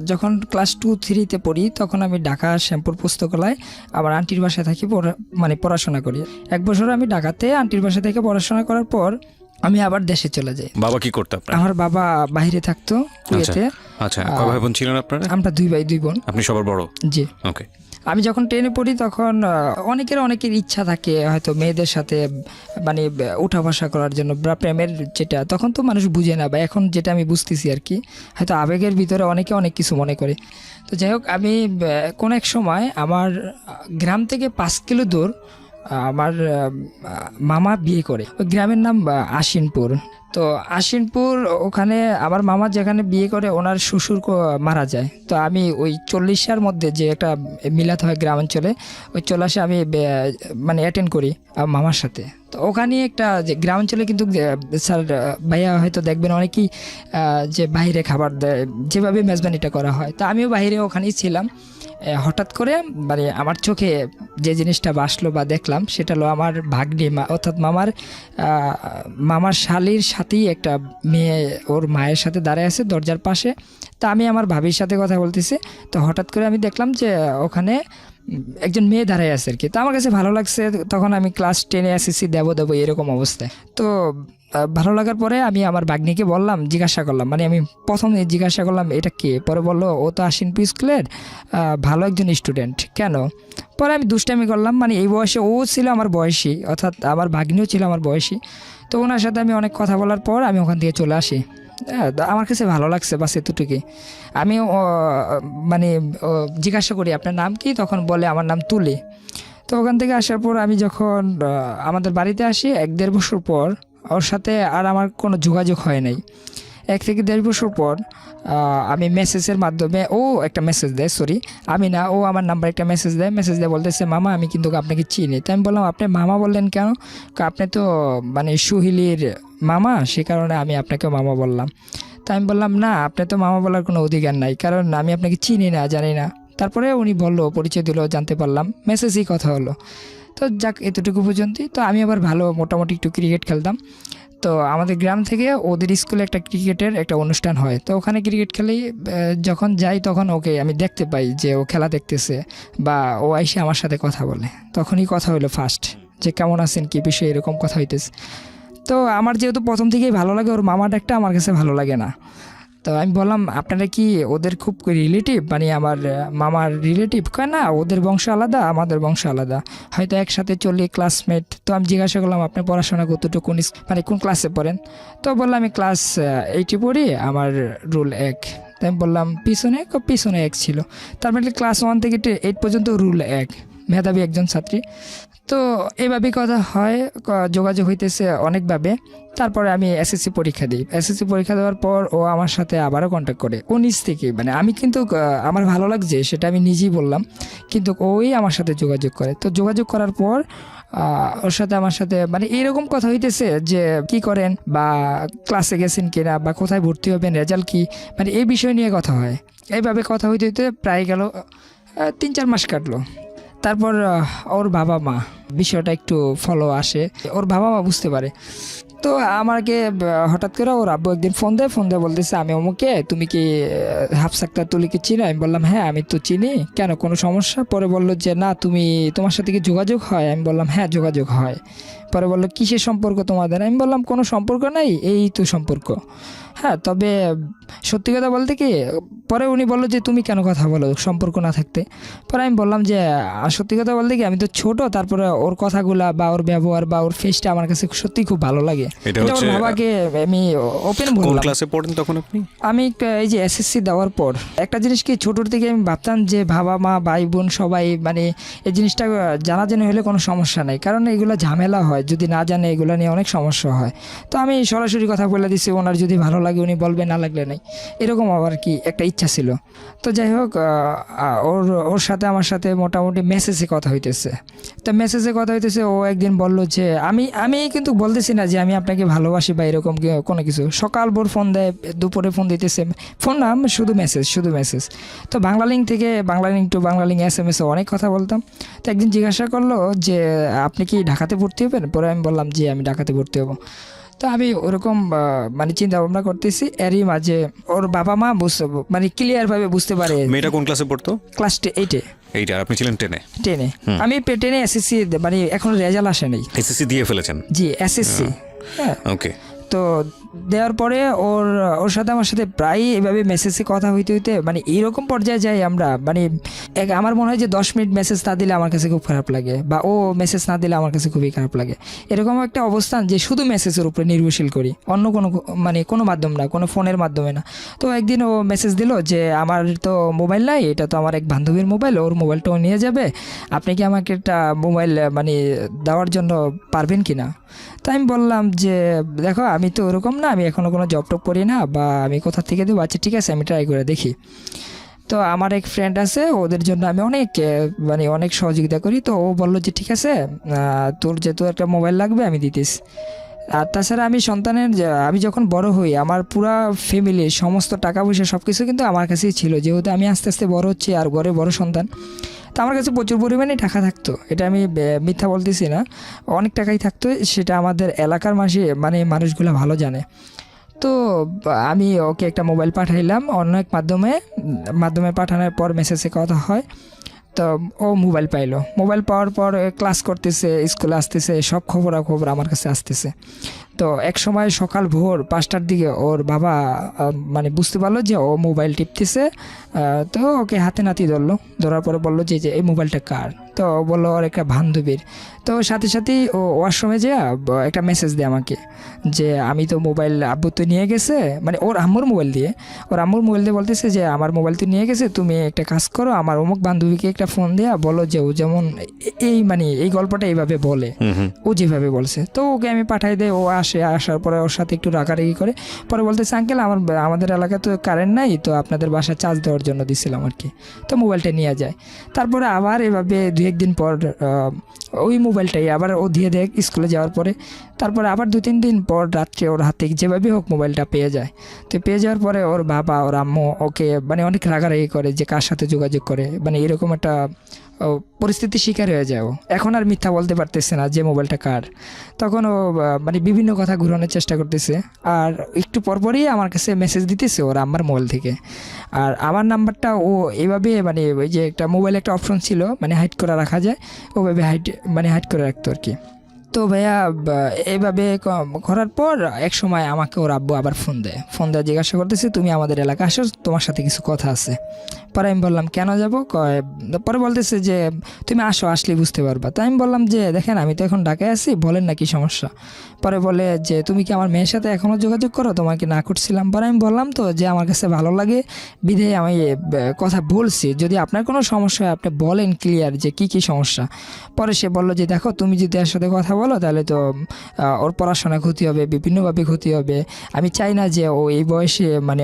যখন ক্লাস 2-3-তে পড়ি তখন আমি ঢাকা শ্যামপুর পুস্তকালয় আমার আন্টির বাসায় থাকি মানে পড়াশোনা করি। 1 বছর আমি ঢাকাতে আন্টির বাসা থেকে পড়াশোনা করার পর আমি আবার দেশে চলে যাই। বাবা কি করতে আপনার? আমার বাবা বাইরে থাকতো কুয়েতে। আচ্ছা, কয় ভাই বোন ছিলেন আপনারা? আমরা 2 ভাই 2 বোন। আপনি সবার বড়? জি। ওকে। আমি যখন 10-এ পড়ি তখন অনেকের ইচ্ছা থাকে হয়তো মেয়েদের সাথে মানে উঠা বসা করার জন্য বা প্রেমের, যেটা তখন তো মানুষ বুঝে না, বা এখন যেটা আমি বুঝতেছি আর কি, হয়তো আবেগের ভিতরে অনেকে অনেক কিছু মনে করে। তো যাই হোক, আমি কোন এক সময় আমার গ্রাম থেকে 5 কিলো দূর আমার মামা বিয়ে করে। ওই গ্রামের নাম আশিনপুর। তো আশিনপুর, ওখানে আমার মামা যেখানে বিয়ে করে ওনার শ্বশুর মারা যায়। তো আমি ওই 40-এর মধ্যে যে একটা মিলাদ হয় গ্রামাঞ্চলে, ওই 40-এ আমি মানে অ্যাটেন্ড করি মামার সাথে। তো ওখানে একটা যে গ্রামাঞ্চলে কিন্তু স্যার ভাইয়া হয়তো দেখবেন অনেকেই যে বাইরে খাবার দেয়, যেভাবে মেজবানিটা করা হয়। তো আমিও বাইরে ওখানেই ছিলাম। হঠাৎ করে মানে আমার চোখে যে জিনিসটা বাসলো বা দেখলাম সেটা হলো আমার ভাগ্নি, অর্থাৎ মামার শালির সাথেই একটা মেয়ে ওর মায়ের সাথে দাঁড়ায় আছে দরজার পাশে। তা আমি আমার ভাবির সাথে কথা বলতেছি, তো হঠাৎ করে আমি দেখলাম যে ওখানে একজন মেয়ে দাঁড়ায় আছে আর কি। তো আমার কাছে ভালো লাগছে। তখন আমি ক্লাস 10-এ এসেছি, দেবো এরকম অবস্থায়। তো ভালো লাগার পরে আমি আমার ভাগ্নিকে বললাম, জিজ্ঞাসা করলাম, মানে আমি প্রথমে জিজ্ঞাসা করলাম এটা কে। পরে বললো ও তো আশিনপুর স্কুলের ভালো একজন স্টুডেন্ট। কেন? পরে আমি দুষ্টামি করলাম, মানে এই বয়সে ও ছিল আমার বয়সী, অর্থাৎ আমার ভাগ্নিও ছিল আমার বয়সী। তো ওনার সাথে আমি অনেক কথা বলার পর আমি ওখান থেকে চলে আসি। আমার কাছে ভালো লাগছে, বাস এতটুকুই। আমি মানে জিজ্ঞাসা করি আপনার নাম কি, তখন বলে আমার নাম তুলি। তো ওখান থেকে আসার পর আমি যখন আমাদের বাড়িতে আসি 1-1.5 বছর পর, ওর সাথে আর আমার কোনো যোগাযোগ হয় নাই। 1 থেকে 1.5 বছর পর আমি মেসেজের মাধ্যমে, ও একটা মেসেজ দেয়, সরি আমি না, ও আমার নাম্বার একটা মেসেজ দেয় বলতেছে মামা আমি কিন্তু আপনাকে চিনি। তো আমি বললাম আপনি মামা বললেন কেন? আপনি তো মানে সুহিলির মামা, সে কারণে আমি আপনাকে মামা বললাম। তো আমি বললাম না, আপনি তো মামা বলার কোনো অধিকার নাই, কারণ আমি আপনাকে চিনি না, জানি না। তারপরে উনি বললো, পরিচয় দিল, জানতে পারলাম, মেসেজই কথা হলো। তো যাক, এতটুকু পর্যন্তই। তো আমি আবার ভালো মোটামুটি একটু ক্রিকেট খেলতাম। তো আমাদের গ্রাম থেকে ওদের স্কুলে একটা ক্রিকেটের একটা অনুষ্ঠান হয়। তো ওখানে ক্রিকেট খেলেই যখন যাই তখন ওকে আমি দেখতে পাই যে ও খেলা দেখতেছে, বা ও এসে আমার সাথে কথা বলে। তখনই কথা হলো ফার্স্ট, যে কেমন আছেন, কী বিষয়ে, এরকম কথা হইতেছে। তো আমার যেহেতু প্রথম থেকেই ভালো লাগে, ওর মামা ডাকটা আমার কাছে ভালো লাগে না। তো আমি বললাম আপনারা কি ওদের খুব রিলেটিভ, মানে আমার মামার রিলেটিভ? কয় না, ওদের বংশ আলাদা, আমাদের বংশ আলাদা, হয়তো একসাথে চলি, ক্লাসমেট। তো আমি জিজ্ঞাসা করলাম আপনি পড়াশোনা কতটুকু, মানে কোন ক্লাসে পড়েন? তো বললাম আমি ক্লাস 8-এ পড়ি, আমার রুল 1। তাই আমি বললাম পিছনে 1 ছিল, তার মানে ক্লাস 1 থেকে 8 পর্যন্ত রুল 1, মেধাবী একজন ছাত্রী। তো এভাবেই কথা হয়, যোগাযোগ হইতেছে অনেকভাবে। তারপরে আমি এসএসসি পরীক্ষা দিই। এসএসসি পরীক্ষা দেওয়ার পর ও আমার সাথে আবারও কন্ট্যাক্ট করে, ও নিজ থেকে, মানে আমি কিন্তু আমার ভালো লাগছে সেটা আমি নিজেই বললাম, কিন্তু ওই আমার সাথে যোগাযোগ করে। তো যোগাযোগ করার পর ওর সাথে আমার সাথে মানে এরকম কথা হইতেছে যে কি করেন, বা ক্লাসে গেছেন কিনা, বা কোথায় ভর্তি হবেন, রেজাল্ট কি, মানে এই বিষয় নিয়ে কথা হয়। এইভাবে কথা হইতে হইতে প্রায় গেল 3-4 মাস কাটলো। তারপর ওর বাবা মা বিষয়টা একটু ফলো আসে, ওর বাবা মা বুঝতে পারে। তো আমাকে হঠাৎ করে ওর আব্বু একদিন ফোন দেয় বলতেছে আমি অমুকে, তুমি কি হাফসা আক্তার তুলিকে চিনো? আমি বললাম হ্যাঁ আমি তো চিনি, কেন কোনো সমস্যা? পরে বললো যে না, তোমার সাথে কি যোগাযোগ হয়? আমি বললাম হ্যাঁ যোগাযোগ হয়। পরে বললো কিসের সম্পর্ক তোমাদের? আমি বললাম কোনো সম্পর্ক নাই, এই তো সম্পর্ক। হ্যাঁ, তবে সত্যি কথা বলতে কি, পরে উনি বললো যে তুমি কেন কথা বলো সম্পর্ক না থাকতে? পরে আমি বললাম যে সত্যি কথা বলতে কি, আমি তো ছোট, তারপরে ওর কথাগুলা বা ওর ব্যবহার বা ওর ফেসটা আমার কাছে সত্যি খুব ভালো লাগে। এটা ওর বাবাকে আমি ওপেন কোন বললাম। ক্লাসে পড়েন তখন আপনি? আমি এই যে এসএসসি দেওয়ার পর একটা জিনিস কি, ছোটোর থেকে আমি ভাবতাম যে বাবা মা ভাই বোন সবাই মানে এই জিনিসটা জানাজানি হলে কোনো সমস্যা নেই, কারণ এগুলো ঝামেলা হয়, যদি না জানে এগুলো নিয়ে অনেক সমস্যা হয়। তো আমি সরাসরি কথা বলে দিছি, ওনার যদি ভালো লাগে উনি বলবে, না লাগলে নেই, এরকম আবার কি একটা ইচ্ছা ছিল। তো যাই হোক, ওর সাথে আমার সাথে মোটামুটি মেসেজে কথা হইতেছে। তো মেসেজে কথা হইতেছে, ও একদিন বললো যে আমি কিন্তু বলতেছি না যে আমি আপনাকে ভালোবাসি বা এরকম কোনো কিছু। সকাল ভোর ফোন দেয়, দুপুরে ফোন দিতেছে, ফোন না, শুধু মেসেজ। তো বাংলালিংক থেকে বাংলালিংক টু বাংলালিংক SMS-এ অনেক কথা বলতাম। তো একদিন জিজ্ঞাসা করলো যে আপনি কি ঢাকাতে ভর্তি হবেন? পরে আমি বললাম জি আমি ঢাকাতে ভর্তি হবো। তো আমি ওরকম মানে চিন্তা ভাবনা করতেছি, এরই মাঝে ওর বাবা মা মানে ক্লিয়ারভাবে বুঝতে পারে। মেয়েটা কোন ক্লাসে পড়তো? ক্লাস 8-এ। এইটা আপনি ছিলেন 10-এ? 10-এ আমি 10-এ এসএসসি, মানে এখন রেজাল্ট আসে নাই। এসএসসি দিয়ে ফেলেছেন? জি, এসএসসি। হ্যাঁ, ওকে। তো দেওয়ার পরে ওর সাথে আমার সাথে প্রায় এভাবে মেসেজে কথা হইতে হইতে মানে এইরকম পর্যায়ে যাই আমরা, মানে আমার মনে হয় যে 10 মিনিট মেসেজ না দিলে আমার কাছে খুব খারাপ লাগে, বা ও মেসেজ না দিলে আমার কাছে খুবই খারাপ লাগে। এরকম একটা অবস্থান যে শুধু মেসেজের উপরে নির্ভরশীল করি, অন্য মানে কোনো মাধ্যম না, কোনো ফোনের মাধ্যমে না। তো একদিন ও মেসেজ দিল যে আমার তো মোবাইল নাই, এটা তো আমার এক বান্ধবীর মোবাইল, ওর মোবাইলটাও নিয়ে যাবে, আপনি কি আমাকে একটা মোবাইল মানে দেওয়ার জন্য পারবেন কি না? তো আমি বললাম যে দেখো, আমি তো ওরকম না, আমি এখনও কোনো জব টপ করি না, বা আমি কোথা থেকে দেবো, আচ্ছা ঠিক আছে আমি ট্রাই করে দেখি। তো আমার এক ফ্রেন্ড আছে, ওদের জন্য আমি মানে অনেক সহযোগিতা করি। তো ও বললো যে ঠিক আছে, তোর যেহেতু একটা মোবাইল লাগবে আমি দিতেছি। আর তাছাড়া আমি যখন বড় হই, আমার পুরা ফ্যামিলির সমস্ত টাকা পয়সা সব কিছু কিন্তু আমার কাছেই ছিল, যেহেতু আমি আস্তে আস্তে বড় হচ্ছি আর ঘরে বড় সন্তান। তো আমার কাছে প্রচুর পরিমাণে টাকা থাকতো, এটা আমি মিথ্যা বলতেছি না, অনেক টাকাই থাকতো। সেটা আমাদের এলাকার মানে মানুষগুলো ভালো জানে। তো আমি ওকে একটা মোবাইল পাঠাইলাম অন্য এক মাধ্যমে পাঠানোর পর মেসেজে কথা হয়। তো ও মোবাইল পাইলো, মোবাইল পাওয়ার পর ক্লাস করতেছে, স্কুলে আসতেছে, সব খবরাখবর আমার কাছে আসতেছে। তো এক সময় সকাল ভোর 5টার দিকে ওর বাবা মানে বুঝতে পারলো যে ও মোবাইল টিপতেছে। তো ওকে হাতে নাতি ধরার পরে বললো যে এই মোবাইলটা কার? তো বললো ওর একটা বান্ধবীর। তো সাথে সাথেই ও ওয়াশরুমে যে একটা মেসেজ দেয় আমাকে যে আমি তো মোবাইল আব্বু তো নিয়ে গেছে, মানে ওর আম্মুর মোবাইল দিয়ে বলতেছে যে আমার মোবাইল তো নিয়ে গেছে, তুমি একটা কাজ করো, আমার অমুক বান্ধবীকে একটা ফোন দেয়া বলো যে ও যেমন মানে এই গল্পটা এইভাবে বলে, ও যেভাবে বলছে। তো ওকে আমি পাঠাই দেয়, ও আসার পরে ওর সাথে একটু রাগারাগি করে, পরে বলতেছে আঙ্কেল আমাদের এলাকায় তো কারেন্ট নাই, তো আপনাদের বাসায় চার্জ দেওয়ার জন্য দিছিলাম আর কি। তো মোবাইলটা নিয়ে যায়। তারপরে আবার এভাবে 2-1 দিন পর ওই মোবাইলটাই আবার ও দিয়ে দেয় স্কুলে যাওয়ার পরে। তারপরে আবার 2-3 দিন পর রাত্রে ওর হাতে যেভাবে হোক মোবাইলটা পেয়ে যায়। তো পেয়ে যাওয়ার পরে ওর বাবা ওর আম্মু ওকে মানে অনেক রাগারাগি করে যে কার সাথে যোগাযোগ করে, মানে এরকম একটা পরিস্থিতির শিকার হয়ে যায়। এখন আর মিথ্যা বলতে পারতেছে না যে মোবাইলটা কার। তখন ও মানে বিভিন্ন কথা ঘুরানোর চেষ্টা করতেছে, আর একটু পরপরই আমার কাছে মেসেজ দিতেছে ওর আম্মার মোবাইল থেকে। আর আমার নাম্বারটা ও এইভাবে মানে ওই যে একটা মোবাইলে একটা অপশন ছিল মানে হাইড করে রাখা যায়, ওভাবে হাইড করে রাখতো আর কি। তো ভাইয়া এইভাবে করার পর এক সময় আমাকে ওর আব্বু আবার ফোন দেয় জিজ্ঞাসা করতেছে তুমি আমাদের এলাকা আসো, তোমার সাথে কিছু কথা আছে। পরে আমি বললাম কেন যাব? পরে বলতেছে যে তুমি আসলে বুঝতে পারবা। তাই আমি বললাম যে দেখেন আমি তো এখন ঢাকায় আছি, বলেন না কি সমস্যা। পরে বলে যে তুমি কি আমার মেয়ের সাথে এখনও যোগাযোগ করো? তোমাকে না করছিলাম। পরে আমি বললাম তো যে আমার কাছে ভালো লাগে বিধে আমি কথা বলছি, যদি আপনার কোনো সমস্যা হয় আপনি বলেন ক্লিয়ার যে কি সমস্যা। পরে সে বললো যে দেখো তুমি যদি এর সাথে কথা বলো তাহলে তো ওর পড়াশোনা ক্ষতি হবে, বিভিন্নভাবে ক্ষতি হবে। আমি চাই না যে ও এই বয়সে মানে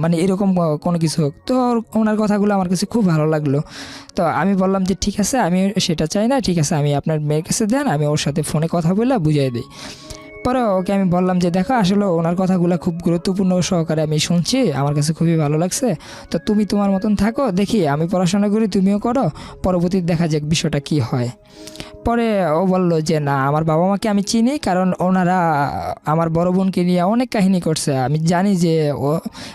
মানে এরকম কোনো কিছু হোক। তো ওনার কথাগুলো আমার কাছে খুব ভালো লাগলো। তো আমি বললাম যে ঠিক আছে, আমি সেটা চাই না, ঠিক আছে আমি আপনার মেয়ের কাছে দেন, আমি ওর সাথে ফোনে কথা বলে বুঝিয়ে দিই। পরে ওকে আমি বললাম যে দেখো আসলে ওনার কথাগুলো খুব গুরুত্বপূর্ণ সহকারে আমি শুনছি, আমার কাছে খুবই ভালো লাগছে। তো তুমি তোমার মতন থাকো, দেখি আমি পড়াশোনা করি, তুমিও করো, পরবর্তীতে দেখা যাক বিষয়টা কি হয়। পরে ও বলল যে না, আমার বাবা মাকে আমি চিনি, কারণ ওনারা আমার বড় বোনকে নিয়ে অনেক কাহিনী করছে, আমি জানি যে ও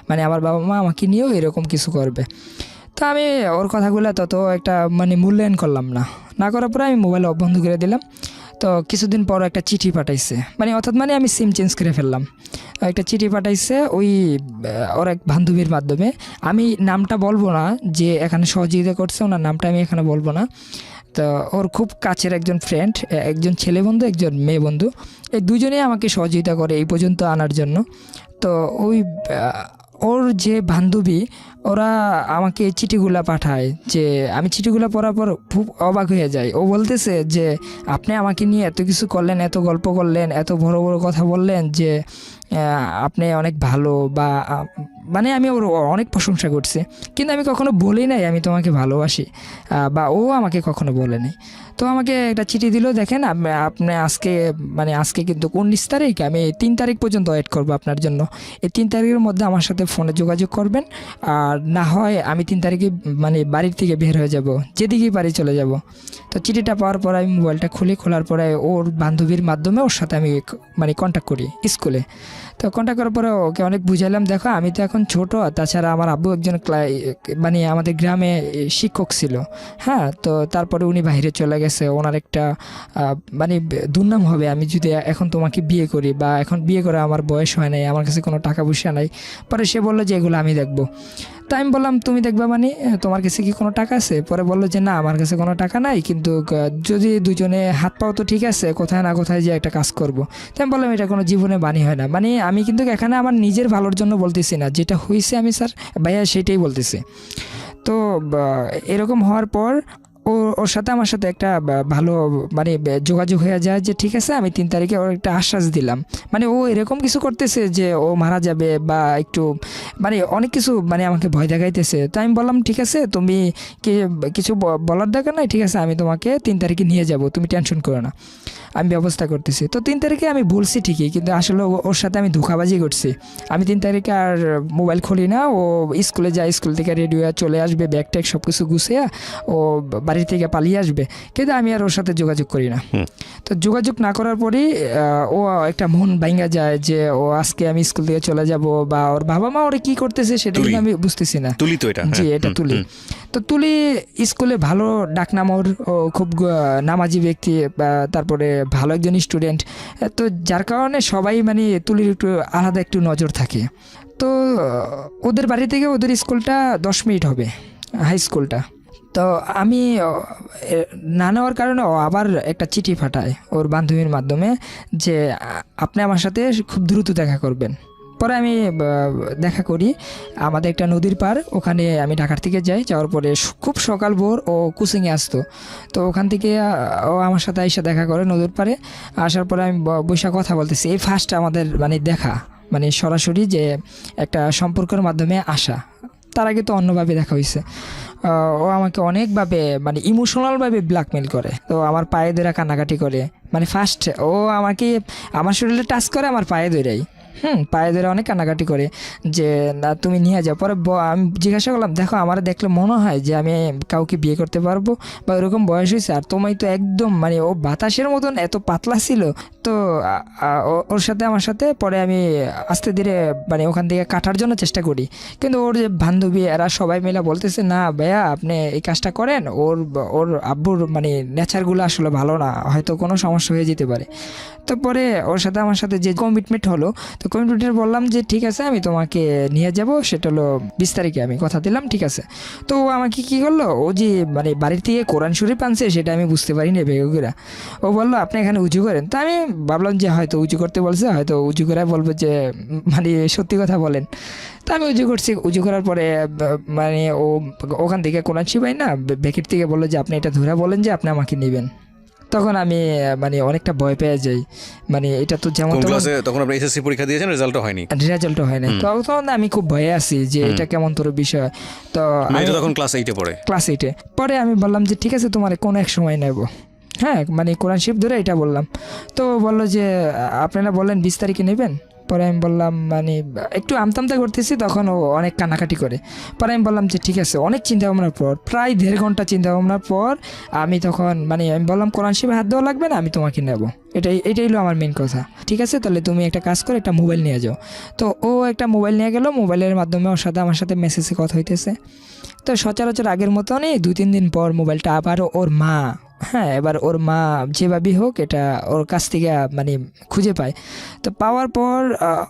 মানে আমার বাবা মা আমাকে নিয়েও এরকম কিছু করবে। তো আমি ওর কথাগুলো তত একটা মানে মূল্যায়ন করলাম না করার পরে আমি মোবাইল বন্ধ করে দিলাম। তো কিছুদিন পর একটা চিঠি পাঠাইছে, মানে আমি সিম চেঞ্জ করে ফেললাম। একটা চিঠি পাঠাইছে ওই ওর এক বান্ধবীর মাধ্যমে, আমি নামটা বলবো না, যে এখানে সহযোগিতা করছে ওনার নামটা আমি এখানে বলবো না। তো ওর খুব কাছের একজন ফ্রেন্ড, একজন ছেলে বন্ধু একজন মেয়ে বন্ধু, এই দুজনেই আমাকে সহযোগিতা করে এই পর্যন্ত আনার জন্য। তো ওর যে বান্ধবী ওরা আমাকে চিঠিগুলা পাঠায়, যে আমি চিঠিগুলো পড়ার পর খুব অবাক হয়ে যাই। ও বলতেছে যে আপনি আমাকে নিয়ে এত কিছু করলেন, এত গল্প করলেন, এত বড় বড় কথা বললেন, যে আপনি অনেক ভালো বা মানে আমি ওর অনেক প্রশংসা করছি, কিন্তু আমি কখনো বলি নাই আমি তোমাকে ভালোবাসি, বা ও আমাকে কখনো বলেনি। তো আমাকে একটা চিঠি দিল, দেখেন আপনি আজকে মানে আজকে কিন্তু 19 তারিখ, আমি 3 তারিখ পর্যন্ত ওয়েট করবো আপনার জন্য। এই 3 তারিখের মধ্যে আমার সাথে ফোনে যোগাযোগ করবেন, আর না হয় আমি 3 তারিখে মানে বাড়ির থেকে বের হয়ে যাব, যেদিকেই পারি চলে যাব। তো চিঠিটা পাওয়ার পর আমি মোবাইলটা খোলার পরে ওর বান্ধবীর মাধ্যমে ওর সাথে আমি মানে কন্ট্যাক্ট করি স্কুলে। তো কন্ট্যাক্ট করার পরে ওকে অনেক বুঝাইলাম, দেখো আমি তো এখন ছোট, তাছাড়া আমার আব্বু একজন মানে আমাদের গ্রামে শিক্ষক ছিল। হ্যাঁ, তো তারপরে উনি বাইরে চলে গেছে, ওনার একটা মানে দুর্নাম হবে আমি যদি এখন তোমাকে বিয়ে করি, বা এখন বিয়ে করে আমার বয়স হয় নাই, আমার কাছে কোনো টাকা পয়সা নাই। পরে সে বললো যে এগুলো আমি দেখবো। তাই আমি বললাম তুমি দেখবা মানে তোমার কাছে কি কোনো টাকা আছে? পরে বললো যে না, আমার কাছে কোনো টাকা নাই, কিন্তু যদি দুজনে হাত পাও তো ঠিক আছে, কোথায় না কোথায় যে একটা কাজ করব। তাই আমি বললাম এটা কোনো জীবনে বাণী হয় না, মানে আমি কিন্তু এখানে আমার নিজের ভালোর জন্য বলতেছি না, যেটা হয়েছে আমি স্যার ভাইয়া সেটাই বলতেছি। তো এরকম হওয়ার পর ওর সাথে আমার সাথে একটা ভালো মানে যোগাযোগ হয়ে যায় যে ঠিক আছে আমি 3 তারিখে ওর একটা আশ্বাস দিলাম। মানে ও এরকম কিছু করতেছে যে ও মারা যাবে বা একটু মানে অনেক কিছু মানে আমাকে ভয় দেখাইতেছে। তো আমি বললাম ঠিক আছে, তুমি কিছু বলার দরকার নাই, ঠিক আছে আমি তোমাকে 3 তারিখে নিয়ে যাব, তুমি টেনশন করো না, আমি ব্যবস্থা করতেছি। তো 3 তারিখে আমি বলছি ঠিকই, কিন্তু আসলে ওর সাথে আমি ধোঁকাবাজি করছি। আমি 3 তারিখে আর মোবাইল খুলি না, ও স্কুলে যায়, স্কুল থেকে রেডি হয়ে চলে আসবে, ব্যাগ ট্যাগ সব কিছু গুছিয়ে ও বাড়ি থেকে পালিয়ে আসবে, কিন্তু আমি আর ওর সাথে যোগাযোগ করি না। তো যোগাযোগ না করার পরেই ও একটা মন ভাঙা যায় যে ও আজকে আমি স্কুল থেকে চলে যাব, বা ওর বাবা মা ওরে কি করতেছে সেটা কিন্তু আমি বুঝতেছি না। তুলি তো এটা, জি এটা তুলি। তো তুলি স্কুলে ভালো ডাকনাম ওর, ও খুব নামাজি ব্যক্তি, তারপরে ভালো একজন স্টুডেন্ট। তো যার কারণে সবাই মানে তুলির একটু আলাদা একটু নজর থাকে। তো ওদের বাড়ি থেকে ওদের স্কুলটা 10 মিনিট হবে, হাই স্কুলটা। তো আমি না নেওয়ার কারণে ও আবার একটা চিঠি পাঠায় ওর বান্ধবীর মাধ্যমে যে আপনি আমার সাথে খুব দ্রুত দেখা করবেন। পরে আমি দেখা করি আমাদের একটা নদীর পার, ওখানে আমি ঢাকার থেকে যাই, যাওয়ার পরে খুব সকাল ভোর ও কোচিংয়ে আসতো। তো ওখান থেকে ও আমার সাথে এসে দেখা করে নদীর পারে। আসার পরে আমি বসে কথা বলতেছি, এই ফার্স্ট আমাদের মানে দেখা, মানে সরাসরি যে একটা সম্পর্কের মাধ্যমে আসা। তার আগে তো অন্যভাবে দেখা হয়েছে। ও আমাকে অনেকভাবে মানে ইমোশনালভাবে ব্ল্যাকমেল করে, তো আমার পায়ে ধরে কান্নাকাটি করে। মানে ফার্স্ট ও আমাকে আমার শরীরে টাচ করে, আমার পায়ে ধরেই পায়ে ধরে অনেক কান্নাকাটি করে যে না তুমি নিয়ে যাও। পরে আমি জিজ্ঞাসা করলাম, দেখো আমার দেখলে মনে হয় যে আমি কাউকে বিয়ে করতে পারবো বা ওরকম বয়স হয়েছে, আর তোমায় তো একদম মানে ও বাতাসের মতন এত পাতলা ছিল। তো ওর সাথে আমার সাথে পরে আমি আস্তে ধীরে মানে ওখান থেকে কাটার জন্য চেষ্টা করি, কিন্তু ওর যে বান্ধবী এরা সবাই মিলে বলতেছে না ভাইয়া আপনি এই কাজটা করেন, ওর ওর আব্বুর মানে নেচারগুলো আসলে ভালো না, হয়তো কোনো সমস্যা হয়ে যেতে পারে। তো পরে ওর সাথে আমার সাথে যে কমিটমেন্ট হলো, তো কমিটমেন্টের বললাম যে ঠিক আছে আমি তোমাকে নিয়ে যাব, সেটা হলো 20 তারিখে, আমি কথা দিলাম ঠিক আছে। তো ও আমাকে কী করলো, ও যে মানে বাড়ির থেকে কোরআন শরীফ আনছে সেটা আমি বুঝতে পারিনি বেগুরা। ও বললো আপনি এখানে উঁচু করেন। তা আমি ভাবলাম যে হয়তো উঁচু করতে বলছে, হয়তো উঁচু করে বলবো যে মানে সত্যি কথা বলেন। তা আমি উঁচু করছি, উঁচু করার পরে মানে ও ওখান থেকে কোরআন শিবাই না ব্যাকেট থেকে বললো যে আপনি এটা ধরে বলেন যে আপনি আমাকে নেবেন। তখন আমি মানে অনেকটা ভয় পেয়ে যাই, মানে এটা তো যেমন তখন আপনি এসএসসি পরীক্ষা দিয়েছেন, রেজাল্টও হয়নি, রেজাল্ট হয় না, তখন আমি খুব ভয়ে আছি যে এটা কেমন তোর বিষয়। তো আমি তখন ক্লাস 8-এ পড়ে, ক্লাস 8-এ পরে আমি বললাম যে ঠিক আছে তোমার কোনো এক সময় নেব, হ্যাঁ মানে কোরআন শিফ ধরে এটা বললাম। তো বললো যে আপনারা বললেন 20 তারিখে নেবেন। পরে আমি বললাম মানে একটু আমতামতা করতেছি, তখন ও অনেক কান্নাকাটি করে। পরে আমি বললাম যে ঠিক আছে, অনেক চিন্তা ভাবনার পর প্রায় 1.5 ঘন্টা চিন্তা ভাবনার পর আমি তখন মানে আমি বললাম কোরআন শিফে হাত দেওয়া লাগবে না, আমি তোমাকে নেব, এটাই হলো আমার মেন কথা। ঠিক আছে তাহলে তুমি একটা কাজ করো, একটা মোবাইল নিয়ে যাও। তো ও একটা মোবাইল নিয়ে গেল, মোবাইলের মাধ্যমে ওর সাথে আমার সাথে মেসেজে কথা হইতেছে। তো সচরাচর আগের মতনই 2-3 দিন পর মোবাইলটা আবার ওর মা, হ্যাঁ এবার ওর মা যেভাবেই হোক এটা ওর কাছ থেকে মানে খুঁজে পায়। তো পাওয়ার পর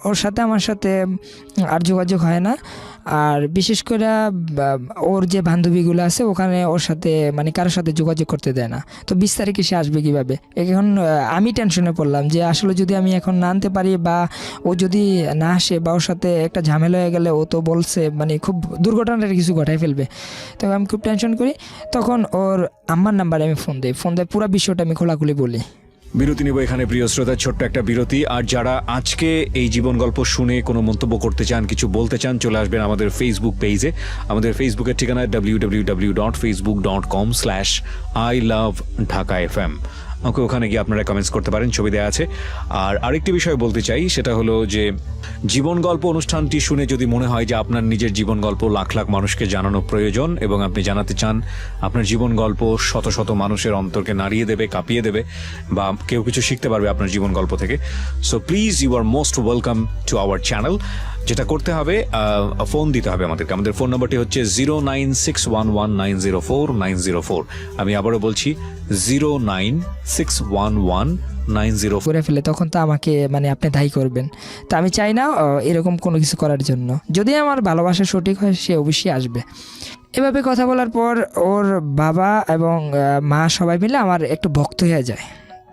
ওর সাথে আমার সাথে আর যোগাযোগ হয় না। আর বিশেষ করে ওর যে বান্ধবীগুলো আছে ওখানে ওর সাথে মানে কারোর সাথে যোগাযোগ করতে দেয় না। তো 20 তারিখে সে আসবে কীভাবে? এখন আমি টেনশনে পড়লাম যে আসলে যদি আমি এখন না আনতে পারি বা ও যদি না আসে বা ওর সাথে একটা ঝামেলা হয়ে গেলে, ও তো বলছে মানে খুব দুর্ঘটনার কিছু ঘটাই ফেলবে। তো আমি খুব টেনশন করি। তখন ওর আম্মার নাম্বারে আমি ফোন দিই, পুরো বিষয়টা আমি খোলাখুলি বলি বিরতি নেব এখানে, প্রিয় শ্রোতা, ছোট্ট একটা বিরতি। আর যারা আজকে এই জীবন গল্প শুনে কোনো মন্তব্য করতে চান, কিছু বলতে চান, চলে আসবেন আমাদের ফেসবুক পেজে। আমাদের ফেসবুকের ঠিকানা www.facebook.com/iloveDhakaFM। ওকে, ওখানে গিয়ে আপনারা কমেন্টস করতে পারেন, ছবি দেওয়া আছে। আর আরেকটি বিষয় বলতে চাই, সেটা হলো যে জীবন গল্প অনুষ্ঠানটি শুনে যদি মনে হয় যে আপনার নিজের জীবন গল্প লাখ লাখ মানুষকে জানানো প্রয়োজন এবং আপনি জানাতে চান আপনার জীবন গল্প শত শত মানুষের অন্তরকে নাড়িয়ে দেবে, কাঁপিয়ে দেবে, বা কেউ কিছু শিখতে পারবে আপনার জীবন গল্প থেকে, so please you are most welcome to our channel. যেটা করতে হবে, ফোন দিতে হবে আমাদেরকে। আমাদের ফোন নাম্বারটি হচ্ছে 09611904904। আমি আবারও বলছি 0961190। করে ফেলে তখন তো আমাকে মানে আপনি দায়ী করবেন। তো আমি চাই না এরকম কোনো কিছু করার জন্য। যদি আমার ভালোবাসা সঠিক হয় সে অবশ্যই আসবে। এভাবে কথা বলার পর ওর বাবা এবং মা সবাই মিলে আমার একটু ভক্ত হয়ে যায়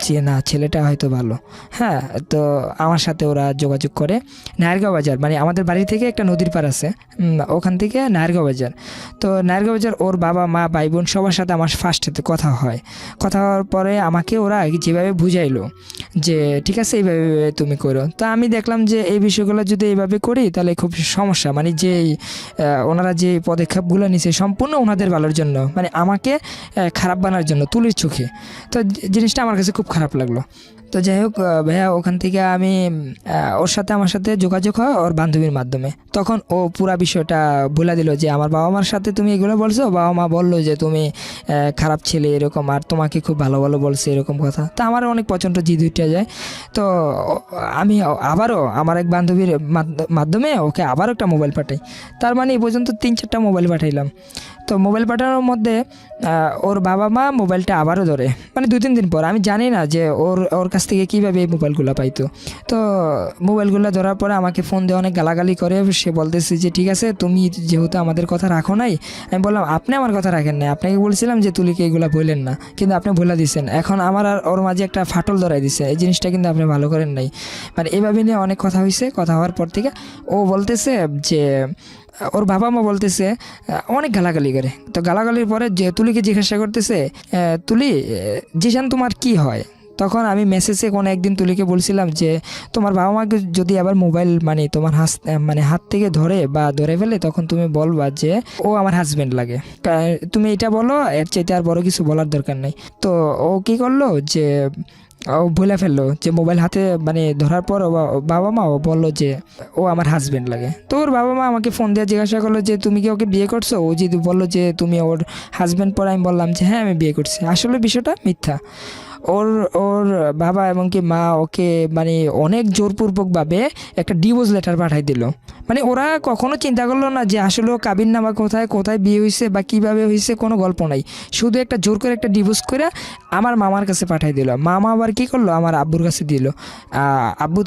যে না, ছেলেটা হয়তো ভালো। হ্যাঁ, তো আমার সাথে ওরা যোগাযোগ করে নায়ারগাঁও বাজার, মানে আমাদের বাড়ি থেকে একটা নদীর পার আছে, ওখান থেকে নায়ারগাঁও বাজার। তো নায়ারগাঁও বাজার ওর বাবা মা ভাই বোন সবার সাথে আমার ফার্স্টেতে কথা হয়। কথা হওয়ার পরে আমাকে ওরা যেভাবে বুঝাইলো যে ঠিক আছে এইভাবে তুমি করো। তো আমি দেখলাম যে এই বিষয়গুলো যদি এইভাবে করি তাহলে খুব সমস্যা, মানে যে ওনারা যে পদক্ষেপগুলো নিছে সম্পূর্ণ ওনাদের ভালোর জন্য, মানে আমাকে খারাপ বানার জন্য তুলির চোখে। তো জিনিসটা আমার কাছে খুব খারাপ লাগলো। তো যাই হোক ভাইয়া, ওখান থেকে আমি ওর সাথে আমার সাথে যোগাযোগ হয় ওর বান্ধবীর মাধ্যমে। তখন ও পুরা বিষয়টা বলে দিল যে আমার বাবা মার সাথে তুমি এগুলো বলছো, বাবা মা বললো যে তুমি খারাপ ছেলে এরকম, আর তোমাকে খুব ভালো ভালো বলছে এরকম কথা। তো আমার অনেক প্রচণ্ড জিদ উঠে যায়। তো আমি আবারও আমার এক বান্ধবীর মাধ্যমে ওকে আবারও একটা মোবাইল পাঠাই। তার মানে এই পর্যন্ত 3-4টা মোবাইল পাঠাইলাম। তো মোবাইল পাঠানোর মধ্যে ওর বাবা মা মোবাইলটা আবারও ধরে, মানে 2-3 দিন পর। আমি জানি না যে ওর কাছ থেকে কীভাবে এই মোবাইলগুলো পাইতো। তো মোবাইলগুলো ধরার পরে আমাকে ফোন দিয়ে অনেক গালাগালি করে। সে বলতেছে যে ঠিক আছে, তুমি যেহেতু আমাদের কথা রাখো নাই। আমি বললাম আপনি আমার কথা রাখেন নাই, আপনাকে বলছিলাম যে তুলিকে এগুলো বললেন না, কিন্তু আপনি বলে দিচ্ছেন। এখন আমার আর ওর মাঝে একটা ফাটল ধরাই দিছে, এই জিনিসটা কিন্তু আপনি ভালো করেন নাই। মানে এভাবে নিয়ে অনেক কথা হয়েছে। কথা হওয়ার পর থেকে ও বলতেছে যে ওর বাবা মা বলতেছে অনেক গালাগালি করে। তো গালাগালির পরে যে তুলিকে জিজ্ঞাসা করতেছে, তুলি জিশান তোমার কি হয়? তখন আমি মেসেজে কোনো একদিন তুলিকে বলছিলাম যে তোমার বাবা মাকে যদি আবার মোবাইল মানে তোমার হাত থেকে ধরে বা ধরে ফেলে, তখন তুমি বলবা যে ও আমার হাজব্যান্ড লাগে। তুমি এটা বলো, এর চাইতে আর বড় কিছু বলার দরকার নেই। তো ও কি করলো যে ও বলে ফেললো যে মোবাইল হাতে মানে ধরার পর বাবা মা ও বললো যে ও আমার হাজব্যান্ড লাগে। তো ওর বাবা মা আমাকে ফোন দিয়ে জিজ্ঞাসা করলো যে তুমি কি ওকে বিয়ে করছো? ও যদি বললো যে তুমি ওর হাজব্যান্ড, পরে আমি বললাম যে হ্যাঁ আমি বিয়ে করছি। আসলে বিষয়টা মিথ্যা। ওর বাবা এবং কি মা ওকে মানে অনেক জোরপূর্বকভাবে একটা ডিভোর্স লেটার পাঠাই দিল। মানে ওরা কখনো চিন্তা করলো না যে আসলে কাবিন নামা কোথায় কোথায় বিয়ে হয়েছে বা কিভাবে হয়েছে, কোনো গল্প নাই। শুধু একটা জোর করে একটা ডিভোর্স করে আমার মামার কাছে পাঠাই দিল। মামা আবার কী করলো, আমার আব্বুর কাছে দিল। আব্বু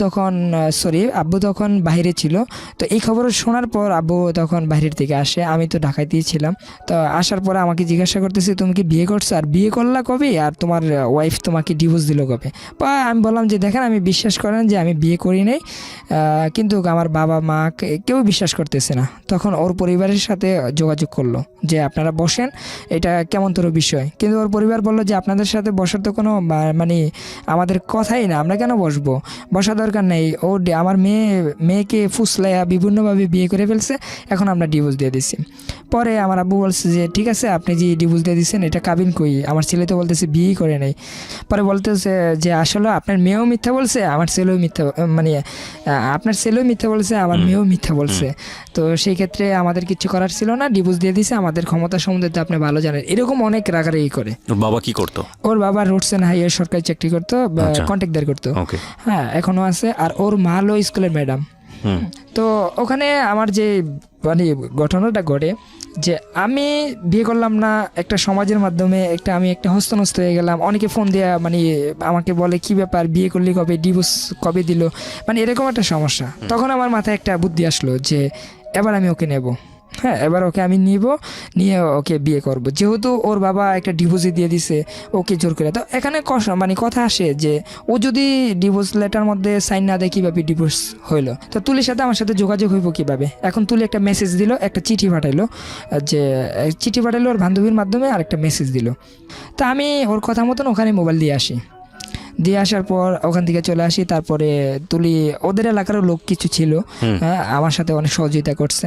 তখন বাইরে ছিল। তো এই খবর শোনার পর আব্বু তখন বাইরের থেকে আসে, আমি তো ঢাকাতেই ছিলাম। তো আসার পরে আমাকে জিজ্ঞাসা করতেছে তুমি কি বিয়ে করছো, আর বিয়ে করলা কবে, আর তোমার ওয়াইফ তোমাকে ডিভোর্স দিল কবে? বা আমি বললাম যে দেখেন আমি বিশ্বাস করেন যে আমি বিয়ে করি নাই, কিন্তু আমার বাবা মা কেউ বিশ্বাস করতেছে না। তখন ওর পরিবারের সাথে যোগাযোগ করলো যে আপনারা বসেন, এটা কেমন তোর বিষয়। কিন্তু ওর পরিবার বললো যে আপনাদের সাথে বসার তো কোনো মানে আমাদের কথাই না, আমরা কেন বসবো, বসা দরকার নেই। ও আমার মেয়েকে ফুসলাইয়া বিভিন্নভাবে বিয়ে করে ফেলছে, এখন আমরা ডিভোর্স দিয়ে দিচ্ছি। পরে আমার আব্বু বলছে যে ঠিক আছে আপনি যে ডিভোর্স দিয়ে দিচ্ছেন এটা কাবিন কই? আমার ছেলে তো বলতেছে বিয়েই করে নাই। পরে বলতেছে যে আসলে আপনার মেয়েও মিথ্যা বলছে, আমার ছেলেও মিথ্যা, মানে আপনার ছেলেও মিথ্যা বলছে, আমার মেয়েও মিথ্যা বলছে। তো সেই ক্ষেত্রে আমাদের কিছু করার ছিল না, ডিভোর্স দিয়ে দিছে। আমাদের ক্ষমতা সম্বন্ধে তো আপনি ভালো জানেন। এরকম অনেক রাগারাগি করে। ওর বাবা কি করতো? ওর বাবা রোডস অ্যান্ড হাইওয়ে সরকারি চাকরি করতো, কন্ট্রাক্টদার করতো। হ্যাঁ, এখনো আছে। আর ওর মা হলো স্কুলের ম্যাডাম। তো ওখানে আমার যে মানে ঘটনাটা ঘটে যে আমি বিয়ে করলাম না, একটা সমাজের মাধ্যমে আমি একটা হস্তনস্ত হয়ে গেলাম। অনেকে ফোন দেয়া মানে আমাকে বলে কি ব্যাপার, বিয়ে করলি কবে, ডিভোর্স কবে দিল, মানে এরকম একটা সমস্যা। তখন আমার মাথায় একটা বুদ্ধি আসলো যে এবার আমি ওকে নেব। হ্যাঁ, এবার ওকে আমি নিয়ে ওকে বিয়ে করব, যেহেতু ওর বাবা একটা ডিভোর্সই দিয়ে দিছে ওকে জোর করে। তো এখানে মানে কথা আসে যে ও যদি ডিভোর্স লেটার মধ্যে সাইন না দেয় কীভাবে ডিভোর্স হইলো, তো তুলির সাথে আমার সাথে যোগাযোগ হইব কীভাবে? এখন তুলি একটা মেসেজ দিল, একটা চিঠি পাঠাইলো, ওর বান্ধবীর মাধ্যমে, আর একটা মেসেজ দিল। তা আমি ওর কথা মতন ওখানে মোবাইল দিয়ে আসি। দিয়ে আসার পর ওখান থেকে চলে আসি। তারপরে তুলি ওদের এলাকারও লোক কিছু ছিল, হ্যাঁ, আমার সাথে অনেক সহযোগিতা করছে।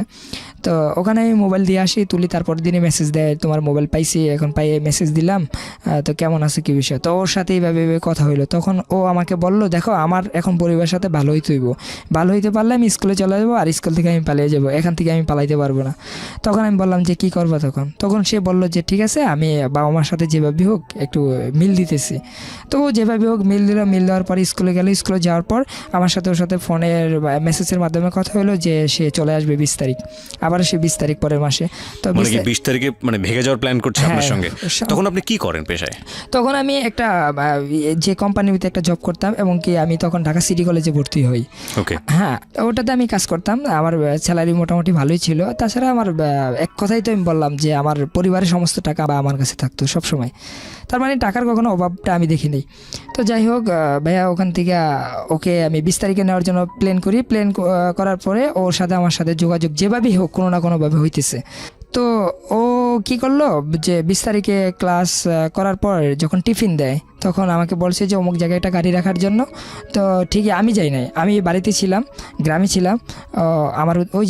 তো ওখানে আমি মোবাইল দিয়ে আসি। তুলি তারপর দিনে মেসেজ দেয়, তোমার মোবাইল পাইছি, এখন পাইয়ে মেসেজ দিলাম, তো কেমন আছে কি বিষয়। তো ওর সাথে এইভাবে কথা হইলো। তখন ও আমাকে বলল, দেখো আমার এখন পরিবারের সাথে ভালো হইতে হইব, ভালো হইতে পারলে আমি স্কুলে চলে যাবো, আর স্কুল থেকে আমি পালিয়ে যাবো, এখান থেকে আমি পালাইতে পারবো না। তখন আমি বললাম যে কী করবো। তখন সে বলল যে ঠিক আছে, আমি বাবা মার সাথে যেভাবে হোক একটু মিল দিতেছি। তো ও যেভাবে হোক মিল দিল। মিল দেওয়ার পর স্কুলে গেল। স্কুলে যাওয়ার পর আমার সাথে ওর সাথে ফোনের মেসেজের মাধ্যমে কথা হলো যে সে চলে আসবে 20 তারিখ, আবার সে 20 তারিখ পরের মাসে। তো মানে কি 20 তারিখে মানে ভেগে যাওয়ার প্ল্যান করছে আপনার হ্যাঁ, সঙ্গে? তখন আপনি কি করেন পেশায়? তখন আমি একটা যে কোম্পানির ভিতরে একটা জব করতাম, এবং কি আমি তখন ঢাকা সিটি কলেজে ভর্তি হই। ওকে। হ্যাঁ, ওটাতে আমি কাজ করতাম। আমার স্যালারি মোটামুটি ভালোই ছিল। তাছাড়া আমার এক কথাই তো আমি বললাম যে আমার পরিবারের সমস্ত টাকা বা আমার কাছে থাকতো সবসময়। তার মানে টাকার কখনো অভাবটা আমি দেখিনি। তো যাই হোক, ভাইয়া ওখান থেকে ওকে আমি 20 তারিখে নেওয়ার জন্য প্ল্যান করি। প্ল্যান করার পরে ওর সাথে আমার সাথে যোগাযোগ যেভাবেই হোক কোনো না কোনোভাবে হইতেছে। তো ও কি করলো যে 20 তারিখে ক্লাস করার পর যখন টিফিন দেয়, তখন আমাকে বলছে যে অমুক জায়গায় একটা গাড়ি রাখার জন্য। তো ঠিকই আমি যাই নাই, আমি বাড়িতে ছিলাম, গ্রামে ছিলাম। আমার ওই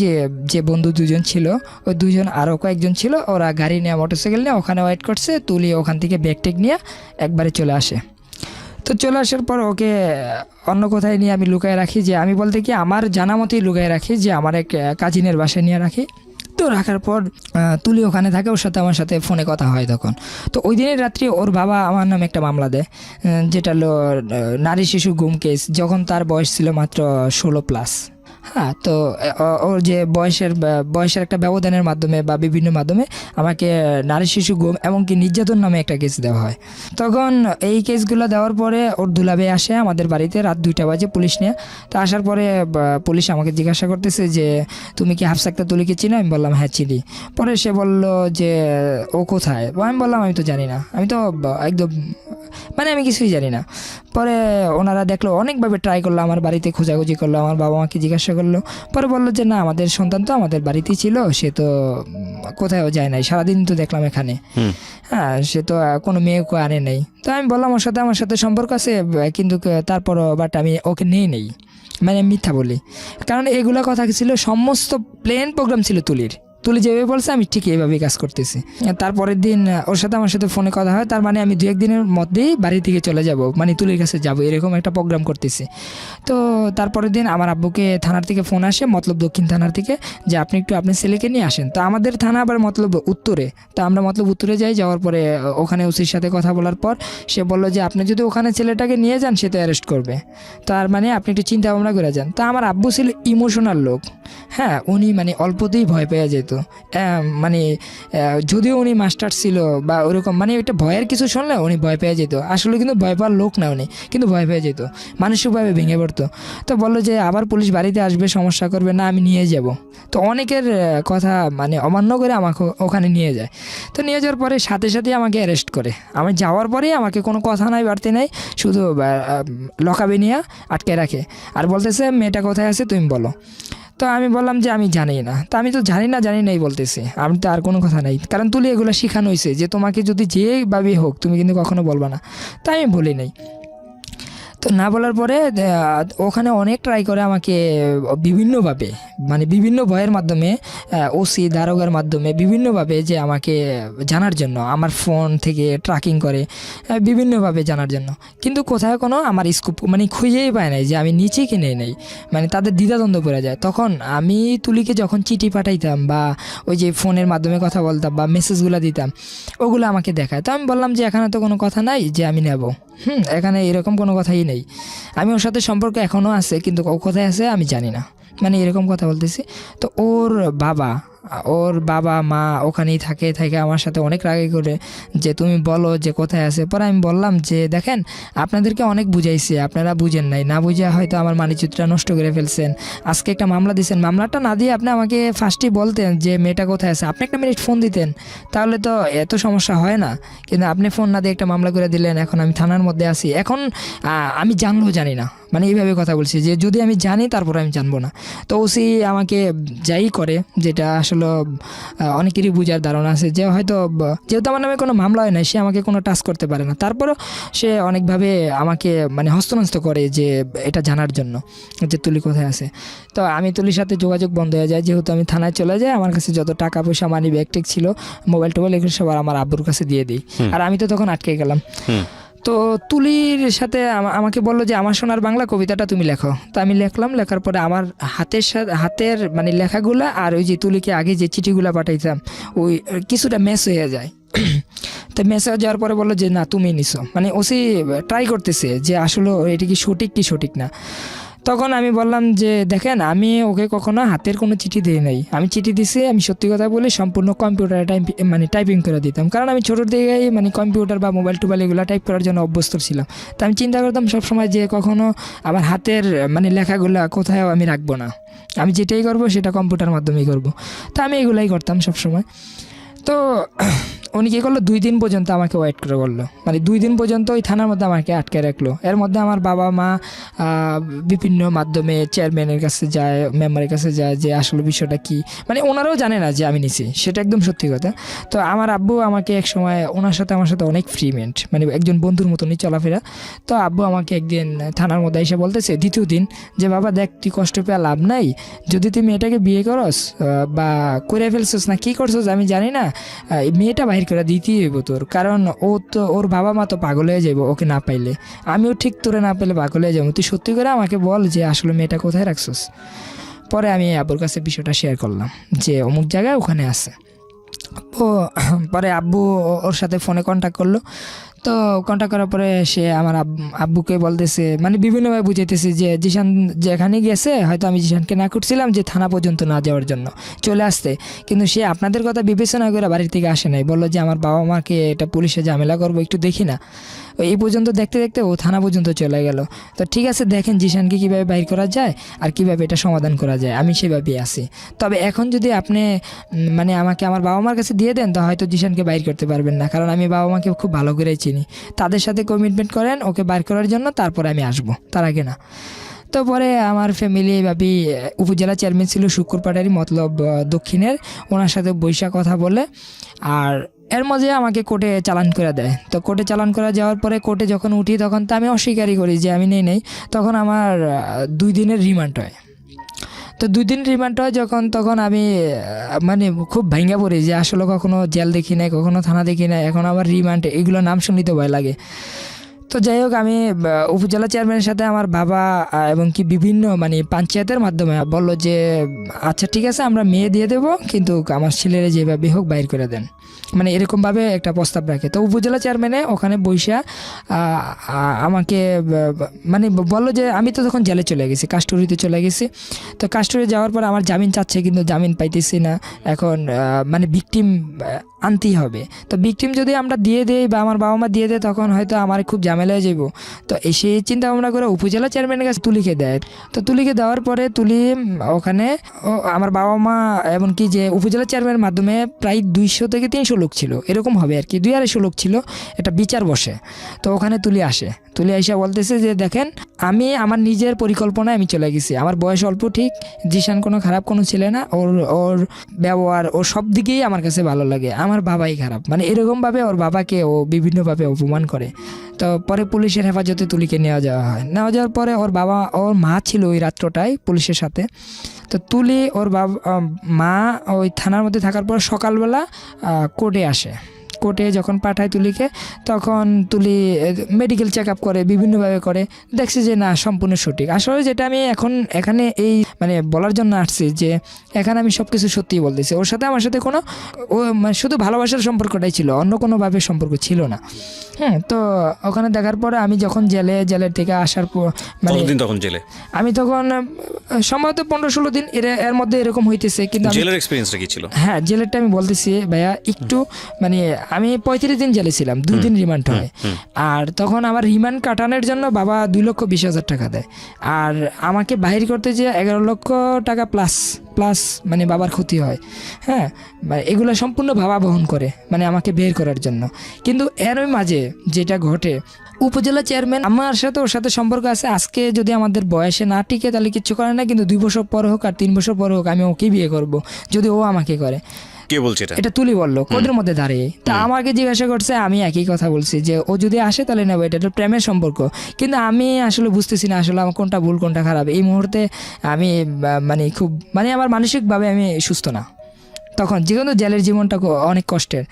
যে বন্ধু দুজন ছিল, ওই দুজন আরও কয়েকজন ছিল, ওরা গাড়ি নিয়ে মোটরসাইকেল নিয়ে ওখানে ওয়েট করছে। তুলি ওখান থেকে ব্যাগ টেক নিয়ে একবারে চলে আসে। তো চলে আসার পর ওকে অন্য কোথায় নিয়ে আমি লুকায় রাখি, যে আমি বলতে কি আমার জানা মতোই লুকায় রাখি, যে আমার এক কাজিনের বাসায় নিয়ে রাখি। তো রাখার পর তুলি ওখানে থাকে, ওর সাথে আমার সাথে ফোনে কথা হয় তখন। তো ওই দিনের রাত্রি ওর বাবা আমার নামে একটা মামলা দেয়, যেটা হলো নারী শিশু গুম কেস, যখন তার বয়স ছিল মাত্র 16+। হ্যাঁ, তো ওর যে বয়সের একটা ব্যবধানের মাধ্যমে বা বিভিন্ন মাধ্যমে আমাকে নারী শিশু গুম এমনকি নির্যাতন নামে একটা কেস দেওয়া হয়। তখন এই কেসগুলো দেওয়ার পরে ওর দুলাবে আসে আমাদের বাড়িতে রাত 2টা বাজে পুলিশ নিয়ে। তো আসার পরে পুলিশ আমাকে জিজ্ঞাসা করতেছে যে তুমি কি হাফসা আক্তার তুলিকে চিনো? আমি বললাম হ্যাঁ চিনি। পরে সে বলল যে ও কোথায়? আমি বললাম আমি তো জানি না, আমি তো একদম মানে আমি কিছুই জানি না। পরে ওনারা দেখলো, অনেকভাবে ট্রাই করলো, আমার বাড়িতে খোঁজাখুঁজি করলো, আমার বাবা মাকে জিজ্ঞাসা করলো। পরে বললো যে না, আমাদের সন্তান তো আমাদের বাড়িতেই ছিল, সে তো কোথাও যায় নাই, সারাদিন তো দেখলাম এখানে। হ্যাঁ, সে তো কোনো মেয়েকে আনে নেই। তো আমি বললাম আমার সাথে সম্পর্ক আছে, কিন্তু তারপরও বাট আমি ওকে নেই, মানে আমি মিথ্যা বলি। কারণ এগুলো কথা ছিল, সমস্ত প্লেন প্রোগ্রাম ছিল তুলি যেভাবে বলছে আমি ঠিক এইভাবেই কাজ করতেছি। তারপরের দিন ওর সাথে আমার সাথে ফোনে কথা হয়, তার মানে আমি 2-1 দিনের মধ্যেই বাড়ি থেকে চলে যাব, মানে তুলির কাছে যাব, এরকম একটা প্রোগ্রাম করতেছি। তো তারপরের দিন আমার আব্বুকে থানার থেকে ফোন আসে, মতলব দক্ষিণ থানার থেকে, যে আপনি একটু আপনার ছেলেকে নিয়ে আসেন। তো আমাদের থানা আবার মতলব উত্তরে, তো আমরা মতলব উত্তরে যাই। যাওয়ার পরে ওখানে ওসির সাথে কথা বলার পর সে বললো যে আপনি যদি ওখানে ছেলেটাকে নিয়ে যান সে তো অ্যারেস্ট করবে, তার মানে আপনি একটু চিন্তা ভাবনা করে যান। তো আমার আব্বু ছিল ইমোশনাল লোক। হ্যাঁ, উনি মানে অল্পতেই ভয় পেয়ে যেত। মানে যদিও উনি মাস্টার ছিল বা ওরকম, মানে একটা ভয়ের কিছু শুনলে উনি ভয় পেয়ে যেত। আসলে কিন্তু ভয় পাওয়ার লোক না উনি, কিন্তু ভয় পেয়ে যেত, মানসিকভাবে ভেঙে পড়তো। তো বললো যে আবার পুলিশ বাড়িতে আসবে, সমস্যা করবে না, আমি নিয়ে যাব। তো অনেকের কথা মানে অমান্য করে আমাকে ওখানে নিয়ে যায়। তো নিয়ে যাওয়ার পরে সাথে সাথে আমাকে অ্যারেস্ট করে। আমি যাওয়ার পরেই আমাকে কোনো কথা নাই, বাড়তে নাই, শুধু লকাবে নিয়ে আটকে রাখে, আর বলতেছে মেয়েটা কোথায় আছে তুমি বলো। তো আমি বললাম যে আমি জানি না। তো আমি তো জানি নাই বলতেছি, আমি তো আর কোনো কথা নাই, কারণ তুলি এগুলো শেখানো হয়েছে যে তোমাকে যদি যেভাবেই হোক তুমি কিন্তু কখনো বলবা না। তো আমি বলি নাই। তো না বলার পরে ওখানে অনেক ট্রাই করে আমাকে বিভিন্নভাবে, মানে বিভিন্ন ভয়ের মাধ্যমে, ওসি দারোগার মাধ্যমে বিভিন্নভাবে যে আমাকে জানার জন্য, আমার ফোন থেকে ট্র্যাকিং করে বিভিন্নভাবে জানার জন্য, কিন্তু কোথাও কোনো আমার স্কোপ মানে খুঁজেই পায় নাই যে আমি নিচে কিনে নেই, মানে তাদের দ্বিধাদ্বন্দ্ব পড়ে যায়। তখন আমি তুলিকে যখন চিঠি পাঠাইতাম বা ওই যে ফোনের মাধ্যমে কথা বলতাম বা মেসেজগুলো দিতাম, ওগুলো আমাকে দেখায়। তো আমি বললাম যে এখানে তো কোনো কথা নাই যে আমি নেব, এখানে এরকম কোনো কথাই নেই, আমি ওর সাথে সম্পর্ক এখনও আছে, কিন্তু ও কোথায় আছে আমি জানি না, মানে এরকম কথা বলতেছি। তো ওর বাবা মা ওখানেই থাকে আমার সাথে অনেক রাগে করে যে তুমি বলো যে কোথায় আছে। পরে আমি বললাম যে দেখেন, আপনাদেরকে অনেক বুঝাইছি, আপনারা বুঝেন নাই, না বুঝে হয়তো আমার মানিচিত্রটা নষ্ট করে ফেলছেন। আজকে একটা মামলা দিয়েছেন, মামলাটা না দিয়ে আপনি আমাকে ফার্স্টই বলতেন যে মেয়েটা কোথায় আছে, আপনি একটা মিনিট ফোন দিতেন, তাহলে তো এত সমস্যা হয় না। কিন্তু আপনি ফোন না দিয়ে একটা মামলা করে দিলেন, এখন আমি থানার মধ্যে আছি, এখন আমি জানলেও জানি না, মানে এইভাবে কথা বলছি যে যদি আমি জানি তারপর আমি জানবো না। তো ওসি আমাকে যাই করে, যেটা আসলে অনেকেরই বোঝার ধারণা আছে যে হয়তো যেহেতু আমার নামে কোনো মামলা হয় না, সে আমাকে কোনো টাচ করতে পারে না, তারপরও সে অনেকভাবে আমাকে মানে হস্তনস্ত করে যে এটা জানার জন্য যে তুলি কোথায় আছে। তো আমি তুলির সাথে যোগাযোগ বন্ধ হয়ে যায়, যেহেতু আমি থানায় চলে যাই, আমার কাছে যত টাকা পয়সা মানি ব্যাগ টেক ছিল, মোবাইল টোবাইল, এগুলো সব আমার আব্বুর কাছে দিয়ে দিই। আর আমি তো তখন আটকে গেলাম। তো তুলির সাথে আমাকে বললো যে আমার সোনার বাংলা কবিতাটা তুমি লেখো। তো আমি লিখলাম, লেখার পরে আমার হাতের মানে লেখাগুলা আর ওই যে তুলিকে আগে যে চিঠিগুলা পাঠাইতাম ওই কিছুটা ম্যাচ হয়ে যায়। তো ম্যাচ হয়ে যাওয়ার পরে বললো যে না তুমি নিছো, মানে ওসি ট্রাই করতেছে যে আসলে এটা কি সঠিক না। তখন আমি বললাম যে দেখেন আমি ওকে কখনো হাতের কোনো চিঠি দিই নাই, আমি চিঠি দিছি আমি সত্যি কথা বলে সম্পূর্ণ কম্পিউটারে মানে টাইপিং করে দিতাম, কারণ আমি ছোটোর দিকেই মানে কম্পিউটার বা মোবাইল টোবাইল এগুলো টাইপ করার জন্য অভ্যস্ত ছিলাম। তো আমি চিন্তা করতাম সবসময় যে কখনো আমার হাতের মানে লেখাগুলো কোথাও আমি রাখবো না, আমি যেটাই করবো সেটা কম্পিউটার মাধ্যমেই করব। তো আমি এগুলাই করতাম সবসময়। তো উনি কী করলো, 2 দিন পর্যন্ত আমাকে ওয়েট করে বললো, মানে 2 দিন পর্যন্ত ওই থানার মধ্যে আমাকে আটকে রাখলো। এর মধ্যে আমার বাবা মা বিভিন্ন মাধ্যমে চেয়ারম্যানের কাছে যায়, মেম্বারের কাছে যায় যে আসলে বিষয়টা কি, মানে ওনারাও জানে না যে আমি নিছি, সেটা একদম সত্যি কথা। তো আমার আব্বু আমাকে এক সময় ওনার সাথে আমার সাথে অনেক ফ্রিমেন্ট, মানে একজন বন্ধুর মতনই চলাফেরা। তো আব্বু আমাকে একদিন থানার মধ্যে এসে বলতেছে দ্বিতীয় দিন যে বাবা দেখ তুই কষ্ট পেয়ে লাভ নাই, যদি তুই মেয়েটাকে বিয়ে করস বা করে ফেলছস না কী করছস আমি জানি না, মেয়েটা বাহির করে দিতেই হইব তোর, কারণ ও তো ওর বাবা মা তো পাগল হয়ে যাবো ওকে না পাইলে, আমিও ঠিক তোরে না পেলে পাগল হয়ে যাবো, তুই সত্যি করে আমাকে বল যে আসলে মেয়েটা কোথায় রাখছস। পরে আমি আব্বুর কাছে বিষয়টা শেয়ার করলাম যে অমুক জায়গায় ওখানে আছে। ও পরে আব্বু ওর সাথে ফোনে কন্ট্যাক্ট করলো। তো কন্ট্যাক্ট করার পরে সে আমার আব্বুকে বলতেছে, মানে বিভিন্নভাবে বুঝাইতেছে যে জিশান যেখানে গেছে, হয়তো আমি জিশানকে না করছিলাম যে থানা পর্যন্ত না যাওয়ার জন্য চলে আসতে, কিন্তু সে আপনাদের কথা বিবেচনা করে বাড়ির থেকে আসে নাই, বললো যে আমার বাবা মাকে এটা পুলিশে ঝামেলা করবো, একটু দেখি না। এই পর্যন্ত দেখতে দেখতে ও থানা পর্যন্ত চলে গেল। তো ঠিক আছে দেখেন জিশানকে কীভাবে বাইর করা যায় আর কীভাবে এটা সমাধান করা যায়, আমি সেভাবেই আছি। তবে এখন যদি আপনি মানে আমাকে আমার বাবা মার কাছে দিয়ে দেন তো হয়তো জিশানকে বাইর করতে পারবেন না, কারণ আমি বাবা মাকে খুব ভালো করেই চিনি, তাদের সাথে কমিটমেন্ট করেন ওকে বাইর করার জন্য, তারপরে আমি আসবো, তার আগে না। তো পরে আমার ফ্যামিলি ভাবি উপজেলা চেয়ারম্যান ছিল শুক্রপাড়ারই, মতলব দক্ষিণের, ওনার সাথে বৈশা কথা বলে আর এর মধ্যে আমাকে কোর্টে চালান করে দেয়। তো কোর্টে চালান করা যাওয়ার পরে কোর্টে যখন উঠি তখন তো আমি অস্বীকারই করি যে আমি নেই, তখন আমার 2 দিনের রিমান্ড হয়। তো 2 দিন রিমান্ড হয় যখন, তখন আমি মানে খুব ভাঙ্গা পড়ি যে আসলে কখনো জেল দেখি নাই, কখনো থানা দেখি নাই, এখন আমার রিমান্ড এগুলো নাম শুনতে ভয় লাগে। তো যাই হোক আমি উপজেলা চেয়ারম্যানের সাথে আমার বাবা এবং কি বিভিন্ন মানে পঞ্চায়েতের মাধ্যমে বললো যে আচ্ছা ঠিক আছে আমরা মেয়ে দিয়ে দেবো, কিন্তু আমার ছেলেরা যেভাবে হোক বাইর করে দেন, মানে এরকমভাবে একটা প্রস্তাব রাখে। তো উপজেলা চেয়ারম্যানে ওখানে বৈশা আমাকে মানে বললো যে আমি তো তখন জেলে চলে গেছি, কাস্টডিতে চলে গেছি। তো কাস্টডি যাওয়ার পর আমার জামিন চাচ্ছে, কিন্তু জামিন পাইতেছি না। এখন মানে ভিকটিম আনতেই হবে। তো ভিকটিম যদি আমরা দিয়ে দেই বা আমার বাবা মা দিয়ে দেয় তখন হয়তো আমার খুব ঝামেলা হয়ে যাবো। তো সেই চিন্তা ভাবনা করে উপজেলা চেয়ারম্যানের কাছে তুলিকে দেয়। তো তুলিকে দেওয়ার পরে তুলি ওখানে আমার বাবা মা এমনকি যে উপজেলা চেয়ারম্যানের মাধ্যমে প্রায় 200 থেকে 300 লোক ছিল, এরকম হবে আর কি, 200-250 লোক ছিল, এটা বিচার বসে। তো ওখানে তুলি আসে, তুলি আইসা বলতেছে যে দেখেন আমি আমার নিজের পরিকল্পনায় আমি চলে গেছি, আমার বয়স অল্প ঠিক, জিশান কোনো খারাপ কোনো ছেলে না, ওর ব্যবহার ওর সব দিকেই আমার কাছে ভালো লাগে, আমার বাবাই খারাপ, মানে এরকমভাবে ওর বাবাকে ও বিভিন্নভাবে অপমান করে। তো পরে পুলিশের হেফাজতে তুলিকে নেওয়া যাওয়ার পরে ওর মা ছিল ওই রাত্রটায় পুলিশের সাথে। তো তুলি ওর মা ওই থানার মধ্যে থাকার পর সকালবেলা কোর্টে আসে। কোর্টে যখন পাঠায় তুলিকে তখন তুলি মেডিকেল চেক আপ করে, বিভিন্নভাবে করে, দেখছি যে না সম্পূর্ণ সঠিক। আসলে যেটা আমি এখন এখানে এই মানে বলার জন্য আসছি যে এখানে আমি সব কিছু সত্যিই বলতেছি, ওর সাথে আমার সাথে কোনো শুধু ভালোবাসার সম্পর্কটাই ছিল, অন্য কোনোভাবে সম্পর্ক ছিল না। তো ওখানে দেখার পরে আমি যখন জেলের থেকে আসার পর মানে তখন জেলে আমি তখন সম্ভবত 15-16 দিন এর মধ্যে এরকম হইতেছে। কিন্তু জেলের এক্সপেরিয়েন্সটা কি ছিল? হ্যাঁ জেলেরটা আমি বলতেছি ভাইয়া একটু, মানে আমি 35 দিন জেলে ছিলাম, 2 দিন রিমান্ড হয়। আর তখন আমার রিমান্ড কাটানোর জন্য বাবা 2,20,000 টাকা দেয়, আর আমাকে বাহির করতে যে 11 লক্ষ টাকা প্লাস প্লাস মানে বাবার ক্ষতি হয়। হ্যাঁ, মানে এগুলো সম্পূর্ণ বাবা বহন করে মানে আমাকে বের করার জন্য। কিন্তু এর মাঝে যেটা ঘটে, উপজেলা চেয়ারম্যান আমার সাথে ওর সাথে সম্পর্ক আছে, আজকে যদি আমাদের বয়সে না টিকে তাহলে কিচ্ছু করে না, কিন্তু 2 বছর পর হোক আর 3 বছর পর হোক আমি ওকে বিয়ে করব যদি ও আমাকে করে। কে বলছে এটা? এটা তুলি বললো কোদের মধ্যে দাঁড়িয়ে। তা আমাকে জিজ্ঞাসা করছে, আমি একই কথা বলছি যে ও যদি আসে তাহলে নেবো, এটা তো প্রেমের সম্পর্ক। কিন্তু আমি আসলে বুঝতেছি না আসলে আমার কোনটা ভুল কোনটা খারাপ। এই মুহূর্তে আমি মানে খুব মানে আমার মানসিকভাবে আমি সুস্থ না তখন, যেহেতু জেলের জীবনটা অনেক কষ্টের।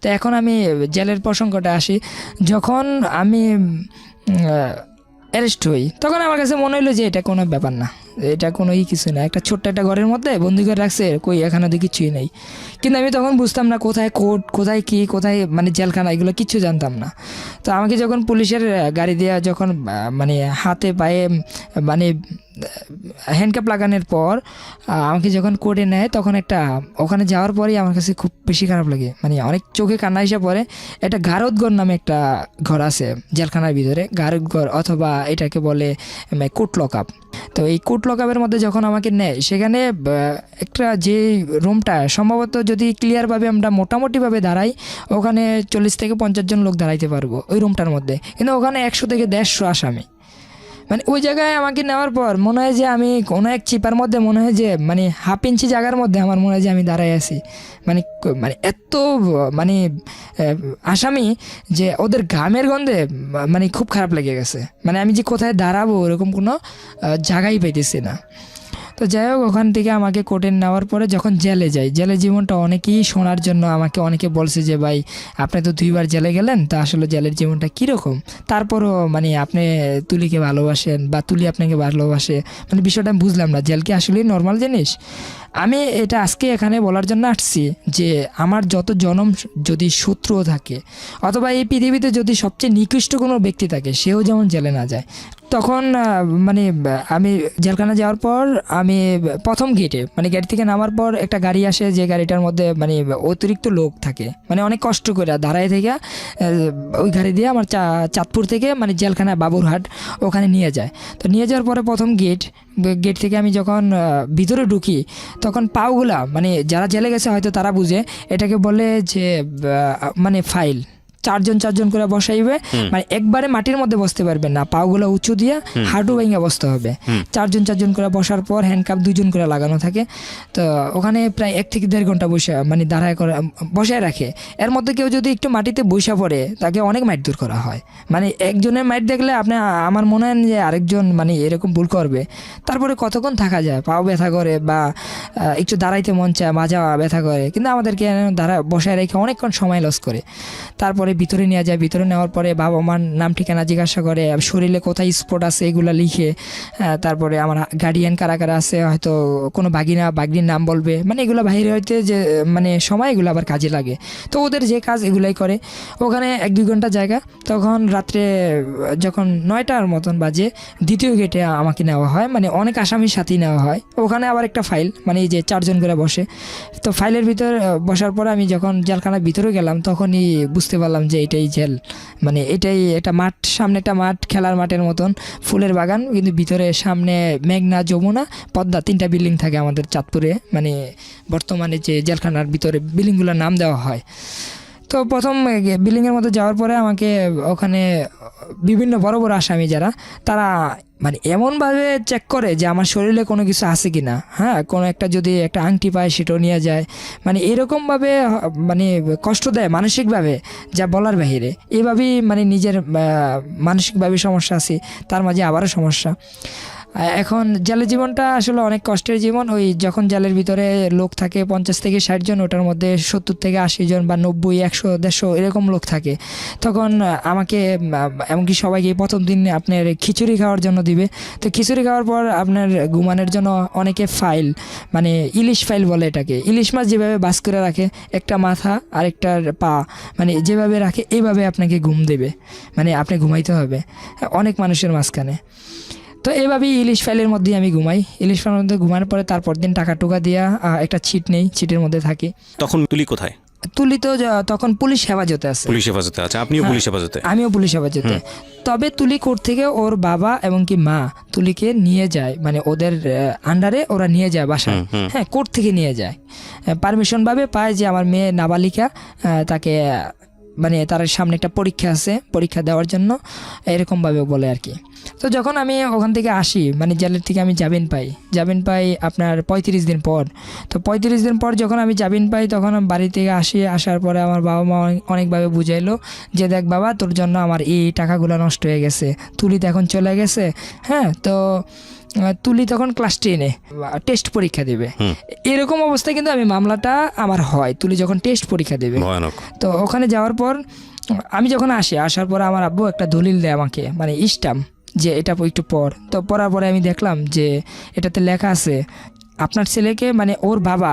তো এখন আমি জেলের প্রসঙ্গটা আসি, যখন আমি অ্যারেস্ট হই তখন আমার কাছে মনে হলো যে এটা কোনো ব্যাপার না, এটা কোনো কিছু না, একটা ছোট্ট একটা ঘরের মধ্যে বন্দি করে রাখছে, কই এখানে তো কিছুই নেই। কিন্তু আমি তখন বুঝতাম না কোথায় কোর্ট, কোথায় কি, কোথায় মানে জেলখানা, এগুলো কিচ্ছু জানতাম না। তো আমাকে যখন পুলিশের গাড়ি দেওয়া, যখন মানে হাতে পায়ে মানে হ্যান্ডকাপ লাগানোর পর আমাকে যখন কোর্টে নেয়, তখন একটা ওখানে যাওয়ার পরেই আমার কাছে খুব বেশি খারাপ লাগে, মানে অনেক চোখে কান্না এসে পড়ে। একটা গারদঘর নামে একটা ঘর আছে জেলখানার ভিতরে, গারদঘর অথবা এটাকে বলে কোর্ট লকআপ। তো এই কোর্ট লকআপের মধ্যে যখন আমাকে নেয়, সেখানে একটা যে রুমটা সম্ভবত যদি ক্লিয়ারভাবে আমরা মোটামুটিভাবে দাঁড়াই, ওখানে 40 থেকে 50 জন লোক দাঁড়াইতে পারবো ওই রুমটার মধ্যে, কিন্তু ওখানে 100 থেকে 150 আসামি। মানে ওই জায়গায় আমাকে নেওয়ার পর মনে হয় যে আমি কোনো এক চিপার মধ্যে, মনে হয় যে মানে 1/2 ইঞ্চি জায়গার মধ্যে আমার মনে হয় যে আমি দাঁড়াই আছি। মানে মানে এত মানে আসামি যে ওদের ঘামের গন্ধে মানে খুব খারাপ লেগে গেছে, মানে আমি যে কোথায় দাঁড়াবো এরকম কোনো জায়গাই পাইতেছি না। তো যাই হোক, ওখান থেকে আমাকে কোর্টে নেওয়ার পরে যখন জেলে যাই, জেলের জীবনটা অনেকেই শোনার জন্য আমাকে অনেকে বলছে যে ভাই আপনি তো 2 বার জেলে গেলেন, তা আসলে জেলের জীবনটা কীরকম, তারপরও মানে আপনি তুলিকে ভালোবাসেন বা তুলি আপনাকে ভালোবাসে, মানে বিষয়টা আমি বুঝলাম না, জেল কি আসলেই নর্মাল জিনিস। আমি এটা আজকে এখানে বলার জন্য আসছি যে আমার যত জনম যদি শত্রুও থাকে, অথবা এই পৃথিবীতে যদি সবচেয়ে নিকৃষ্ট কোনো ব্যক্তি থাকে, সেও যেমন জেলে না যায়। তখন মানে আমি জেলখানা যাওয়ার পর আমি প্রথম গেটে মানে গেট থেকে নামার পর একটা গাড়ি আসে, যে গাড়িটার মধ্যে মানে অতিরিক্ত লোক থাকে, মানে অনেক কষ্ট করে দাঁড়ায় থেকে ওই গাড়ি দিয়ে আমার চাঁদপুর থেকে মানে জেলখানা বাবুরহাট ওখানে নিয়ে যায়। তো নিয়ে যাওয়ার পরে প্রথম গেট থেকে আমি যখন ভিতরে ঢুকি, তখন পাওগুলা মানে যারা জেলে গেছে হয়তো তারা বুঝে, এটাকে বলে যে মানে ফাইল 4 জন করে বসাইবে, মানে একবারে মাটির মধ্যে বসতে পারবে না, পাগুলো উঁচু দিয়ে হাঁটু ভেঙে বসতে হবে। 4 জন করে বসার পর হ্যান্ডকাপ 2 জন করে লাগানো থাকে। তো ওখানে প্রায় 1 থেকে 1.5 ঘন্টা বসে মানে দাঁড়ায় করে বসায় রাখে। এর মধ্যে কেউ যদি একটু মাটিতে বসে পড়ে, তাকে অনেক মাইট দূর করা হয়। মানে একজনের মাইট দেখলে আপনি আমার মনে হয় যে আরেকজন মানে এরকম ভুল করবে। তারপরে কতক্ষণ থাকা যায়, পাও ব্যথা করে বা একটু দাঁড়াইতে মন চায়, মাজা ব্যথা করে, কিন্তু আমাদেরকে বসায় রেখে অনেকক্ষণ সময় লস করে। তারপরে ভিতরে নিয়ে যায়, ভিতরে নেওয়ার পরে বাবা মার নাম ঠিকানা জিজ্ঞাসা করে, শরীরে কোথায় স্পট আছে এগুলো লিখে, তারপরে আমার গার্ডিয়ান কারা কারা আছে, হয়তো কোনো বাগিনীর নাম বলবে, মানে এগুলো বাইরে হইতে যে মানে সময় এগুলো আবার কাজে লাগে। তো ওদের যে কাজ এগুলাই করে। ওখানে 1-2 ঘন্টা জায়গা। তখন রাত্রে যখন 9টার মতন বাজে, দ্বিতীয় গেটে আমাকে নেওয়া হয়, মানে অনেক আসামির সাথেই নেওয়া হয়। ওখানে আবার একটা ফাইল, মানে এই যে 4 জন করে বসে। তো ফাইলের ভিতর বসার পর আমি যখন জেলখানার ভিতরে গেলাম, তখনই বুঝতে পারলাম যে এটাই জেল, মানে এটাই একটা মাঠ, সামনে একটা মাঠ, খেলার মাঠের মতন, ফুলের বাগান, কিন্তু ভিতরে সামনে মেঘনা, যমুনা, পদ্মা, 3টা বিল্ডিং থাকে আমাদের চাঁদপুরে, মানে বর্তমানে যে জেলখানার ভিতরে বিল্ডিংগুলোর নাম দেওয়া হয়। তো প্রথম বিল্ডিংয়ের মধ্যে যাওয়ার পরে আমাকে ওখানে বিভিন্ন বড় বড় আসামি যারা, তারা মানে এমনভাবে চেক করে যে আমার শরীরে কোনো কিছু আছে কি না, হ্যাঁ, কোনো একটা যদি একটা আংটি পায় সেটাও নিয়ে যায়, মানে এরকমভাবে মানে কষ্ট দেয় মানসিকভাবে, যা বলার বাহিরে। এইভাবেই মানে নিজের মানসিকভাবে সমস্যা আছে, তার মাঝে আবারও সমস্যা। এখন জেলের জীবনটা আসলে অনেক কষ্টের জীবন। ওই যখন জেলের ভিতরে লোক থাকে 50 থেকে 60 জন, ওটার মধ্যে 70 থেকে 80 জন বা 90, 100, 150 এরকম লোক থাকে। তখন আমাকে এমনকি সবাইকে প্রথম দিন আপনার খিচুড়ি খাওয়ার জন্য দিবে। তো খিচুড়ি খাওয়ার পর আপনার ঘুমানোর জন্য অনেকে ফাইল, মানে ইলিশ ফাইল বলে এটাকে, ইলিশ মাছ যেভাবে বাস করে রাখে, একটা মাথা আর একটা পা, মানে যেভাবে রাখে এইভাবে আপনাকে ঘুম দেবে, মানে আপনি ঘুমাইতে হবে অনেক মানুষের মাঝখানে। তো এইভাবেই ইলিশ ফাইলের মধ্যেই আমি ঘুমাই। ইলিশ ফাইলের মধ্যে ঘুমানোর পরে তারপর দিন টাকা টুকা দিয়া একটা ছিট নেই, ছিটের মধ্যে থাকি। তখন তুলি কোথায়? তুলি তো তখন পুলিশ হেফাজতে আছে। পুলিশ হেফাজতে আছে, আপনিও হ্যাঁ, পুলিশ হেফাজতে? আমিও পুলিশ হেফাজতে। তবে তুলি কোর্ট থেকে ওর বাবা এবং কি মা তুলিকে নিয়ে যায়, মানে ওদের আন্ডারে ওরা নিয়ে যায় বাসায়। হ্যাঁ, কোর্ট থেকে নিয়ে যায়, পারমিশন ভাবে পায় যে আমার মেয়ে নাবালিকা, তাকে মানে তার সামনে একটা পরীক্ষা আছে, পরীক্ষা দেওয়ার জন্য এরকমভাবে বলে আর কি। তো যখন আমি ওখান থেকে আসি, মানে জেলের থেকে আমি জামিন পাই আপনার 35 দিন পর। তো 35 দিন পর যখন আমি জামিন পাই তখন আমি বাড়ি থেকে আসার পরে আমার বাবা মা অনেকভাবে বুঝাইলো যে দেখ বাবা, তোর জন্য আমার এই টাকাগুলো নষ্ট হয়ে গেছে, তুলি তো এখন চলে গেছে। হ্যাঁ, তো তুলি তখন ক্লাস 10-এ টেস্ট পরীক্ষা দেবে, এরকম অবস্থায় কিন্তু আমি মামলাটা আমার হয়, তুলি যখন টেস্ট পরীক্ষা দেবে। ভয়ানক। তো ওখানে যাওয়ার পর আমি যখন আসার পরে আমার আব্বু একটা দলিল দেয় আমাকে, মানে স্টাম্প, যে এটা একটু পর। তো পড়ার পরে আমি দেখলাম যে এটাতে লেখা আছে আপনার ছেলেকে, মানে ওর বাবা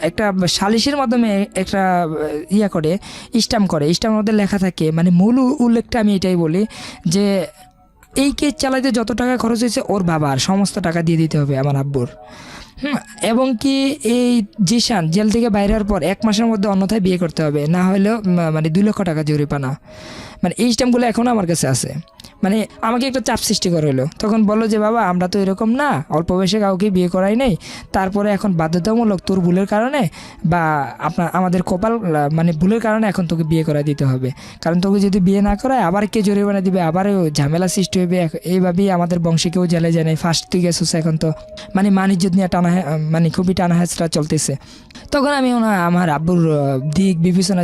একটা সালিশের মাধ্যমে একটা করে স্টাম্পের মধ্যে লেখা থাকে, মানে মূল উল্লেখটা আমি এটাই বলি যে এই কেস চালাইতে যত টাকা খরচ হয়েছে ওর বাবার সমস্ত টাকা দিয়ে দিতে হবে আমার আব্বুর। এবং কি এই জিশান জেল থেকে বাইরে হওয়ার পর 1 মাসের মধ্যে অন্যথায় বিয়ে করতে হবে, না হলেও মানে 2 লক্ষ টাকা জরিমানা। মানে এই স্ট্যাম্পগুলো এখনও আমার কাছে আছে। মানে আমাকে একটা চাপ সৃষ্টি করে হলো, তখন বললো যে বাবা আমরা তো এরকম না, অল্প বয়সে কাউকে বিয়ে করাই নাই, তারপরে এখন বাধ্যতামূলক তোর ভুলের কারণে বা আমাদের কপাল মানে ভুলের কারণে এখন তোকে বিয়ে করাই দিতে হবে, কারণ তোকে যদি বিয়ে না করায় আবার কে জরিমানা দিবে, আবারও ঝামেলা সৃষ্টি হবে। এইভাবেই আমাদের বংশে কেউ জেলে যায় নাই, ফার্স্ট তুই গেছিস, এখন তো মানে ইজ্জত নিয়ে মানে খুবই টানাহেঁচড়া চলতেছে। তখন আমি আমার আব্বুর দিক বিবেচনা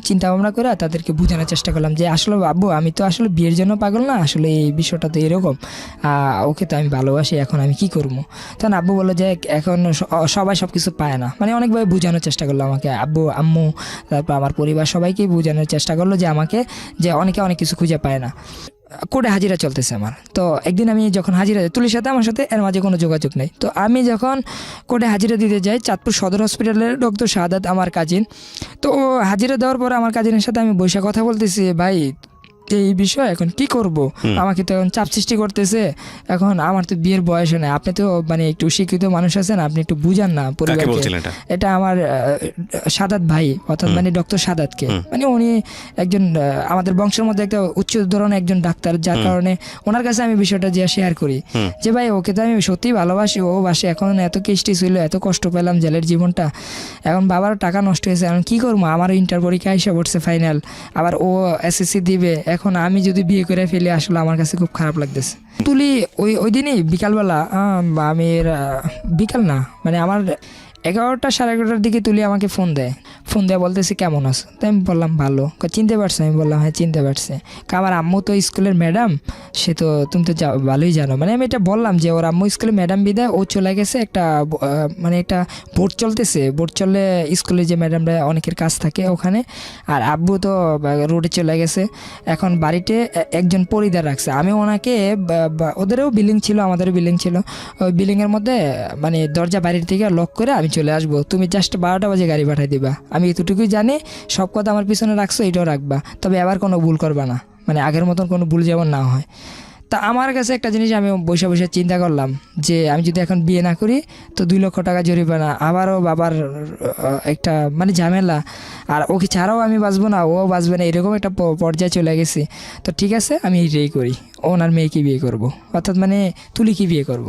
চিন্তা ভাবনা করে তাদেরকে বোঝানোর চেষ্টা করলাম যে আসলে আব্বু আমি তো আসলে বিয়ের জন্য পাগল না, আসলে এই বিষয়টা তো এরকম, ওকে তো আমি ভালোবাসি, এখন আমি কি করবো। তখন আব্বু বললো যে এখন সবাই সব কিছু পায় না, মানে অনেকভাবে বোঝানোর চেষ্টা করলো আমাকে, আব্বু আম্মু তারপর আমার পরিবার সবাইকেই বোঝানোর চেষ্টা করলো যে আমাকে, যে অনেকে অনেক কিছু খুঁজে পায় না। কোর্টে হাজিরা চলতেছে আমার। তো একদিন আমি যখন হাজিরা, তুলির সাথে আমার সাথে এর মাঝে কোনো যোগাযোগ নেই, তো আমি যখন কোর্টে হাজিরা দিতে যাই, চাঁদপুর সদর হসপিটালের ডক্টর শাহাদাত আমার কাজিন, তো হাজিরা দেওয়ার পর আমার কাজিনের সাথে আমি বসে কথা বলতেছি, ভাই এই বিষয় এখন কি করব, আমাকে তো এখন চাপ সৃষ্টি করতেছে, এখন আমার তো বিয়ের বয়স নেই, আপনি তো মানে একটু শিক্ষিত মানুষ আছেন, আপনি একটু বুঝান না পরিবারকে। এটা আমার সাদাত ভাই, অর্থাৎ মানে ডক্টর সাদাতকে, মানে উনি একজন আমাদের বংশের মধ্যে একটা উচ্চ ধরনের একজন ডাক্তার, যার কারণে ওনার কাছে আমি বিষয়টা যে শেয়ার করি যে ভাই ওকে তো আমি সত্যিই ভালোবাসি, ও বাসে, এখন এত কেষ্টি ছিল, এত কষ্ট পেলাম জেলের জীবনটা, এখন বাবারও টাকা নষ্ট হয়েছে, এখন কী করবো, আমারও ইন্টার পরীক্ষা এসে পড়ছে ফাইনাল, আবার ও SSC দিবে, এখন আমি যদি বিয়ে করে ফেলি আসলে আমার কাছে খুব খারাপ লাগতেছে। তুলি ওই দিনই বিকালবেলা, আমি বিকাল না মানে আমার 11টা সাড়ে 11টার দিকে তুলি আমাকে ফোন দেয় বলতেছে কেমন আছো, তাই আমি বললাম ভালো। চিনতে পারছো? আমি বললাম হ্যাঁ চিনতে পারছে। আমার আম্মু তো স্কুলের ম্যাডাম, সে তো তুমি তো ভালোই জানো, মানে আমি এটা বললাম যে ওর আম্মু স্কুলের ম্যাডাম বিদায় ও চলে গেছে, একটা মানে একটা ভোট চলতেছে, ভোট চললে স্কুলে যে ম্যাডামরা অনেকের কাজ থাকে ওখানে, আর আব্বু তো রোডে চলে গেছে, এখন বাড়িতে একজন পরিদার রাখছে। আমি ওনাকে, ওদেরও বিল্ডিং ছিল আমাদেরও বিল্ডিং ছিল, ওই বিল্ডিংয়ের মধ্যে মানে দরজা বাড়ির থেকে লক করে আমি চলে আসবো, তুমি জাস্ট 12টা বাজে গাড়ি পাঠিয়ে দিবা, আমি এতটুকুই জানি, সব কথা আমার পিছনে রাখছো, এটাও রাখবা, তবে আবার কোনো ভুল করবা না, মানে আগের মতন কোনো ভুল যেমন না হয়। তা আমার কাছে একটা জিনিস আমি বসে বসে চিন্তা করলাম যে আমি যদি এখন বিয়ে না করি তো 2 লক্ষ টাকা জরিমানা, আবারও বাবার একটা মানে ঝামেলা, আর ওকে ছাড়াও আমি বাঁচবো না, ও বাঁচবে না, এরকম একটা পর্যায়ে চলে গেছি। তো ঠিক আছে আমি এইটাই করি, ওনার মেয়েকে বিয়ে করব, অর্থাৎ মানে তুলিকে বিয়ে করব।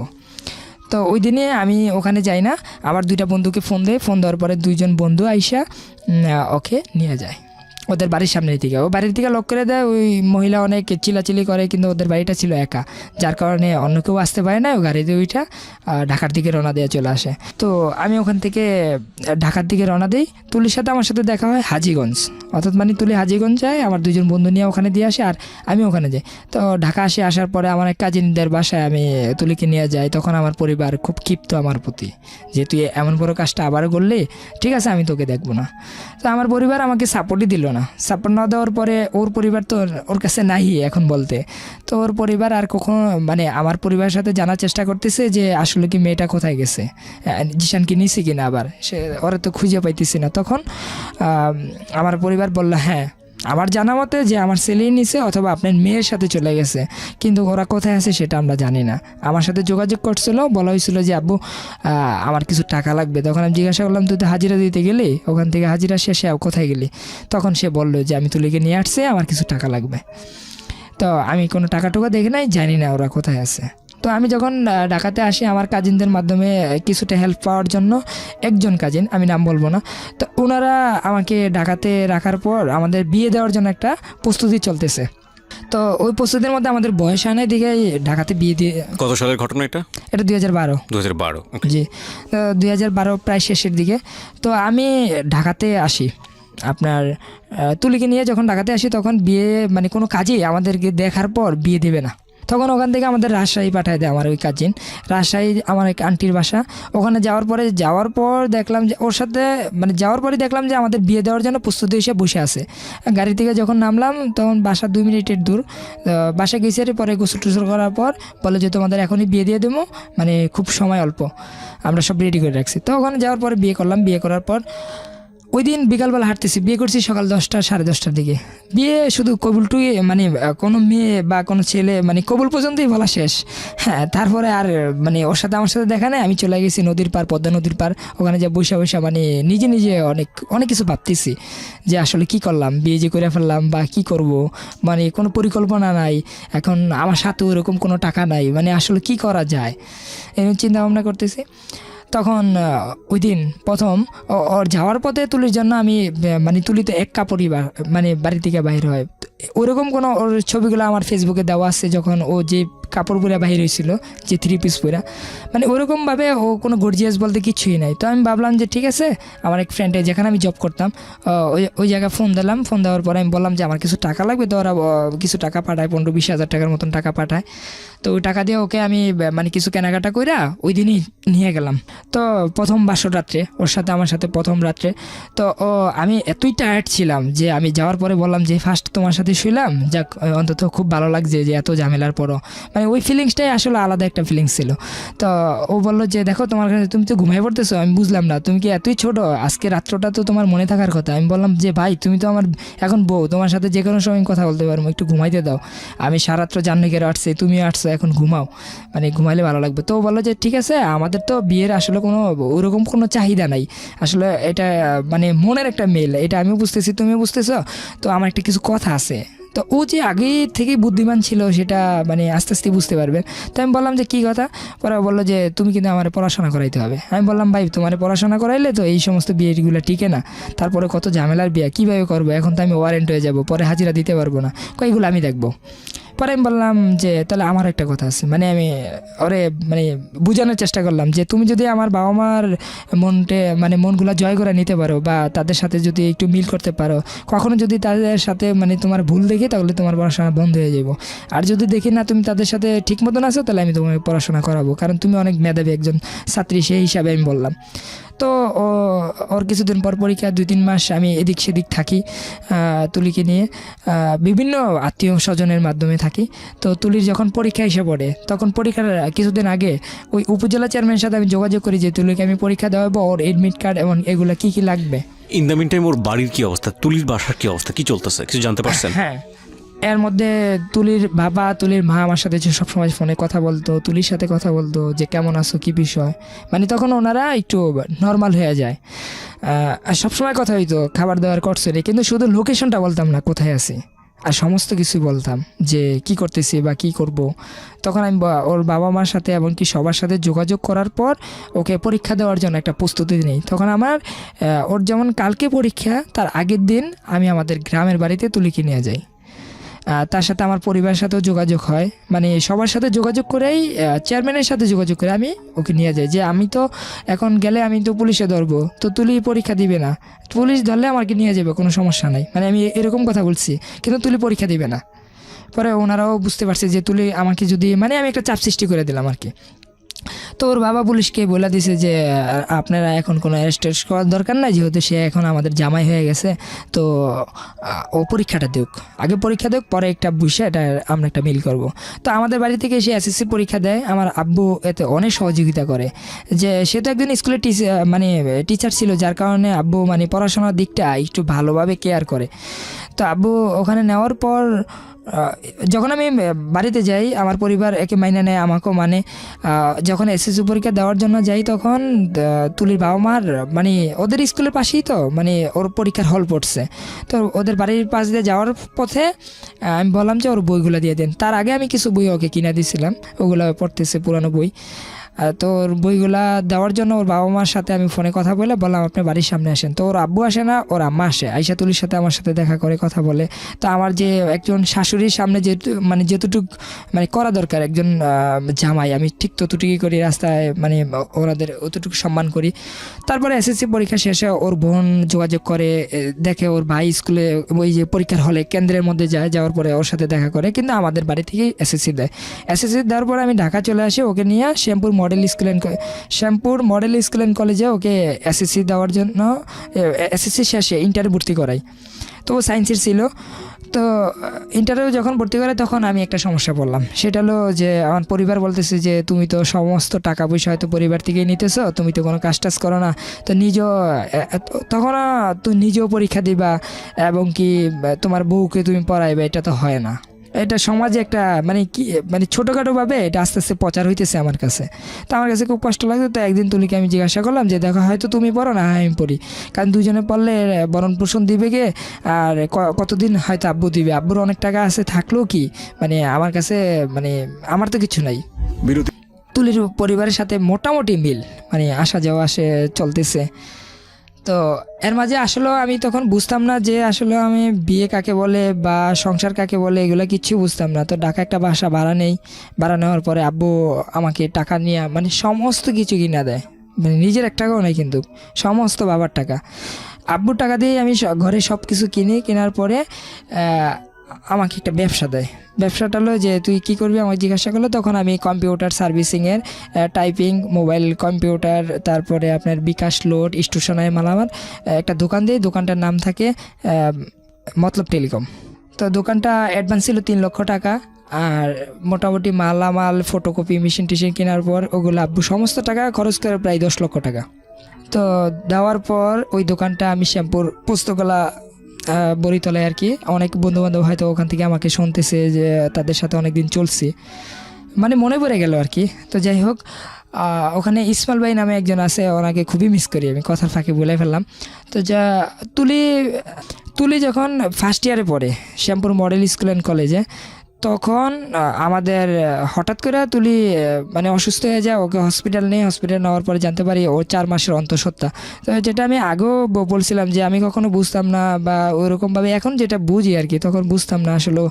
তো ওই দিনে আমি ওখানে যাই না, আমার 2টা বন্ধুকে ফোন দেওয়ার পরে 2জন বন্ধু আইসা ওকে নিয়ে যায় ওদের বাড়ির সামনের দিকে, ও বাড়ির দিকে লক করে দেয়। ওই মহিলা অনেক চিলাচিলি করে, কিন্তু ওদের বাড়িটা ছিল একা, যার কারণে অন্য কেউ আসতে পারে না, ও গাড়িতে ওইটা ঢাকার দিকে রওনা দিয়ে চলে আসে। তো আমি ওখান থেকে ঢাকার দিকে রওনা দিই, তুলির সাথে আমার সাথে দেখা হয় হাজীগঞ্জ, অর্থাৎ মানে তুলি হাজীগঞ্জ যায়, আমার 2জন বন্ধু নিয়ে ওখানে দিয়ে আসে, আর আমি ওখানে যাই। তো ঢাকা আসার পরে আমার এক কাজিনদের বাসায় আমি তুলিকে নিয়ে যাই, তখন আমার পরিবার খুব ক্ষিপ্ত আমার প্রতি, যে তুই এমন বড় কাজটা আবার করলি, ঠিক আছে আমি তোকে দেখবো না। তো আমার পরিবার আমাকে সাপোর্টই দিল না, সাপোর্ট না দেওয়ার পরে ওর পরিবার তো ওর কাছে নাই এখন বলতে, তো ওর পরিবার আর কখনো মানে আমার পরিবারের সাথে জানার চেষ্টা করতেছে যে আসলে কি মেয়েটা কোথায় গেছে, জিশানকে নিছি কিনা, আবার সে ওরা তো খুঁজে পাইতেছি না। তখন আমার পরিবার বললো হ্যাঁ আমার জানা মতে যে আমার ছেলেই নিছে অথবা আপনার মেয়ের সাথে চলে গেছে, কিন্তু ওরা কোথায় আছে সেটা আমরা জানি না। আমার সাথে যোগাযোগ করছিল, বলা হয়েছিল যে আব্বু আমার কিছু টাকা লাগবে। তখন আমি জিজ্ঞাসা করলাম তুই তো হাজিরা দিতে গেলি, ওখান থেকে হাজিরা শেষে কোথায় গেলি? তখন সে বললো যে আমি তুলিকে নিয়ে আসছে, আমার কিছু টাকা লাগবে। তো আমি কোনো টাকা টুকা দেখি নাই, জানি না ওরা কোথায় আছে। তো আমি যখন ঢাকাতে আসি আমার কাজিনদের মাধ্যমে কিছুটা হেল্প পাওয়ার জন্য, একজন কাজিন, আমি নাম বলবো না, তো ওনারা আমাকে ঢাকাতে রাখার পর আমাদের বিয়ে দেওয়ার জন্য একটা প্রস্তুতি চলতেছে। তো ওই প্রস্তুতির মধ্যে আমাদের বয়স আনার দিকে ঢাকাতে বিয়ে দিয়ে, কত সালের ঘটনা এটা? এটা 2012। 2012। জি, 2012 প্রায় শেষের দিকে। তো আমি ঢাকাতে আসি আপনার তুলিকে নিয়ে। যখন ঢাকাতে আসি তখন বিয়ে মানে কোনো কাজেই আমাদেরকে দেখার পর বিয়ে দেবে না। তখন ওখান থেকে আমাদের রাজশাহী পাঠায় দেয় আমার ওই কাজিন। রাজশাহী আমার এক আন্টির বাসা, ওখানে যাওয়ার পর দেখলাম যে ওর সাথে মানে যাওয়ার পরে দেখলাম যে আমাদের বিয়ে দেওয়ার জন্য প্রস্তুতি হিসেবে বসে আছে। গাড়ি থেকে যখন নামলাম তখন বাসা 2 মিনিটের দূর। বাসা গেছে পরে গোসল টোসল করার পর বলে যে তোমাদের এখনই বিয়ে দিয়ে দেবো, মানে খুব সময় অল্প, আমরা সব রেডি করে রাখছি। তো ওখানে যাওয়ার পরে বিয়ে করলাম। বিয়ে করার পর ওই দিন বিকালবেলা হাঁটতেছি, বিয়ে করছি সকাল 10টা 10:30টার দিকে। বিয়ে শুধু কবুলটুই মানে কোনো মেয়ে বা কোনো ছেলে মানে কবুল পর্যন্তই বলা শেষ। হ্যাঁ, তারপরে আর মানে ওর সাথে আমার সাথে দেখা নেই। আমি চলে গেছি নদীর পার, পদ্মা নদীর পার। ওখানে যে বৈশা মানে নিজে নিজে অনেক কিছু ভাবতেছি যে আসলে কি করলাম, বিয়ে যে করে ফেললাম বা কি করব, মানে কোনো পরিকল্পনা নাই। এখন আমার সাথে ওরকম কোনো টাকা নাই, মানে আসলে কি করা যায় এরকম চিন্তা ভাবনা করতেছি। তখন ওই দিন প্রথম ওর যাওয়ার পথে তুলির জন্য আমি মানে তুলি তো এক কাপড়ই মানে বাড়ি থেকে বাইর হয়, ওরকম কোনো ওর ছবিগুলো আমার ফেসবুকে দেওয়া আছে। যখন ও যে কাপড় পরে বাহির হয়েছিল, যে 3 পিস পরা, মানে ওরকমভাবে ও কোনো গর্জিয়াস বলতে কিছুই নাই। তো আমি ভাবলাম যে ঠিক আছে, আমার এক ফ্রেন্ডে যেখানে আমি জব করতাম ওই জায়গায় ফোন দিলাম। ফোন দেওয়ার পরে আমি বললাম যে আমার কিছু টাকা লাগবে। তো ওরা কিছু টাকা পাঠায়, 15-20 হাজার টাকার মতন টাকা পাঠায়। তো ওই টাকা দিয়ে ওকে আমি মানে কিছু কেনাকাটা কইরা ওই দিনই নিয়ে গেলাম। তো প্রথম বাসর রাত্রে ওর সাথে আমার সাথে প্রথম রাত্রে। তো আমি এতই টায়ার্ড ছিলাম যে আমি যাওয়ার পরে বললাম যে ফার্স্ট তোমার সাথে শুইলাম, যাক অন্তত খুব ভালো লাগছে যে এত ঝামেলার পরও, মানে ওই ফিলিংসটাই আসলে আলাদা একটা ফিলিংস ছিল। তো ও বললো যে দেখো তোমার কাছে তুমি তো ঘুমাই পড়তেছো। আমি বুঝলাম না, তুমি কি এতই ছোট, আজকে রাত্রটা তো তোমার মনে থাকার কথা। আমি বললাম যে ভাই তুমি তো আমার এখন বউ, তোমার সাথে যে কোনো সময় কথা বলতে পারবো, একটু ঘুমাইতে দাও। আমি সারাত্র জান্নিকের আসছে, তুমিও আসছো, এখন ঘুমাও, মানে ঘুমাইলে ভালো লাগবে। তো ও বললো যে ঠিক আছে, আমাদের তো বিয়ের আসলে কোনো ওরকম কোনো চাহিদা নাই, আসলে এটা মানে মনের একটা মেল, এটা আমিও বুঝতেছি তুমিও বুঝতেছো, তো আমার একটা কিছু কথা আছে। তো ও যে আগে থেকেই বুদ্ধিমান ছিল সেটা মানে আস্তে আস্তে বুঝতে পারবে। তো আমি বললাম যে কী কথা? পরে বললো যে তুমি কিন্তু আমার পড়াশোনা করাইতে হবে। আমি বললাম ভাই তোমার পড়াশোনা করাইলে তো এই সমস্ত বিয়েগুলো টিকে না, তারপরে কত ঝামেলার বিয়ে, কীভাবে করবো, এখন তো আমি ওয়ারেন্ট হয়ে যাব, পরে হাজিরা দিতে পারবো না, কইগুলো আমি দেখবো। পরে আমি বললাম যে তাহলে আমার একটা কথা আছে, মানে আমি ওরে মানে বোঝানোর চেষ্টা করলাম যে তুমি যদি আমার বাবা মার মনগুলো জয় করে নিতে পারো বা তাদের সাথে যদি একটু মিল করতে পারো, কখনো যদি তাদের সাথে মানে তোমার ভুল দেখি তাহলে তোমার পড়াশোনা বন্ধ হয়ে যাবো। আর যদি দেখি না তুমি তাদের সাথে ঠিক মতন আছো, তাহলে আমি তোমাকে পড়াশোনা করাবো, কারণ তুমি অনেক মেধাবী একজন ছাত্রী, সেই হিসাবে আমি বললাম। তো ওর কিছুদিন পর পরীক্ষা, 2-3 মাস আমি এদিক সেদিক থাকি তুলিকে নিয়ে, বিভিন্ন আত্মীয় স্বজনের মাধ্যমে থাকি। তো তুলির যখন পরীক্ষা এসে পড়ে, তখন পরীক্ষার কিছুদিন আগে ওই উপজেলা চেয়ারম্যানের সাথে আমি যোগাযোগ করি যে তুলিকে আমি পরীক্ষা দেওয়াবো, ওর এডমিট কার্ড এবং এগুলো কী কী লাগবে। ইন দ্য মিন টাইম ওর বাড়ির কি অবস্থা, তুলির বাসার কি অবস্থা, কি চলতেছে কিছু জানতে পারছেন? হ্যাঁ, এর মধ্যে তুলির বাবা, তুলির মা আমার সাথে যে সবসময় ফোনে কথা বলতো, তুলির সাথে কথা বলতো যে কেমন আছো, কী বিষয়, মানে তখন ওনারা একটু নর্মাল হয়ে যায়। আর সবসময় কথা হইতো, খাবার দাবার করছে রে, কিন্তু শুধু লোকেশনটা বলতাম না কোথায় আছি, আর সমস্ত কিছু বলতাম যে কি করতেছি বা কি করব। তখন আমি ওর বাবা মার সাথে এমনকি সবার সাথে যোগাযোগ করার পর ওকে পরীক্ষা দেওয়ার জন্য একটা প্রস্তুতি নেই। তখন আমার ওর যেমন কালকে পরীক্ষা, তার আগের দিন আমি আমাদের গ্রামের বাড়িতে তুলিকে নিয়ে যাই। তার সাথে আমার পরিবারের সাথেও যোগাযোগ হয়, মানে সবার সাথে যোগাযোগ করেই চেয়ারম্যানের সাথে যোগাযোগ করে আমি ওকে নিয়ে যাই যে আমি তো এখন গেলে আমি তো পুলিশে ধরবো, তো তুলি পরীক্ষা দিবে না, পুলিশ ধরলে আমাকে নিয়ে যাবে, কোনো সমস্যা নাই, মানে আমি এরকম কথা বলছি, কিন্তু তুলি পরীক্ষা দিবে না। পরে ওনারাও বুঝতে পারছে যে তুলি আমাকে যদি মানে আমি একটা চাপ সৃষ্টি করে দিলাম আর কি। তো ওর বাবা পুলিশকে বলে দিছে যে আপনারা এখন কোনো অ্যারেস্ট করার দরকার নাই, যেহেতু সে এখন আমাদের জামাই হয়ে গেছে, তো ও পরীক্ষাটা দেখ, আগে পরীক্ষা দেখ, পরে একটা বিষয় এটা আমরা একটা মিল করব। তো আমাদের বাড়ি থেকে সে এসএসসি পরীক্ষা দেয়, আমার আব্বু এতে অনেক সহযোগিতা করে, যে সে তো একজন স্কুলের টিচার ছিল, যার কারণে আব্বু মানে পড়াশোনার দিকটা একটু ভালোভাবে কেয়ার করে। তো আব্বু ওখানে নেওয়ার পর যখন আমি বাড়িতে যাই আমার পরিবার একে মাইনে নেয়, আমাকেও মানে যখন এসএসসি পরীক্ষা দেওয়ার জন্য যাই তখন তুলির বাবা মার মানে ওদের স্কুলের পাশেই তো মানে ওর পরীক্ষার হল পড়ছে, তো ওদের বাড়ির পাশ দিয়ে যাওয়ার পথে আমি বললাম যে ওর বইগুলো দিয়ে দেন। তার আগে আমি কিছু বই ওকে কিনে দিয়েছিলাম, ওগুলো পড়তেছে পুরানো বই। তো ওর বইগুলা দেওয়ার জন্য ওর বাবা মার সাথে আমি ফোনে কথা বলে বললাম আপনি বাড়ির সামনে আসেন। তো ওর আব্বু আসে না, ওর আম্মা আসে, আইসা তুলির সাথে আমার সাথে দেখা করে কথা বলে। তো আমার যে একজন শাশুড়ির সামনে মানে যতটুকু মানে করা দরকার একজন জামাই, আমি ঠিক ততটুকুই করি রাস্তায়, মানে ওনাদের অতটুকু সম্মান করি। তারপরে এসএসসি পরীক্ষা শেষে ওর বোন যোগাযোগ করে, দেখে ওর ভাই স্কুলে ওই যে পরীক্ষার হলে কেন্দ্রের মধ্যে যায়, যাওয়ার পরে ওর সাথে দেখা করে, কিন্তু আমাদের বাড়ি থেকেই এসএসসি দেয়। এসএসসি দেওয়ার পরে আমি ঢাকা চলে আসি, ওকে নিয়ে শ্যামপুর মডেল স্কুল অ্যান্ড কলেজে ওকে এসএসসি দেওয়ার জন্য এসএসসি শেষে ইন্টারে ভর্তি করাই। তো ও সায়েন্সের ছিল। তো ইন্টারভিউ যখন ভর্তি করে তখন আমি একটা সমস্যা পড়লাম, সেটা হলো যে আমার পরিবার বলতেছে যে তুমি তো সমস্ত টাকা পয়সা হয়তো পরিবার থেকেই নিতেছো, তুমি তো কোনো কাজ টাজ করো না, তো তখন তুই নিজেও পরীক্ষা দিবা এবং কি তোমার বউকে তুমি পড়াইবে, এটা তো হয় না। এটা সমাজে একটা মানে কি মানে ছোটোখাটোভাবে এটা আস্তে আস্তে প্রচার হইতেছে আমার কাছে। তো আমার কাছে খুব কষ্ট লাগতো। তো একদিন তুলিকে আমি জিজ্ঞাসা করলাম যে দেখো হয়তো তুমি পড়ো না, আমি পড়ি, কারণ দুজনে পড়লে ভরণ পোষণ দিবে গে, আর কতদিন হয়তো আব্বু দিবে, আব্বুর অনেক টাকা আছে থাকলেও কি মানে আমার কাছে মানে আমার তো কিছু নাই। বিরতি। তুলির পরিবারের সাথে মোটামুটি মিল, মানে আসা যাওয়া চলতেছে। তো এর মাঝে আসলে আমি তখন বুঝতাম না যে আসলে আমি বিয়ে কাকে বলে বা সংসার কাকে বলে, এগুলো কিচ্ছু বুঝতাম না। তো ঢাকা একটা বাসা ভাড়া নেওয়ার পরে আব্বু আমাকে টাকা নিয়ে মানে সমস্ত কিছু কিনা দেয়, মানে নিজের এক টাকাও নেই কিন্তু সমস্ত বাবার টাকা, আব্বুর টাকা দিয়েই আমি ঘরে সব কিছু কেনার পরে আমাকে একটা ব্যবসা দেয়। ব্যবসাটা হলো যে তুই কী করবি আমাকে জিজ্ঞাসা করলো, তখন আমি কম্পিউটার সার্ভিসিংয়ের টাইপিং, মোবাইল কম্পিউটার, তারপরে আপনার বিকাশ লোড, স্টেশনারি মালামাল একটা দোকান দিই। দোকানটার নাম থাকে মতলব টেলিকম। তো দোকানটা অ্যাডভান্স ছিল 3 লক্ষ টাকা, আর মোটামুটি মালামাল ফটোকপি মেশিন টেশিন কেনার পর ওগুলো আব্বু সমস্ত টাকা খরচ করে প্রায় 10 লক্ষ টাকা। তো দেওয়ার পর ওই দোকানটা আমি শ্যামপুর পোস্তগোলা বরিতলায় আর কি, অনেক বন্ধুবান্ধব হয়তো ওখান থেকে আমাকে শুনতেছে যে তাদের সাথে অনেক দিন চলছি, মানে মনে পড়ে গেল আর কি। তো যাই হোক, ওখানে ইসমাইল ভাই নামে একজন আছে, ওনাকে খুবই মিস করি আমি, কথার ফাঁকে বলে ফেললাম। তো তুলি যখন ফার্স্ট ইয়ারে পড়ে শ্যামপুর মডেল স্কুল অ্যান্ড কলেজে, তখন আমাদের হঠাৎ করে তুলি মানে অসুস্থ হয়ে যায়, ওকে হসপিটাল নেওয়ার পরে জানতে পারি ওর 4 মাসের অন্তঃসত্ত্বা। তো যেটা আমি আগেও বলছিলাম যে আমি কখনো বুঝতাম না বা ওইরকমভাবে, এখন যেটা বুঝি আর কি, তখন বুঝতাম না আসলে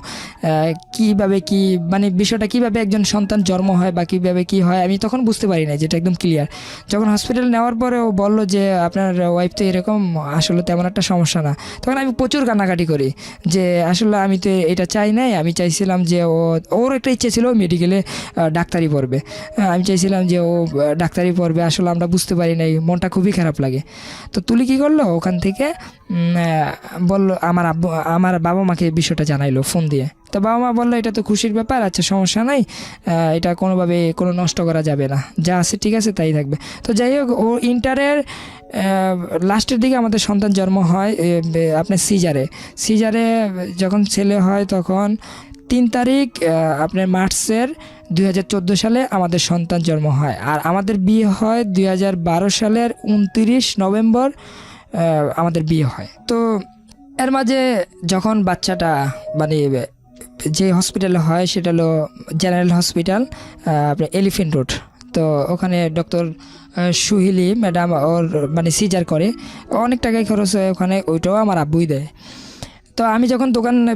কীভাবে কি মানে বিষয়টা কীভাবে একজন সন্তান জন্ম হয় বা কীভাবে কি হয়, আমি তখন বুঝতে পারি না, যেটা একদম ক্লিয়ার। যখন হসপিটাল নেওয়ার পরে ও বললো যে আপনার ওয়াইফ তো এরকম, আসলে তেমন একটা সমস্যা না, তখন আমি প্রচুর কান্নাকাটি করি যে আসলে আমি তো এটা চাই নাই, আমি চাইছিলাম যে ওর একটা ইচ্ছে ছিল মেডিকেলে ডাক্তারি পড়বে, আমি চাইছিলাম যে ও ডাক্তারি পড়বে, আসলে আমরা বুঝতে পারি নাই, মনটা খুবই খারাপ লাগে। তো তুলি কী করলো, ওখান থেকে বললো আমার বাবা মাকে বিষয়টা জানাইলো ফোন দিয়ে। তো বাবা মা বললো এটা তো খুশির ব্যাপার, আচ্ছা সমস্যা নাই, এটা কোনোভাবে কোনো নষ্ট করা যাবে না, যা আছে ঠিক আছে তাই থাকবে। তো যাই হোক, ও ইন্টারের লাস্টের দিকে আমাদের সন্তান জন্ম হয় আপনার সিজারে যখন ছেলে হয় তখন 3 তারিখ আপনার মার্চের 2014 সালে আমাদের সন্তান জন্ম হয়, আর আমাদের বিয়ে হয় 2012 সালের 29 নভেম্বর আমাদের বিয়ে হয়। তো এর মাঝে যখন বাচ্চাটা মানে যে হসপিটালে হয় সেটা হলো জেনারেল হসপিটাল আপনার এলিফেন্ট রোড। তো ওখানে ডক্টর সুহিলি ম্যাডাম ওর মানে সিজার করে, অনেক টাকাই খরচ হয় ওখানে, ওইটাও আমার আব্বুই দেয়। তো আমি যখন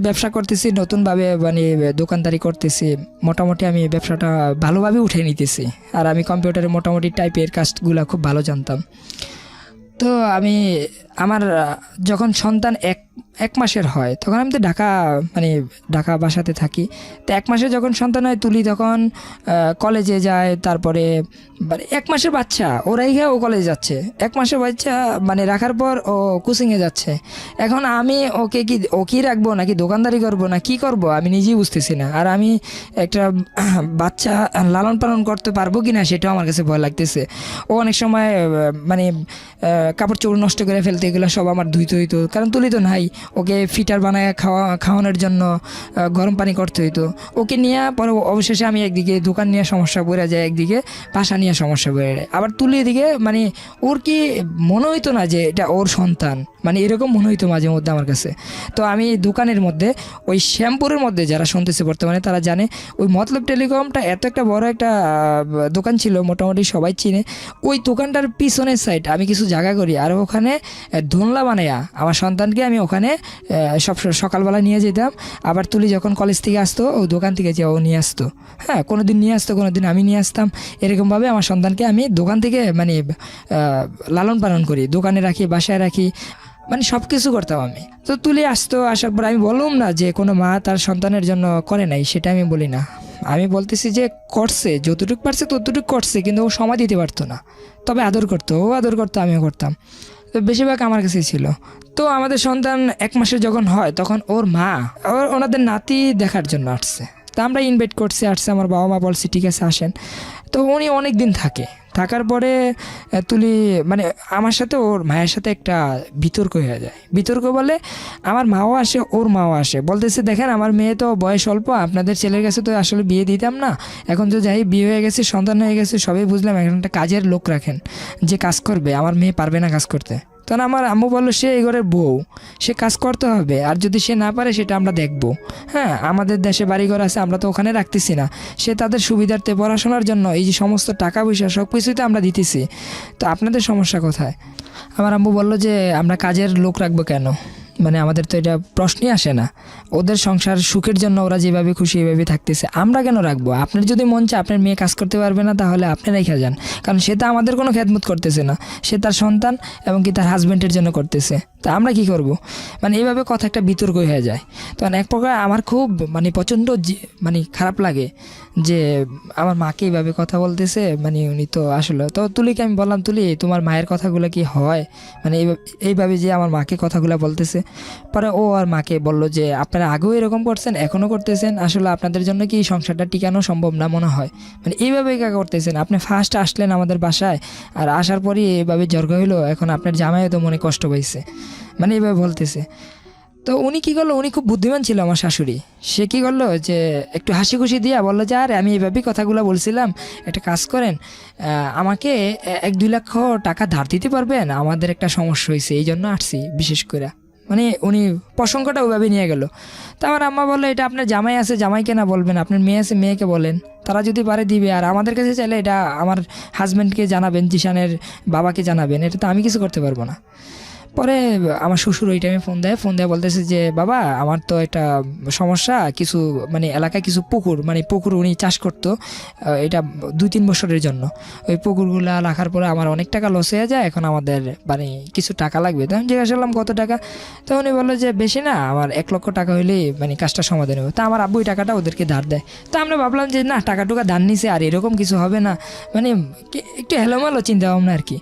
ব্যবসা করতেছি নতুনভাবে, মানে দোকানদারি করতেছি, মোটামুটি আমি ব্যবসাটা ভালোভাবে উঠে নিতেছি, আর আমি কম্পিউটারে মোটামুটি টাইপের কাজগুলো খুব ভালো জানতাম। তো আমার যখন সন্তান এক মাসের হয় তখন আমি তো ঢাকা বাসাতে থাকি। তো 1 মাসে যখন সন্তান হয় তুলি তখন কলেজে যায়, তারপরে মানে 1 মাসের বাচ্চা ওরাই ও কলেজে যাচ্ছে, 1 মাসের বাচ্চা মানে রাখার পর ও কোচিংয়ে যাচ্ছে। এখন আমি ওকে রাখবো নাকি দোকানদারি করব না কি করব আমি নিজেই বুঝতেছি না, আর আমি একটা বাচ্চা লালন পালন করতে পারবো কি না সেটাও আমার কাছে ভয় লাগতেছে। ও অনেক সময় মানে কাপড় চোপড় নষ্ট করে ফেলতে, এগুলো সব আমার ধুইতে হইতো, কারণ তুলি তো নাই, ওকে ফিটার বানায় খাওয়ানোর জন্য গরম পানি করতে হইতো। ওকে নিয়ে পরে অবশেষে আমি একদিকে দোকান নিয়ে সমস্যা পড়ে যায়, একদিকে বাসা নিয়ে সমস্যা পড়ে যায়। আবার তুলি এদিকে মানে ওর কি মনে হইতো না যে এটা ওর সন্তান, মানে এরকম মনে হইতো মাঝে মধ্যে আমার কাছে। তো আমি দোকানের মধ্যে ওই শ্যামপুরের মধ্যে যারা শুনতেছে বর্তমানে তারা জানে ওই মতলব টেলিকমটা এত একটা বড় একটা দোকান ছিল, মোটামুটি সবাই চিনে। ওই দোকানটার পিছনের সাইড আমি কিছু জায়গা করি, আর ওখানে ধোনলা বানাইয়া আমার সন্তানকে আমি ওখানে সব সকালবেলা নিয়ে যেতাম। আবার তুলি যখন কলেজ থেকে আসতো ও দোকান থেকে যে ও নিয়ে আসতো, হ্যাঁ কোনো দিন নিয়ে আসতো, কোনো দিন আমি নিয়ে আসতাম। এরকমভাবে আমার সন্তানকে আমি দোকান থেকে মানে লালন পালন করি, দোকানে রাখি, বাসায় রাখি, মানে সব কিছু করতাম আমি। তো তুলি আসতো, আসার পর আমি বললাম না যে কোনো মা তার সন্তানের জন্য করে নাই, সেটা আমি বলি না। আমি বলতেছি যে করছে, যতটুকু পারছে ততটুকু করছে, কিন্তু ও সময় দিতে পারতো না। তবে আদর করতো, ও আদর করতো, আমিও করতাম। তো বেশিরভাগ আমার কাছেই ছিল। তো আমাদের সন্তান 1 মাসের যখন হয় তখন ওর মা ওনাদের নাতি দেখার জন্য আসছে। তা আমরা ইনভাইট করছি, আসছে, আমার বাবা মা বলছে ঠিক আছে আসেন। তো উনি অনেক দিন থাকার পরে তুলি মানে আমার সাথে ওর মায়ের সাথে একটা বিতর্ক হয়ে যায়। বিতর্ক বলে আমার মাও আসে, ওর মাও আসে, বলতেছে দেখেন আমার মেয়ে তো বয়স অল্প, আপনাদের ছেলের কাছে তো আসলে বিয়ে দিতাম না, এখন তো যাই বিয়ে হয়ে গেছে, সন্তান হয়ে গেছে, সবই বুঝলাম, এখন একটা কাজের লোক রাখেন যে কাজ করবে, আমার মেয়ে পারবে না কাজ করতে। তখন আমার আম্মু বললো সে এই ঘরের বউ, সে কাজ করতে হবে, আর যদি সে না পারে সেটা আমরা দেখব। হ্যাঁ আমাদের দেশে বাড়িঘর আছে, আমরা তো ওখানে রাখতেছি না, সে তাদের সুবিধার্থে পড়াশোনার জন্য এই যে সমস্ত টাকা পয়সা সব কিছুই তো আমরা দিতেছি, তো আপনাদের সমস্যা কোথায়? আমার আম্মু বললো যে আমরা কাজের লোক রাখবো কেন, মানে আমাদের তো এটা প্রশ্নই আসে না, ওদের সংসার সুখের জন্য ওরা যেভাবে খুশি এভাবে থাকতেছে, আমরা কেন রাখবো? আপনার যদি মন চায় আপনার মেয়ে কাজ করতে পারবে না, তাহলে আপনি রেখে যান, কারণ সে তো আমাদের কোনো খেদমত করতেছে না, সে তার সন্তান এবং কি তার হাজব্যান্ডের জন্য করতেছে, তা আমরা কি করব? মানে এইভাবে কথা একটা বিতর্ক হয়ে যায়। তখন এক প্রকার আমার খুব মানে প্রচণ্ড মানে খারাপ লাগে যে আমার মাকে এইভাবে কথা বলতেছে, মানে উনি তো আসলে। তো তুলিকে আমি বললাম তুলি তোমার মায়ের কথাগুলো কি হয়, মানে এইভাবে যে আমার মাকে কথাগুলো বলতেছে। পরে ও আর মাকে বলল যে আপনারা আগেও এরকম করছেন, এখনও করতেছেন, আসলে আপনাদের জন্য কি সংসারটা টিকানো সম্ভব না মনে হয়, মানে এইভাবে কা করতেছেন, আপনি ফার্স্ট আসলেন আমাদের বাসায়, আর আসার পরই এইভাবে জ্বর হইলো, এখন আপনার জামাইও তো মনে কষ্ট পাইছে, মানে এইভাবে বলতেছে। তো উনি কী করলো, উনি খুব বুদ্ধিমান ছিল আমার শাশুড়ি, সে কী করলো যে একটু হাসি খুশি দিয়া বললো যে আরে আমি এইভাবেই কথাগুলো বলছিলাম, একটা কাজ করেন, আমাকে 1-2 লক্ষ টাকা ধার দিতে পারবেন, আমাদের একটা সমস্যা হয়েছে, এই জন্য আসছি বিশেষ করে, মানে উনি প্রসঙ্গটা ওইভাবে নিয়ে গেল। তো আমার আম্মা বললো এটা আপনার জামাই আছে, জামাইকে না বলবেন, আপনার মেয়ে আছে, মেয়েকে বলেন, তারা যদি পারে দিবে, আর আমাদের কাছে চাইলে এটা আমার হাজব্যান্ডকে জানাবেন, জিশানের বাবাকে জানাবেন, এটা তো আমি কিছু করতে পারবো না। পরে আমার শ্বশুর ওই টাইমে ফোন দেয় বলতেছে যে বাবা আমার তো একটা সমস্যা, কিছু মানে এলাকায় কিছু পুকুর উনি চাষ করতো, এটা 2-3 বছরের জন্য, ওই পুকুরগুলা রাখার পরে আমার অনেক টাকা লস হয়ে যায়, এখন আমাদের মানে কিছু টাকা লাগবে। তো আমি জিজ্ঞাসা করলাম কত টাকা, তো উনি বললো যে বেশি না, আমার 1 লক্ষ টাকা হলেই মানে কাজটা সমাধান হবে। তা আমার আব্বু ওই টাকাটা ওদেরকে ধার দেয়। তো আমরা ভাবলাম যে না টাকা ধার নিছে আর এরকম কিছু হবে না, মানে একটু হেলোমেলো চিন্তা ভাবনা আর কি।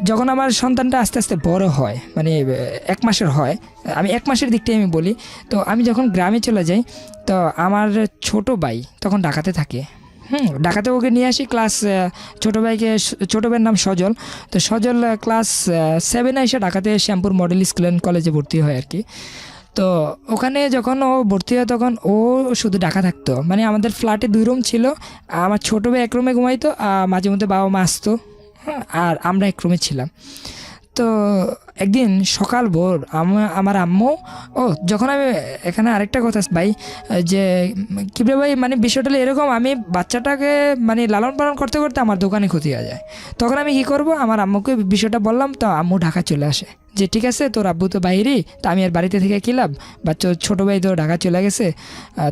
যখন আমার সন্তানটা আস্তে আস্তে বড় হয়, মানে 1 মাসের হয়, আমি 1 মাসের দিকটাই আমি বলি, তো আমি যখন গ্রামে চলে যাই, তো আমার ছোট ভাই তখন ঢাকাতে থাকে, ঢাকাতে ওকে নিয়ে আসি ক্লাস, ছোটো ভাইয়ের নাম সজল। তো সজল ক্লাস 7 এসে ঢাকাতে শ্যামপুর মডেল স্কুল অ্যান্ড কলেজে ভর্তি হয় আর কি। তো ওখানে যখন ও ভর্তি হয় তখন ও শুধু ঢাকা থাকতো, মানে আমাদের ফ্ল্যাটে 2 রুম ছিল, আমার ছোটো ভাই 1 রুমে ঘুমাইতো, মাঝে মধ্যে বাবা মা আসতো, আর আমরা 1 রুমে ছিলাম। তো একদিন সকাল ভোর আমার আম্মু যখন আমি এখানে আরেকটা কথা ভাই, যে কিবরে ভাই, মানে বিষয়টা এরকম, আমি বাচ্চাটাকে মানে লালন পালন করতে করতে আমার দোকানে ক্ষতি হয়ে যায়, তখন আমি কি করব, আমার আম্মুকে বিষয়টা বললাম, তো আম্মু ঢাকা চলে আসে যে ঠিক আছে তোর আব্বু তো বাইরেই, তো আমি আর বাড়িতে থেকে কী লাভ, বাচ্চা ছোটো ভাই তো ঢাকা চলে গেছে,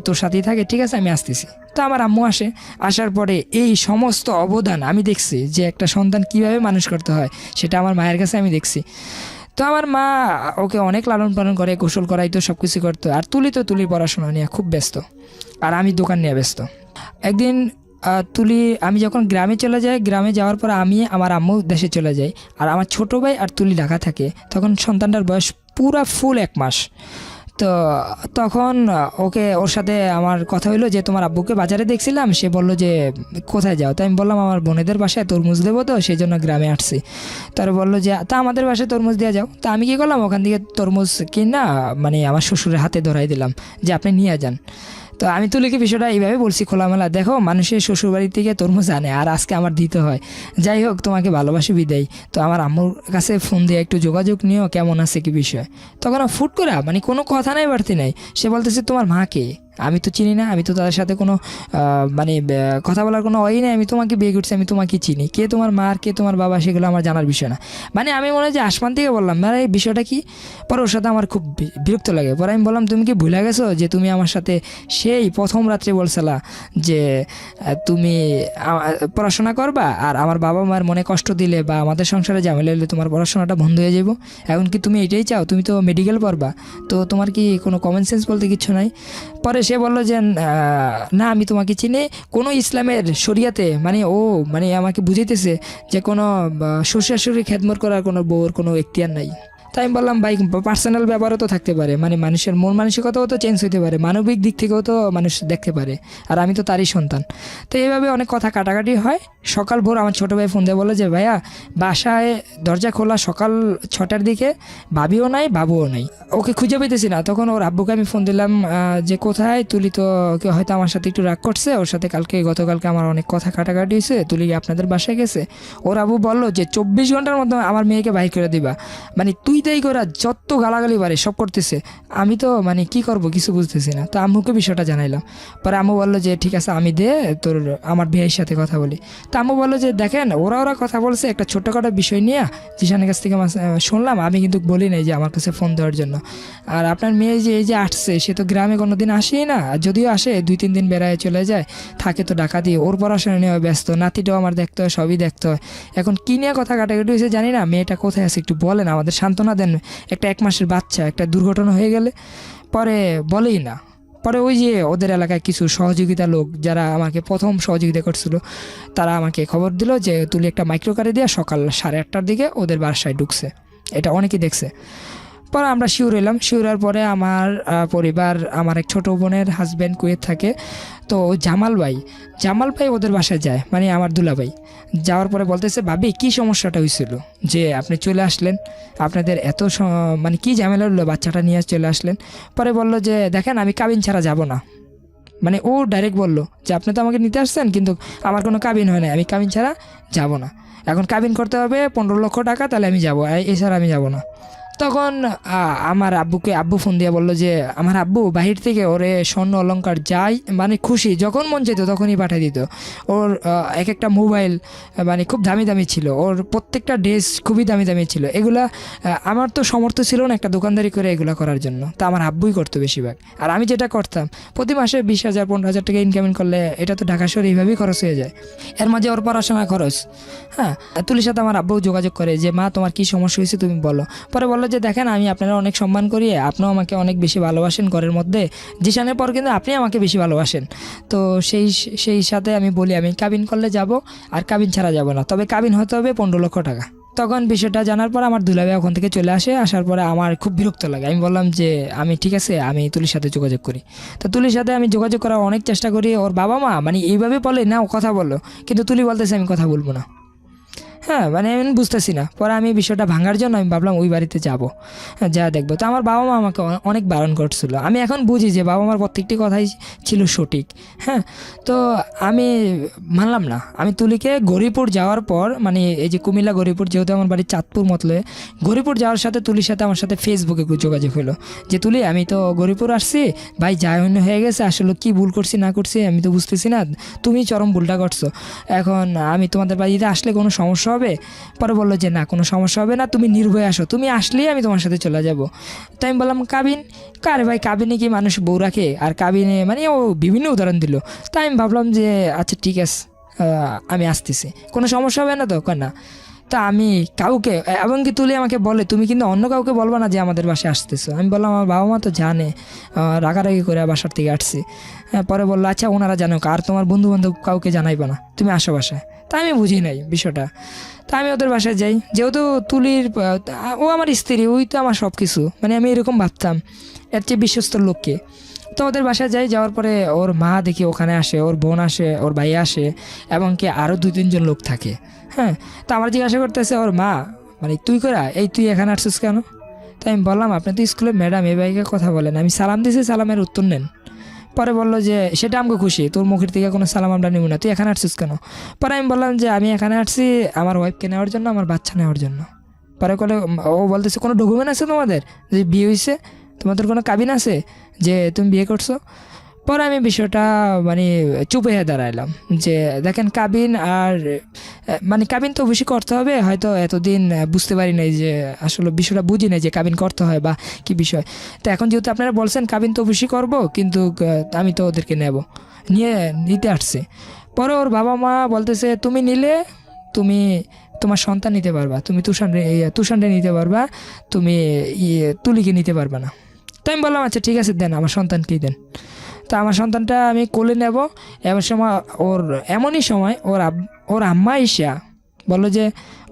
তোর সাথেই থাকে, ঠিক আছে আমি আসতেছি। তো আমার আম্মু আসার পরে এই সমস্ত অবদান আমি দেখছি, যে একটা সন্তান কিভাবে মানুষ করতে হয় সেটা আমার মায়ের কাছে আমি দেখছি। তো আমার মা ওকে অনেক লালন পালন করে, গোসল করাইতো, সব কিছু করতো, আর তুলির পড়াশোনা নিয়ে খুব ব্যস্ত, আর আমি দোকান নিয়ে ব্যস্ত। একদিন আমি যখন গ্রামে চলে যাই, গ্রামে যাওয়ার পর আমি আমার আম্মু দেশে চলে যাই, আর আমার ছোটো ভাই আর তুলি ঢাকা থাকে, তখন সন্তানটার বয়স পুরা ফুল 1 মাস। তো তখন ওকে ওর সাথে আমার কথা হইলো যে তোমার আব্বুকে বাজারে দেখছিলাম, সে বললো যে কোথায় যাও, তাই আমি বললাম আমার বোনেদের বাসায় তরমুজ দেবো, তো সেই জন্য গ্রামে আসছি। তারা বললো যে তা আমাদের বাসায় তরমুজ দিয়ে যাও। তা আমি কী করলাম, ওখান থেকে তরমুজ কিনা মানে আমার শ্বশুরের হাতে ধরাই দিলাম যে আপনি নিয়ে যান। তো আমি তুলিকে বিষয়টা এইভাবে বলছি খোলামেলা, দেখো মানুষের শ্বশুরবাড়ি থেকে তরমুজ আনে আর আজকে আমার দিতে হয়, যাই হোক তোমাকে ভালোবাসি বিদায়, তো আমার আম্মুর কাছে ফোন দিয়ে একটু যোগাযোগ নিও কেমন আছে কি বিষয়। তখন ফুট করে মানে কোনো কথা নাই বাড়তি নাই, সে বলতেছে তোমার মা কে, আমি তো চিনি না, আমি তো তাদের সাথে কোনো মানে কথা বলার কোনো ওই নেই, আমি তোমাকে বিয়ে করছি, আমি তোমাকে চিনি, কে তোমার মা আর কে তোমার বাবা সেগুলো আমার জানার বিষয় না। মানে আমি মনে হয় যে আসমান থেকে বললাম মানে এই বিষয়টা কি। পরে ওর সাথে আমার খুব বিরক্ত লাগে। পরে আমি বললাম তুমি কি ভুলে গেছো যে তুমি আমার সাথে সেই প্রথম রাত্রে বলছিলা যে তুমি পড়াশোনা করবা আর আমার বাবা মার মনে কষ্ট দিলে বা আমাদের সংসারে ঝামেলা হলে তোমার পড়াশোনাটা বন্ধ হয়ে যাবো, এখন কি তুমি এটাই চাও, তুমি তো মেডিকেল পড়বা, তো তোমার কি কোনো কমন সেন্স বলতে কিছু নাই। পরে সে বললো যে না আমি তোমাকে চিনি, কোনো ইসলামের শরিয়াতে মানে ও মানে আমাকে বুঝাইতেছে যে কোনো শ্বশুর শাশুড়ি খেদমত করার কোনো বউর কোনো এখতিয়ার নাই। তাই আমি বললাম ভাই পার্সোনাল ব্যাপারও তো থাকতে পারে, মানে মানুষের মন মানসিকতাও তো চেঞ্জ হতে পারে, মানবিক দিক থেকেও তো মানুষ দেখতে পারে, আর আমি তো তারই সন্তান। তো এইভাবে অনেক কথা কাটাকাটি হয়। সকাল ভোর আমার ছোটো ভাই ফোন দিয়ে বলে যে ভাইয়া বাসায় দরজা খোলা সকাল 6টার দিকে, ভাবিও নাই বাবুও নাই, ওকে খুঁজে পেতেছি না। তখন ওর আব্বুকে আমি ফোন দিলাম যে কোথায়, তুলি তো হয়তো আমার সাথে একটু রাগ করছে, ওর সাথে গতকালকে আমার অনেক কথা কাটাকাটি হয়েছে, তুলি আপনাদের বাসায় গেছে। ওর আব্বু বললো যে 24 ঘন্টার মধ্যে আমার মেয়েকে বাইর করে দিবা, মানে তুই তাই করে যত গালাগালি বাড়ে সব করতেছে। আমি তো মানে কি করব কিছু বুঝতেছি না। তো আম্মুকে বিষয়টা জানাইলাম। পরে আম্মু বললো যে ঠিক আছে আমি দে তোর আমার ভাইয়ের সাথে কথা বলি। তো আম্মু বললো যে দেখেন ওরা কথা বলছে একটা ছোট্টখাটো বিষয় নিয়ে, জিশানের কাছ থেকে শুনলাম, আমি কিন্তু বলি নাই যে আমার কাছে ফোন দেওয়ার জন্য। আর আপনার মেয়ে যে এই যে আসছে সে তো গ্রামে কোনো দিন আসেই না, আর যদিও আসে 2-3 দিন বেড়ায় চলে যায়, থাকে তো ঢাকা দিয়ে, ওর পড়াশোনা নিয়ে ব্যস্ত, নাতিটাও আমার দেখতে হয়, সবই দেখতে হয়। এখন কী নিয়ে কথা কাটাকাটি হয়েছে জানি না, মেয়েটা কোথায় আছে একটু বলেন, আমাদের সান্ত্বনা দেন। একটা 1 মাসের বাচ্চা একটা দুর্ঘটনা হয়ে গেলে পরে বলেই না। পরে ওই যে ওদের এলাকায় কিছু সহযোগিতা লোক যারা আমাকে প্রথম সহযোগিতা করছিল, তারা আমাকে খবর দিল যে তুলি একটা মাইক্রো কারে দিয়ে সকাল 8:30টার দিকে ওদের বাসায় ঢুকছে, এটা অনেকেই দেখছে। পরে আমরা শিওর এলাম, শিওরের পরে আমার পরিবার, আমার এক ছোটো বোনের হাজব্যান্ড কুয়েত থাকে, তো জামাল ভাই ওদের বাসায় যায়, মানে আমার দুলাভাই। যাওয়ার পরে বলতেছে ভাবি কী সমস্যাটা হয়েছিল যে আপনি চলে আসলেন, আপনাদের এত মানে কী ঝামেলা হলো বাচ্চাটা নিয়ে চলে আসলেন। পরে বলল যে দেখেন আমি কাবিন ছাড়া যাব না, মানে ও ডাইরেক্ট বললো যে আপনি তো আমাকে নিতে আসছেন কিন্তু আমার কোনো কাবিন হয় না, আমি কাবিন ছাড়া যাব না, এখন কাবিন করতে হবে 15 লক্ষ টাকা, তাহলে আমি যাবো, এছাড়া আমি যাব না। তখন আমার আব্বু ফোন দিয়ে বললো যে আমার আব্বু বাহির থেকে ওরে স্বর্ণ অলংকার যাই মানে খুশি যখন মন চাইতো তখনই পাঠিয়ে দিত। ওর এক একটা মোবাইল মানে খুব দামি দামি ছিল, ওর প্রত্যেকটা ড্রেস খুবই দামি দামি ছিল। এগুলা আমার তো সামর্থ্য ছিল না একটা দোকানদারি করে এগুলো করার জন্য, তা আমার আব্বুই করতো বেশিরভাগ। আর আমি যেটা করতাম প্রতি মাসে 20,000-15,000 টাকা ইনকামিং করলে এটা তো ঢাকা শহরে এইভাবেই খরচ হয়ে যায়, এর মাঝে ওর পড়াশোনা খরচ। হ্যাঁ, তুলির সাথে আমার আব্বু যোগাযোগ করে যে মা তোমার কী সমস্যা হয়েছে তুমি বলো। পরে বললো যে দেখেন আমি আপনারা অনেক সম্মান করি, আপনিও আমাকে অনেক বেশি ভালোবাসেন ঘরের মধ্যে, জিশানের পর কিন্তু আপনি আমাকে বেশি ভালোবাসেন। তো সেই সাথে আমি বলি আমি কাবিন করলে যাব, আর কাবিন ছাড়া যাব না, তবে কাবিন হতে হবে 15 লক্ষ টাকা। তখন বিষয়টা জানার পর আমার দুলাভাই ওখান থেকে চলে আসে, আসার পরে আমার খুব বিরক্ত লাগে। আমি বললাম যে আমি ঠিক আছে আমি তুলির সাথে যোগাযোগ করি। তো তুলির সাথে আমি যোগাযোগ করার অনেক চেষ্টা করি, ওর বাবা মা মানে এইভাবে বলে না ও কথা বলো, কিন্তু তুলি বলতেছে আমি কথা বলবো না। হ্যাঁ, মানে আমি বুঝতেছি না। পরে আমি বিষয়টা ভাঙার জন্য আমি ভাবলাম ওই বাড়িতে যাবো, যা দেখবো। তো আমার বাবা মা আমাকে অনেক বারণ করছিল, আমি এখন বুঝি যে বাবা মার প্রত্যেকটি কথাই ছিল সঠিক। হ্যাঁ, তো আমি মানলাম না। আমি তুলিকে গরিপুর যাওয়ার পর মানে এই যে কুমিল্লা গরিপুর, যেহেতু আমার বাড়ি চাঁদপুর মতলে, গরিপুর যাওয়ার সাথে তুলির সাথে আমার সাথে ফেসবুকে যোগাযোগ হলো যে তুলি আমি তো গরিপুর আসছি ভাই, যা অন্য হয়ে গেছে, আসলে কি ভুল করছি না করছি আমি তো বুঝতেছি না, তুমি চরম ভুলটা করছো, এখন আমি তোমাদের বাড়িতে আসলে কোনো সমস্যা হবে? পরে বললো যে না কোনো সমস্যা হবে না, তুমি নির্ভয়ে আসো, তুমি আসলেই আমি তোমার সাথে চলে যাব। তাই আমি বললাম কাবিন কারে ভাই, কাবিনে কি মানুষ বউ রাখে? আর কাবিনে মানে ও বিভিন্ন উদাহরণ দিল। তাই আমি ভাবলাম যে আচ্ছা ঠিক আছে আমি আসতেছি, কোনো সমস্যা হবে না তো? না। তা আমি কাউকে, এবং কি তুলি আমাকে বলে তুমি কিন্তু অন্য কাউকে বলবা না যে আমাদের বাসায় আসতেছো। আমি বললাম আমার বাবা মা তো জানে, রাগারাগি করে বাসার থেকে আসছি। হ্যাঁ, পরে বললো আচ্ছা ওনারা জানো, আর তোমার বন্ধু বান্ধব কাউকে জানাইবা না, তুমি আসো বাসায়। তা আমি বুঝি নাই বিষয়টা। তা আমি ওদের বাসায় যাই, যেহেতু তুলির ও আমার স্ত্রী, ওই তো আমার সব কিছু, মানে আমি এরকম ভাবতাম এর চেয়ে বিশ্বস্ত লোককে। তো ওদের বাসায় যাই, যাওয়ার পরে ওর মা দেখি ওখানে আসে, ওর বোন আসে, ওর ভাই আসে, এবং কি আরও 2-3 জন লোক থাকে। হ্যাঁ, তো আমার জিজ্ঞাসা করতেছে ওর মা, মানে তুই করা এই তুই এখানে আসছিস কেন? তাই আমি বললাম আপনি তো স্কুলের ম্যাডাম, এই ভাইকে কথা বলেন, আমি সালাম দিয়েছি, সালামের উত্তর নেন। পরে বললো যে সেটা আমাকে খুশি, তোর মুখের থেকে কোনো সালাম আমরা নিব না, তুই এখানে আসছিস কেন? পরে আমি বললাম যে আমি এখানে আসছি আমার ওয়াইফকে নেওয়ার জন্য, আমার বাচ্চা নেওয়ার জন্য। পরে ও বলতেছে কোনো ডকুমেন্ট আছে তোমাদের যে বিয়ে হয়েছে, তোমাদের কোনো কাবিন আছে যে তুমি বিয়ে করছো? পরে আমি বিষয়টা মানে চুপ হয়ে দাঁড়াইলাম যে দেখেন কাবিন আর মানে কাবিন তো অবশ্যই করতে হবে, হয়তো এতদিন বুঝতে পারি নাই যে আসলে বিষয়টা বুঝি নাই যে কাবিন করতে হয় বা কি বিষয়। তো এখন যেহেতু আপনারা বলছেন কাবিন তো অবশ্যই করবো, কিন্তু আমি তো ওদেরকে নিতে আসছি। পরে ওর বাবা মা বলতেছে তুমি নিলে তুমি তোমার সন্তান নিতে পারবা, তুমি তুষানরে নিতে পারবা, তুমি তুলিকে নিতে পারবা না। তো আমি বললাম আচ্ছা ঠিক আছে দেন, আমার সন্তানকেই দেন। তো আমার সন্তানটা আমি কোলে নেব, এমন সময় এমনই সময় ওর আম্মা ইসা বললো যে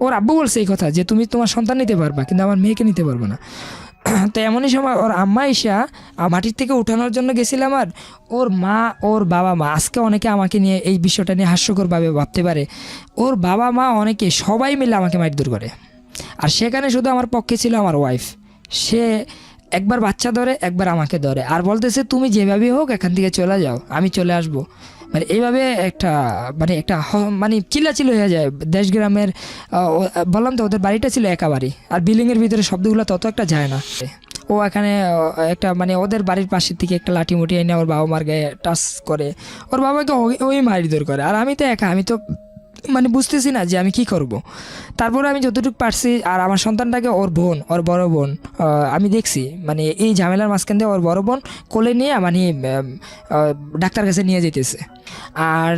ওর আব্বু বলছে এই কথা যে তুমি তোমার সন্তান নিতে পারবা কিন্তু আমার মেয়েকে নিতে পারবে না। তো এমনই সময় ওর আম্মা ইসা মাটির থেকে উঠানোর জন্য গেছিলাম, আর ওর বাবা মা আজকে অনেকে আমাকে নিয়ে এই বিষয়টা নিয়ে হাস্যকরভাবে ভাবতে পারে, ওর বাবা মা অনেকে সবাই মিলে আমাকে মারধর করে। আর সেখানে শুধু আমার পক্ষে ছিল আমার ওয়াইফ, সে একবার বাচ্চা ধরে একবার আমাকে ধরে আর বলতেছে তুমি যেভাবে হোক এখান থেকে চলে যাও, আমি চলে আসবো। মানে এইভাবে মানে চিল্লাচিল্লি হয়ে যায় দেশ গ্রামের। বললাম তো ওদের বাড়িটা ছিল একা বাড়ি, আর বিল্ডিংয়ের ভিতরে শব্দগুলো তত একটা যায় না। ও এখানে একটা মানে ওদের বাড়ির পাশের থেকে একটা লাঠি মুঠি এনে ওর বাবা মার গায়ে টাচ করে, ওর বাবাকে ওই মারধর করে। আর আমি তো একা, আমি তো মানে বুঝতেছি না যে আমি কি করব। তারপরে আমি যতটুকু পারছি, আর আমার সন্তানটাকে ওর বড় বোন আমি দেখছি মানে এই ঝামেলার মাঝখান দিয়ে ওর বড় বোন কোলে নিয়ে মানে ডাক্তার কাছে নিয়ে যেতেছে, আর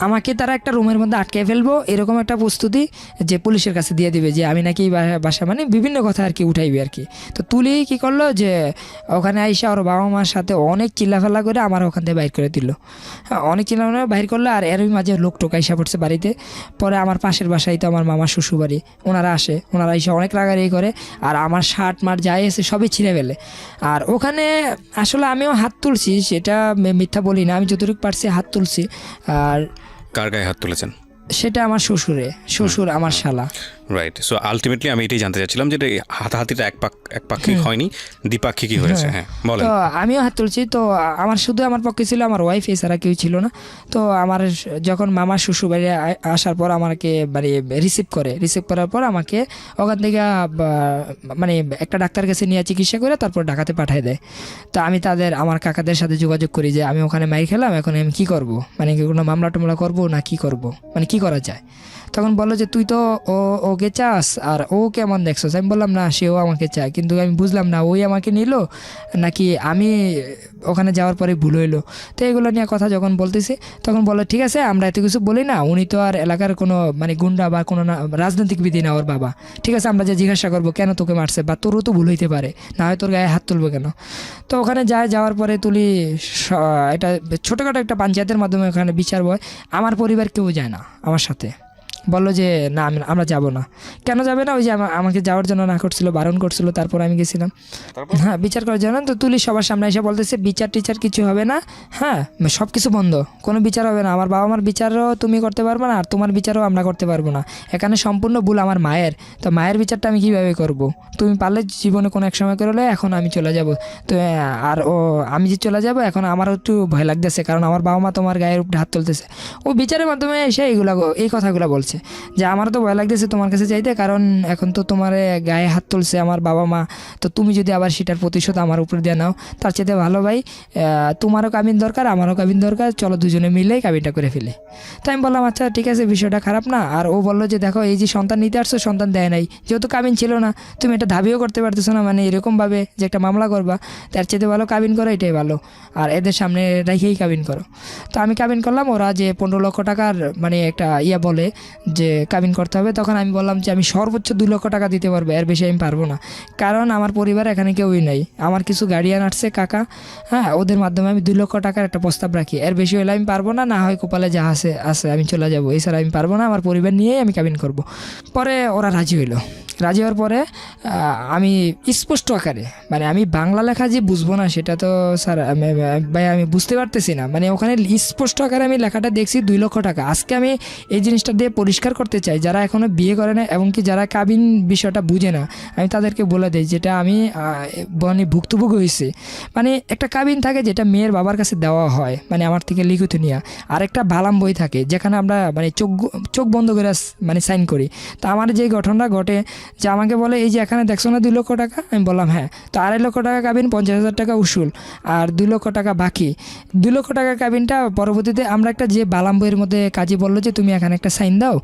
আমাকে তারা একটা রুমের মধ্যে আটকে ফেলবো এরকম একটা প্রস্তুতি যে পুলিশের কাছে দিয়ে দিবে যে আমি নাকি বাসা মানে বিভিন্ন কথা আর কি উঠাইবে আর কি। তো তুলি কি করলো যে ওখানে আইসা ওর বাবা মার সাথে অনেক চিল্লাফাল্লা করে আমার ওখান থেকে বাইর করে দিল। হ্যাঁ, অনেক চিল্লাফাল্লা বাইর করলো, আর এরই মাঝে লোক টোক আইসা পড়ছে বাড়িতে। পরে আমার পাশের বাসায় তো আমার মামার শ্বশুর বাড়ি, ওনারা আসে, ওনারা এসে অনেক রাগারাগি করে, আর আমার শার্ট মার যাই এসে সবই ছিঁড়ে ফেলে। আর ওখানে আসলে আমিও হাত তুলছি, সেটা মিথ্যা বলি না, আমি যতটুকু পারছি হাত তুলছি। আর কার গায়ে হাত তুলেছেন? সেটা আমার শ্বশুর আমার শালা। রাইট। সো আলটিমেটলি আমি এটাই জানতে চাচ্ছিলাম যে হাতাহাতিটা একপাক্ষিক হয়নি, দ্বিপাক্ষিকই হয়েছে। হ্যাঁ বলেন। তো আমিও হাত তুলছি, তো আমার শুধু আমার পক্ষে ছিল আমার ওয়াইফ, এছাড়া কেউ ছিল না। তো আমার যখন মামার শ্বশুর বাড়ি আসার পর আমাকে মানে রিসিভ করার পর আমাকে ওখান থেকে মানে একটা ডাক্তার কাছে নিয়ে চিকিৎসা করে তারপর ঢাকাতে পাঠিয়ে দেয়। তো আমি আমার কাকাদের সাথে যোগাযোগ করি যে আমি ওখানে মাইর খেলাম, এখন আমি কী করবো, মানে কি কোনো মামলা টামলা করবো না কি করব, মানে কি করা যায়। তখন বললো যে তুই তো ওকে চাস আর ও কেমন দেখছস। আমি বললাম না, সেও আমাকে চায়, কিন্তু আমি বুঝলাম না ওই আমাকে নিল নাকি আমি ওখানে যাওয়ার পরে ভুল হইলো। তো এগুলো নিয়ে কথা যখন বলতেছি তখন বললো ঠিক আছে আমরা এত কিছু বলি না, উনি তো আর এলাকার কোনো মানে গুন্ডা বা কোনো রাজনৈতিক বিধি না ওর বাবা, ঠিক আছে আমরা যে জিজ্ঞাসা করবো কেন তোকে মারছে, বা তোরও তো ভুল হইতে পারে, না হয় তোর গায়ে হাত তুলবো কেন। তো ওখানে যাওয়ার পরে তুলি এটা ছোটোখাটো একটা পঞ্চায়েতের মাধ্যমে ওখানে বিচার হয়। আমার পরিবার কেউ যায় না আমার সাথে, বললো যে না আমরা যাব না। কেন যাবে না, ওই যে আমাকে যাওয়ার জন্য না করছিল, বারণ করছিল, তারপর আমি গেছিলাম। হ্যাঁ, বিচার করার জন্য। তো তুলি সবার সামনে এসে বলতেছে বিচার টিচার কিছু হবে না, হ্যাঁ সব কিছু বন্ধ, কোনো বিচার হবে না, আমার বাবা মার বিচারও তুমি করতে পারবে না আর তোমার বিচারও আমরা করতে পারবো না, এখানে সম্পূর্ণ ভুল আমার মায়ের। তো মায়ের বিচারটা আমি কীভাবে করব, তুমি পারলে জীবনে কোনো এক সময় করলে, এখন আমি চলে যাব। তো আর আমি যে চলে যাব এখন আমারও একটু ভয় লাগতেছে, কারণ আমার বাবা মা তোমার গায়ের উপরে হাত তুলতেছে। ও বিচারের মাধ্যমে এসে এই কথাগুলো বলছে যে আমারও তো ভয় লাগতেছে তোমার কাছে চাইতে, কারণ এখন তো তোমার গায়ে হাত তুলছে আমার বাবা মা, তো তুমি যদি আবার সেটার প্রতিশোধ আমার উপর দিয়ে নাও, তার চাইতে ভালো ভাই তোমারও কাবিন দরকার আমারও কাবিন দরকার, চলো দুজনে মিলেই কাবিনটা করে ফেলে। তাই আমি বললাম আচ্ছা ঠিক আছে, বিষয়টা খারাপ না। আর ও বললো যে দেখো এই যে সন্তান নিতে আসছো, সন্তান দেয় নাই, যেহেতু কাবিন ছিল না তুমি এটা দাবিও করতে পারতেছো না, মানে এরকমভাবে যে একটা মামলা করবা, তার চাইতে ভালো কাবিন করো, এটাই ভালো, আর এদের সামনে রেখেই কাবিন করো। তো আমি কাবিন করলাম। ওরা যে 15 লক্ষ টাকার মানে একটা বলে যে কাবিন করতে হবে। তখন আমি বললাম যে আমি সর্বোচ্চ 2 লক্ষ টাকা দিতে পারবো, এর বেশি আমি পারবো না, কারণ আমার পরিবার এখানে কেউই নেই, আমার কিছু গার্ডিয়ান আসছে কাকা, হ্যাঁ, ওদের মাধ্যমে আমি 2 লক্ষ টাকার একটা প্রস্তাব রাখি, এর বেশি হলে আমি পারবো না, না হয় কপালে যা আছে আছে আমি চলে যাবো, এছাড়া আমি পারবো না, আমার পরিবার নিয়েই আমি কাবিন করব। পরে ওরা রাজি হইলো। রাজি হওয়ার পরে আমি স্পষ্ট আকারে, মানে আমি বাংলা লেখা যে বুঝবো না সেটা তো স্যার ভাই আমি বুঝতে পারতেছি না, মানে ওখানে স্পষ্ট আকারে আমি লেখাটা দেখছি 2 লক্ষ টাকা। আজকে আমি এই জিনিসটা দিয়ে পরিষ্কার করতে চাই, যারা এখনও বিয়ে করে না এবং কি যারা কাবিন বিষয়টা বুঝে না, আমি তাদেরকে বলে দিই যেটা আমি মানে ভুক্তভোগী হয়েছি। মানে একটা কাবিন থাকে যেটা মেয়ের বাবার কাছে দেওয়া হয়, মানে আমার থেকে লিখিত নিয়ে, আর একটা বালাম বই থাকে যেখানে আমরা মানে চোখ বন্ধ করে মানে সাইন করি। তো আমার যে ঘটনাটা ঘটে যে আমাকে বলে এই যে এখানে দেখছো না 2 লক্ষ টাকা, আমি বললাম হ্যাঁ, তো 2.5 লক্ষ টাকা কাবিন, 50,000 টাকা উসুল, আর 2 লক্ষ টাকা বাকি। 2 লক্ষ টাকা কাবিনটা পরবর্তীতে আমরা একটা যে বালাম বইয়ের মধ্যে কাজী বললো যে তুমি এখানে একটা সাইন দাও,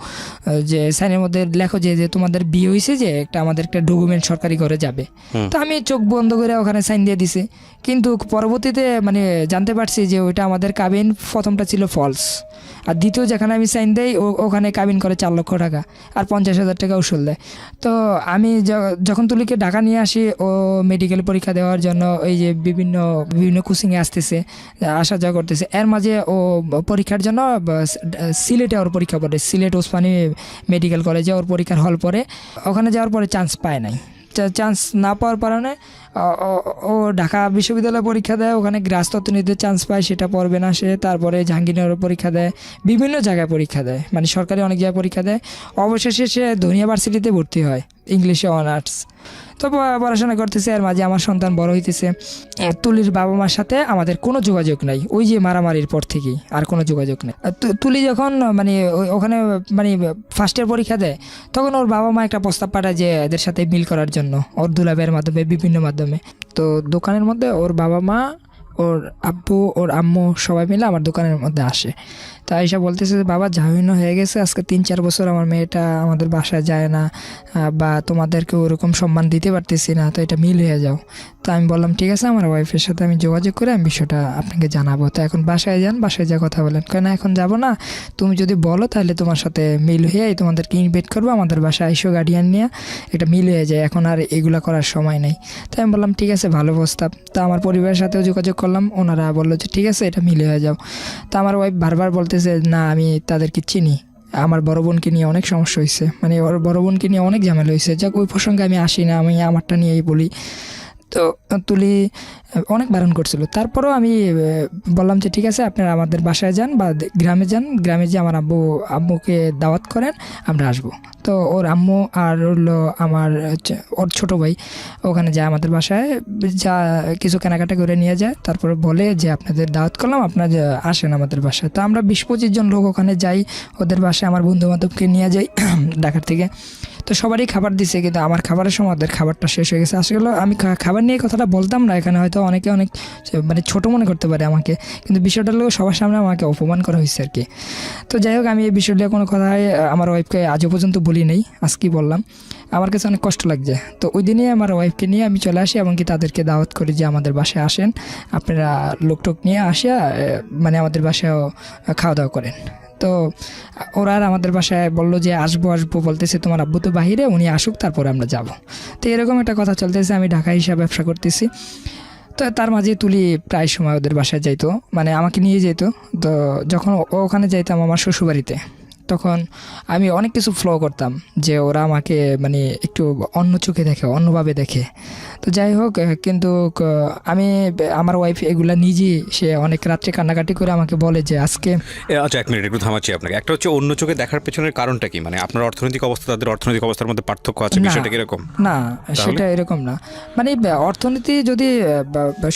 যে সাইনের মধ্যে লেখো যে যে তোমাদের বিয়ে হয়েছে, যে একটা আমাদের একটা ডকুমেন্ট সরকারি ঘরে যাবে। তো আমি চোখ বন্ধ করে ওখানে সাইন দিয়ে দিছি, কিন্তু পরবর্তীতে মানে জানতে পারছি যে ওইটা আমাদের কাবিন প্রথমটা ছিল ফলস, আর দ্বিতীয় যেখানে আমি সাইন দেই ওখানে কাবিন করে 4 লক্ষ টাকা আর 50,000 টাকা উসুল দেয়। তো আমি যখন তুলিকে ঢাকা নিয়ে আসি, ও মেডিকেল পরীক্ষা দেওয়ার জন্য এই যে বিভিন্ন কোচিংয়ে আসতেছে, আসা যাওয়া করতেছে, এর মাঝে ও পরীক্ষার জন্য সিলেটে ওর পরীক্ষা পড়ে, সিলেট ওসমানী মেডিকেল কলেজে ওর পরীক্ষার হল পরে, ওখানে যাওয়ার পরে চান্স পায় নাই। চান্স না পাওয়ার কারণে ও ঢাকা বিশ্ববিদ্যালয়ে পরীক্ষা দেয়, ওখানে গ্রাসতত্ত্বনীতিতে চান্স পায়, সেটা পড়বে না সে। তারপরে জাহাঙ্গীরনগরে পরীক্ষা দেয়, বিভিন্ন জায়গায় পরীক্ষা দেয়, মানে সরকারি অনেক জায়গায় পরীক্ষা দেয়। অবশেষে সে ধনিয়া ভার্সিটিতে ভর্তি হয়, ইংলিশে অনার্স। তো পড়াশোনা করতেছে, এর মাঝে আমার সন্তান বড় হইতেছে। তুলির বাবা মার সাথে আমাদের কোনো যোগাযোগ নাই, ওই যে মারামারির পর থেকেই আর কোনো যোগাযোগ নেই। তুলি যখন মানে ওখানে মানে ফার্স্ট ইয়ার পরীক্ষা দেয়, তখন ওর বাবা মা একটা প্রস্তাব পাঠায় যে এদের সাথে মিল করার জন্য, ওর দুলাভাইয়ের মাধ্যমে, বিভিন্ন মাধ্যমে। তো দোকানের মধ্যে ওর বাবা মা, ওর আব্বু, ওর আম্মু সবাই মিলে আমার দোকানের মধ্যে আসে। তা এসে বলতেছে যে বাবা জামিনও হয়ে গেছে, আজকে 3-4 বছর আমার মেয়েটা আমাদের বাসায় যায় না, বা তোমাদেরকে ওরকম সম্মান দিতে পারতেছি না, তো এটা মিল হয়ে যাও। তো আমি বললাম ঠিক আছে, আমার ওয়াইফের সাথে আমি যোগাযোগ করে আমি বিষয়টা আপনাকে জানাবো। তো এখন বাসায় যান, বাসায় যা কথা বলেন। কেন এখন যাব না, তুমি যদি বলো তাহলে তোমার সাথে মিল হয়ে তোমাদেরকে ইনভাইট করবো আমাদের বাসায়, আইসো গার্ডিয়ান নিয়ে, এটা মিল হয়ে যায়, এখন আর এগুলো করার সময় নেই। তো আমি বললাম ঠিক আছে, ভালো প্রস্তাব। তো আমার পরিবারের সাথেও যোগাযোগ করলাম, ওনারা বললো যে ঠিক আছে এটা মিল হয়ে যাও। তো আমার ওয়াইফ বারবার বলতেছে না আমি তাদেরকে চিনি, আমার বড় বোনকে নিয়ে অনেক সমস্যা হয়েছে, মানে ওর বড় বোনকে নিয়ে অনেক ঝামেলা হয়েছে। যাক ওই প্রসঙ্গে আমি আসি না, আমি আমারটা নিয়েই বলি। তো তুলি অনেক বারণ করছিল, তারপরেও আমি বললাম যে ঠিক আছে আপনারা আমাদের বাসায় যান বা গ্রামে যান, গ্রামে যে আমার আম্মুকে দাওয়াত করেন, আমরা আসবো। তো ওর আম্মু আর হলো আমার ওর ছোটো ভাই ওখানে যায় আমাদের বাসায়, যা কিছু কেনাকাটা করে নিয়ে যায়, তারপরে বলে যে আপনাদের দাওয়াত করলাম, আপনারা আসেন আমাদের বাসায়। তো আমরা 20-25 জন লোক ওখানে যাই ওদের বাসায়, আমার বন্ধু বান্ধবকে নিয়ে যাই ঢাকার থেকে। তো সবারই খাবার দিছে, কিন্তু আমার খাবারের সময় ওদের খাবারটা শেষ হয়ে গেছে। আসলে আমি খাবার নিয়ে কথাটা বলতাম না এখানে, হয়তো অনেকে অনেক মানে ছোটো মনে করতে পারে আমাকে, কিন্তু বিষয়টার লোক সবার সামনে আমাকে অপমান করা হয়েছে আর কি। তো যাই হোক, আমি এই বিষয়টা কোনো কথায় আমার ওয়াইফকে আজও পর্যন্ত বলি নেই, আজকেই বললাম, আমার কাছে অনেক কষ্ট লাগছে। তো ওই দিনই আমার ওয়াইফকে নিয়ে আমি চলে আসি, এমনকি তাদেরকে দাওয়াত করি যে আমাদের বাসায় আসেন, আপনারা লোকটোক নিয়ে আসিয়া মানে আমাদের বাসায়ও খাওয়া দাওয়া করেন। তো ওরা আর আমাদের বাসায় বললো যে আসবো বলতেছে, তোমার আব্বু তো বাহিরে, উনি আসুক তারপরে আমরা যাব। তো এরকম একটা কথা চলতেছে, আমি ঢাকা হিসাবে ব্যবসা করতেছি। তো তার মাঝে তুলি প্রায় সময় ওদের বাসায় যাইতো, মানে আমাকে নিয়ে যেত। তো যখন ওখানে যাইতাম আমার শ্বশুরবাড়িতে, তখন আমি অনেক কিছু ফ্লো করতাম যে ওরা আমাকে মানে একটু অন্য চোখে দেখে, অন্যভাবে দেখে। তো যাই হোক, কিন্তু আমি আমার ওয়াইফ এগুলা নিজেই, সে অনেক রাত্রে কান্নাকাটি করে আমাকে বলে যে আজকে। আচ্ছা, 1 মিনিট একটু থামাচ্ছি আপনাকে। একটা হচ্ছে অন্য চোখে দেখার পেছনের কারণটা কি, মানে আপনার অর্থনৈতিক অবস্থা তাদের অর্থনৈতিক অবস্থার মধ্যে পার্থক্য আছে, বিষয়টা কিরকম? না, সেটা এরকম না, মানে অর্থনীতি যদি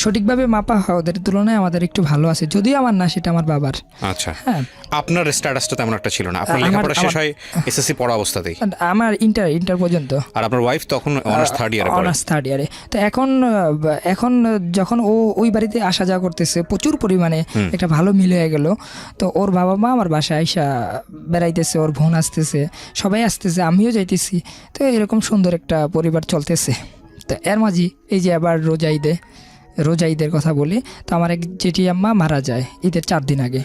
সঠিকভাবে মাপা হয় ওদের তুলনায় আমাদের একটু ভালো আছে, যদিও আমার না, সেটা আমার বাবার। আচ্ছা, হ্যাঁ, আপনার স্ট্যাটাসটা তেমন একটা ছিল না, আপনার লেখাপড়া শেষ হয় এসএসসি পড়া অবস্থাতেই, আমার ইন্টার পর্যন্ত, আর আপনার ওয়াইফ তখন অনার্স থার্ড ইয়ারে। তো এখন যখন ও ওই বাড়িতে আসা যাওয়া করতেছে প্রচুর পরিমাণে, একটা ভালো মিল হয়ে গেল। তো ওর বাবা মা আমার বাসায় আইসা বেড়াইতেছে, ওর বোন আসতেছে, সবাই আসতেছে, আমিও যাইতেছি। তো এরকম সুন্দর একটা পরিবার চলতেছে। তো এর মাঝে এই যে আবার রোজা ঈদে রোজা ঈদের কথা বলি, তো আমার এক জেঠি আম্মা মারা যায় ঈদের 4 দিন আগে।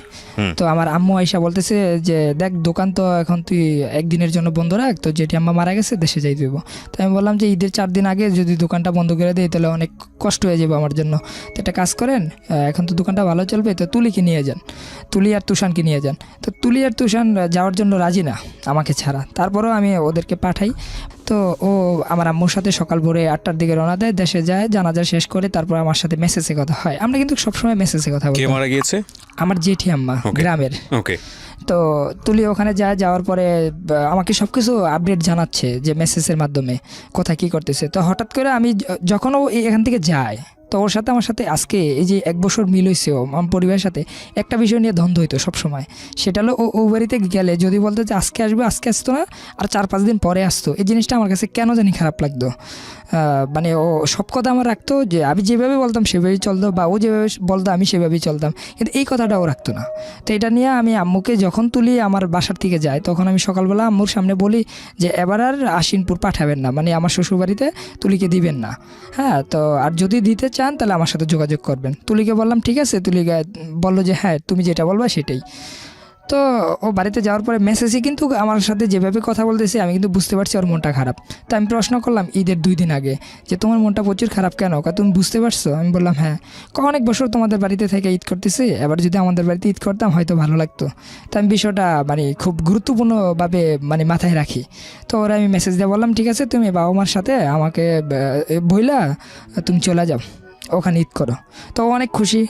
তো আমার আম্মু আইসা বলতেছে যে দেখ দোকান তো এখন তুই একদিনের জন্য বন্ধ রাখ, তো জেঠি আম্মা মারা গেছে দেশে যাই দেবো। তো আমি বললাম যে ঈদের 4 দিন আগে যদি দোকানটা বন্ধ করে দেয় তাহলে অনেক কষ্ট হয়ে যাবে আমার জন্য। তো একটা কাজ করেন, এখন তো দোকানটা ভালো চলবে, তো তুলিকে নিয়ে যান, তুলি আর তুষানকে নিয়ে যান। তো তুলি আর তুষান যাওয়ার জন্য রাজি না আমাকে ছাড়া, তারপরেও আমি ওদেরকে পাঠাই। তো ও আমার আম্মুর সাথে সকাল ভোরে 8টার দিকে রওনা দেয়, দেশে যায়, জানাজা শেষ করে তারপর আমার সাথে মেসেজে কথা হয়। আমরা কিন্তু সবসময় মেসেজে কথা কে বলি। মারা গিয়েছে? আমার জেঠি আম্মা গ্রামের। ওকে। তো তুলি ওখানে যাওয়ার পরে আমাকে সব কিছু আপডেট জানাচ্ছে যে মেসেজের মাধ্যমে কোথায় কী করতেছে। তো হঠাৎ করে আমি যখন ও এখান থেকে যায়, তো ওর সাথে আমার সাথে আজকে এই যে 1 বছর মিল হয়েছে ও আমার পরিবারের সাথে, একটা বিষয় নিয়ে দ্বন্দ্ব হইতো সবসময়। সেটা হলো ও বাড়িতে গেলে যদি বলতো যে আজকে আসবে, আজকে আসতো না, আর 4-5 দিন পরে আসতো। এই জিনিসটা আমার কাছে কেন জানি খারাপ লাগতো। মানে ও সব কথা আমার রাখতো, যে আমি যেভাবে বলতাম সেভাবেই চলতো, বা ও যেভাবে বলতো আমি সেভাবেই চলতাম, কিন্তু এই কথাটা ও রাখতো না। তো এটা নিয়ে আমি আম্মুকে যখন তুলি আমার বাসার থেকে যায়, তখন আমি সকালবেলা আম্মুর সামনে বলি যে এবার আর আশিনপুর পাঠাবেন না, মানে আমার শ্বশুরবাড়িতে তুলিকে দিবেন না। হ্যাঁ, তো আর যদি দিতে চান তাহলে আমার সাথে যোগাযোগ করবেন। তুলিকে বললাম ঠিক আছে, তুলিকে বললো যে হ্যাঁ তুমি যেটা বলবা সেটাই। তো ও বাড়িতে যাওয়ার পরে মেসেজে কিন্তু আমার সাথে যেভাবে কথা বলতেছে আমি কিন্তু বুঝতে পারছি ওর মনটা খারাপ। তো আমি প্রশ্ন করলাম ঈদের 2 দিন আগে যে তোমার মনটা প্রচুর খারাপ কেন? তুমি বুঝতে পারছো? আমি বললাম হ্যাঁ। অনেক বছর তোমাদের বাড়িতে থেকে ঈদ করতেছি, এবার যদি আমাদের বাড়িতে ঈদ করতাম হয়তো ভালো লাগতো। তো আমি বিষয়টা মানে খুব গুরুত্বপূর্ণভাবে মানে মাথায় রাখি। তো ওরা আমি মেসেজ দিয়ে বললাম ঠিক আছে তুমি বাবা মার সাথে আমাকে বইলা তুমি চলে যাও, ওখানে ঈদ করো। তো অনেক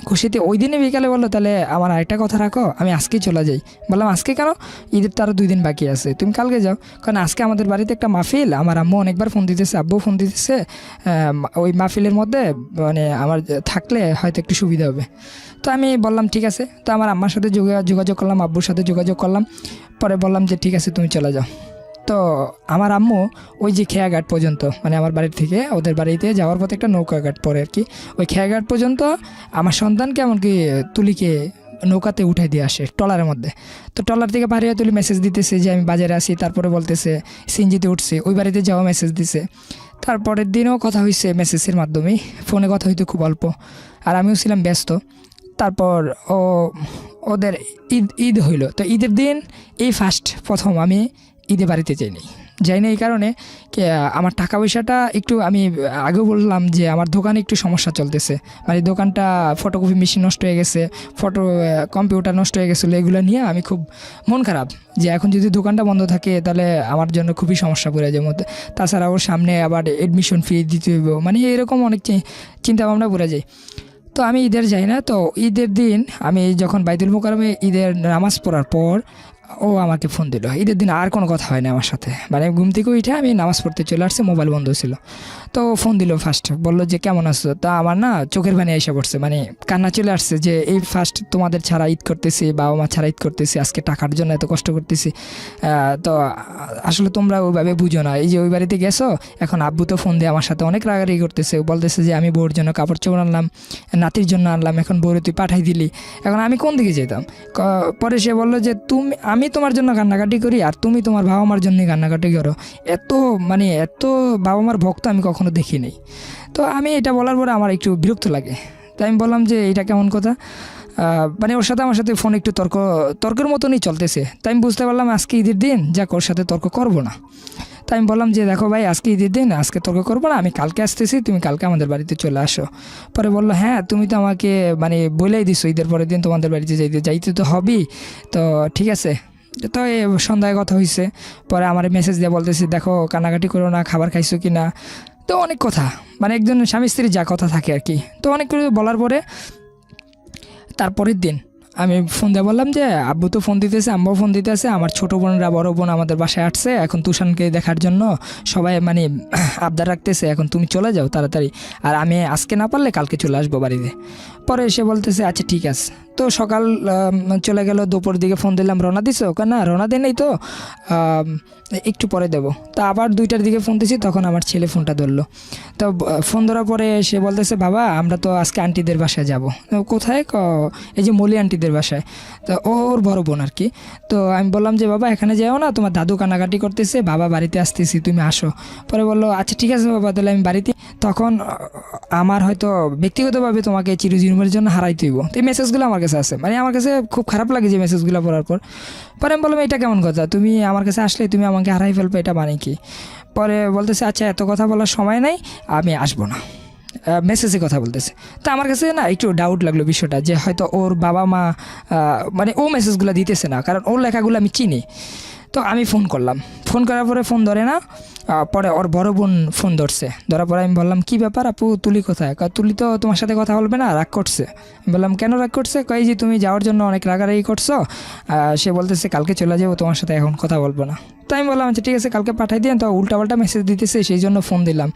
খুশিতে ওই দিনে বিকালে বললো তাহলে আমার আরেকটা কথা রাখো, আমি আজকেই চলে যাই। বললাম আজকে কেন? ঈদের তো আরও 2 দিন বাকি আছে, তুমি কালকে যাও। কারণ আজকে আমাদের বাড়িতে একটা মাহফিল, আমার আম্মু অনেকবার ফোন দিতেছে, আব্বু ফোন দিতেছে, ওই মাহফিলের মধ্যে মানে আমার থাকলে হয়তো একটু সুবিধা হবে। তো আমি বললাম ঠিক আছে। তো আমার আম্মার সাথে যোগাযোগ করলাম, আব্বুর সাথে যোগাযোগ করলাম, পরে বললাম যে ঠিক আছে তুমি চলে যাও। তো আমার আম্মু ওই যে খেয়াঘাট পর্যন্ত, মানে আমার বাড়ির থেকে ওদের বাড়িতে যাওয়ার পথে একটা নৌকা ঘাট পড়ে আর কি, ওই খেয়াঘাট পর্যন্ত আমার সন্তানকে এমনকি তুলিকে নৌকাতে উঠাই দিয়ে আসে ট্রলারের মধ্যে। তো ট্রলার থেকে পার হয়ে তুলি মেসেজ দিতেছে যে আমি বাজারে আসি, তারপরে বলতেছে সিএনজিতে উঠছে, ওই বাড়িতে যাওয়া মেসেজ দিছে। তারপরের দিনও কথা হয়েছে মেসেজের মাধ্যমেই, ফোনে কথা হইতো খুব অল্প, আর আমিও ছিলাম ব্যস্ত। তারপর ওদের ঈদ হইলো। তো ঈদের দিন এই প্রথম আমি ঈদে বাড়িতে যাই না এই কারণে কি আমার টাকা পয়সাটা একটু, আমি আগেও বললাম যে আমার দোকানে একটু সমস্যা চলতেছে, মানে দোকানটা ফটোকপি মেশিন নষ্ট হয়ে গেছে, কম্পিউটার নষ্ট হয়ে গেছিলো, এগুলো নিয়ে আমি খুব মন খারাপ যে এখন যদি দোকানটা বন্ধ থাকে তাহলে আমার জন্য খুবই সমস্যা পড়ে যায় মধ্যে। তাছাড়া ওর সামনে আবার এডমিশন ফি দিতে হইব, মানে এরকম অনেক চিন্তা ভাবনা পড়ে যায়। তো আমি ঈদের যাই না। তো ঈদের দিন আমি যখন বাইতুল মোকাররমে ঈদের নামাজ পড়ার পর ও আমাকে ফোন দিল। ঈদের দিন আর কোনো কথা হয় না আমার সাথে, মানে ঘুম থেকে উঠে আমি নামাজ পড়তে চলে আসছি, মোবাইল বন্ধ ছিল। তো ফোন দিল ফার্স্ট, বললো যে কেমন আছো? তা আমার না চোখের পানি এসে পড়ছে, মানে কান্না চলে আসছে যে এই তোমাদের ছাড়া ঈদ করতেছি, বাবা মা ছাড়া ঈদ করতেছি, আজকে টাকার জন্য এত কষ্ট করতেছি। তো আসলে তোমরা ওইভাবে বুঝো না, এই যে ওই বাড়িতে গেছো, এখন আব্বু তো ফোন দিয়ে আমার সাথে অনেক রাগারাগি করতেছে, বলতেছে যে আমি বউর জন্য কাপড় চোপড় আনলাম, নাতির জন্য আনলাম, এখন বউরে তুই পাঠাই দিলি, এখন আমি কোন দিকে যেতাম? পরে সে বললো যে আমি তোমার জন্য কান্নাকাটি করি আর তুমি তোমার বাবা মার জন্যই কান্নাকাটি করো, এত বাবা মার ভক্ত আমি কখনো দেখিনি। তো আমি এটা বলার পরে আমার একটু বিরক্ত লাগে। তাই আমি বললাম যে এটা কেমন কথা, মানে ওর সাথে আমার সাথে ফোন একটু তর্কের মতনই চলতেছে। তাই আমি বুঝতে পারলাম আজকে ঈদের দিন যাক ওর সাথে তর্ক করবো না। তাই আমি বললাম যে দেখো ভাই আজকে ঈদের দিন, আজকে তর্ক করবো না, আমি কালকে আসতেছি, তুমি কালকে আমাদের বাড়িতে চলে আসো। পরে বললো হ্যাঁ তুমি তো আমাকে মানে বলেই দিছো ঈদের পরের দিন তোমাদের বাড়িতে যাইতে তো হবেই, তো ঠিক আছে। তো সন্ধ্যায় কথা হয়েছে, পরে আমার মেসেজ দিয়ে বলতেছি দেখো কান্নাকাটি করো না, খাবার খাইছো কি না, তো অনেক কথা, মানে একজন স্বামী স্ত্রীর যা কথা থাকে আর কি। তো অনেক কিছু বলার পরে তারপরের দিন আমি ফোন দিয়ে বললাম যে আব্বু তো ফোন দিতেছে, আম্মাও ফোন দিতেছে, আমার ছোটো বোনরা বড় বোন আমাদের বাসায় আসছে এখন তুষানকে দেখার জন্য, সবাই মানে আবদার রাখতেছে, এখন তুমি চলে যাও তাড়াতাড়ি, আর আমি আজকে না পারলে কালকে চলে আসবো বাড়িতে। পরে এসে বলতেছে আচ্ছা ঠিক আছে। তো সকাল চলে গেল, দুপুর দিকে ফোন দিলাম, রওনা দিছো? না রওনা দেয় নাই তো, একটু পরে দেবো। তা আবার 2টার দিকে ফোন দিছি, তখন আমার ছেলে ফোনটা ধরলো। তো ফোন ধরার পরে সে বলতেছে, বাবা আমরা তো আজকে আন্টিদের বাসায় যাব। কোথায়? এই যে মলি আন্টিদের বাসায়। তো ওর বড় বোন আর কি। তো আমি বললাম যে বাবা এখানে যাও না, তোমার দাদু কানাকাটি করতেছে, বাবা বাড়িতে আসতেছি, তুমি আসো। পরে বললো আচ্ছা ঠিক আছে বাবা, তাহলে আমি বাড়িতে। তখন আমার হয়তো ব্যক্তিগতভাবে তোমাকে চিরজীবনের জন্য হারাইতে হইব। তো এই মেসেজগুলো আমার কাছে আছে, মানে আমার কাছে খুব খারাপ লাগে যে মেসেজগুলো পড়ার পর। পরে আমি বললাম এটা কেমন কথা, তুমি আমার কাছে আসলে তুমি আমাকে হারাই ফেলবে, এটা মানে কি? পরে বলতেছে আচ্ছা এত কথা বলার সময় নাই, আমি আসবো না, মেসেজে কথা বলতেছে। তো আমার কাছে না একটু ডাউট লাগলো বিষয়টা, যে হয়তো ওর বাবা মা মানে ও মেসেজগুলো দিতেছে না, কারণ ওর লেখাগুলো আমি চিনি। তো আমি ফোন করলাম, ফোন করার পরে ফোন ধরে না। পরে ওর বড় বোন ফোন ধরছে, ধরার পরে আমি বললাম কি ব্যাপার আপু, তুলি কোথায়? তুলি তো তোমার সাথে কথা বলবে না, রাগ করছে। আমি বললাম কেন রাগ করছে? কই যে তুমি যাওয়ার জন্য অনেক রাগারাগি করছো, সে বলতেছে কালকে চলে যাবো, তোমার সাথে এখন কথা বলবো না। তাই আমি বললাম আচ্ছা ঠিক আছে কালকে পাঠাই দিন। তো উল্টাপাল্টা মেসেজ দিতেছে, সেই জন্য ফোন দিলাম।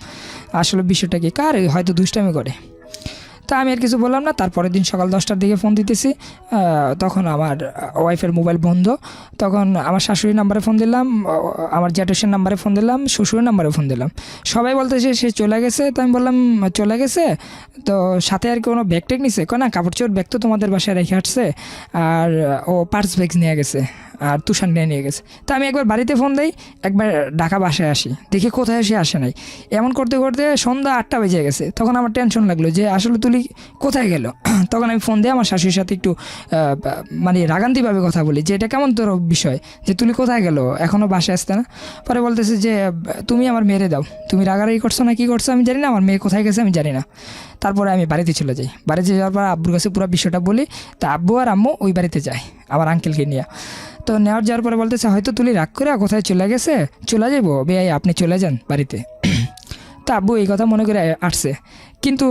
আসলে বিষয়টা কি, কার হয়তো দুষ্টামি করে। তা আমি আর কিছু বললাম না। তারপরের দিন সকাল 10টার দিকে ফোন দিতেছি, তখন আমার ওয়াইফের মোবাইল বন্ধ। তখন আমার শাশুড়ির নাম্বারে ফোন দিলাম, আমার জ্যাঠুসের নাম্বারে ফোন দিলাম, শ্বশুরের নাম্বারে ফোন দিলাম। সবাই বলতেছে সে চলে গেছে। তো আমি বললাম চলে গেছে তো সাথে আর কোনো ব্যাগ ট্যাগ নিছে? না কাপড় চোপড় ব্যাগ তো তোমাদের বাসায় রেখে আসছে, আর ও পার্স ব্যাগ নিয়ে গেছে, আর তুষার নিয়ে গেছে। তা আমি একবার বাড়িতে ফোন দিই, একবার ঢাকা বাসায় আসি, দেখি কোথায় আসে নাই। এমন করতে করতে সন্ধ্যা 8টা বেজে গেছে। তখন আমার টেনশন লাগলো যে আসলে তুলি কোথায় গেল। তখন আমি ফোন দিই আমার শাশুড়ির সাথে, একটু মানে রাগান্তিভাবে কথা বলি যে এটা কেমন তোর বিষয়, যে তুলি কোথায় গেল, এখনও বাসায় আসতে না? পরে বলতেছে যে তুমি আমার মেরে দাও, তুমি রাগারাগি করছো না কি করছো আমি জানি না, আমার মেয়ে কোথায় গেছে আমি জানি না। তারপরে আমি বাড়িতে চলে যাই। বাড়িতে যাওয়ার পর আব্বুর কাছে পুরো বিষয়টা বলি। তা আব্বু আর আম্মু ওই বাড়িতে যায় আমার আঙ্কেলকে নিয়ে। তো নেওয়ার যাওয়ার পরে বলতেছে হয়তো তুলি রাগ করে কোথায় চলে গেছে, চলে যাবো বেয়াই, আপনি চলে যান বাড়িতে। তা আব্বু এই কথা মনে করে আসছে। কিন্তু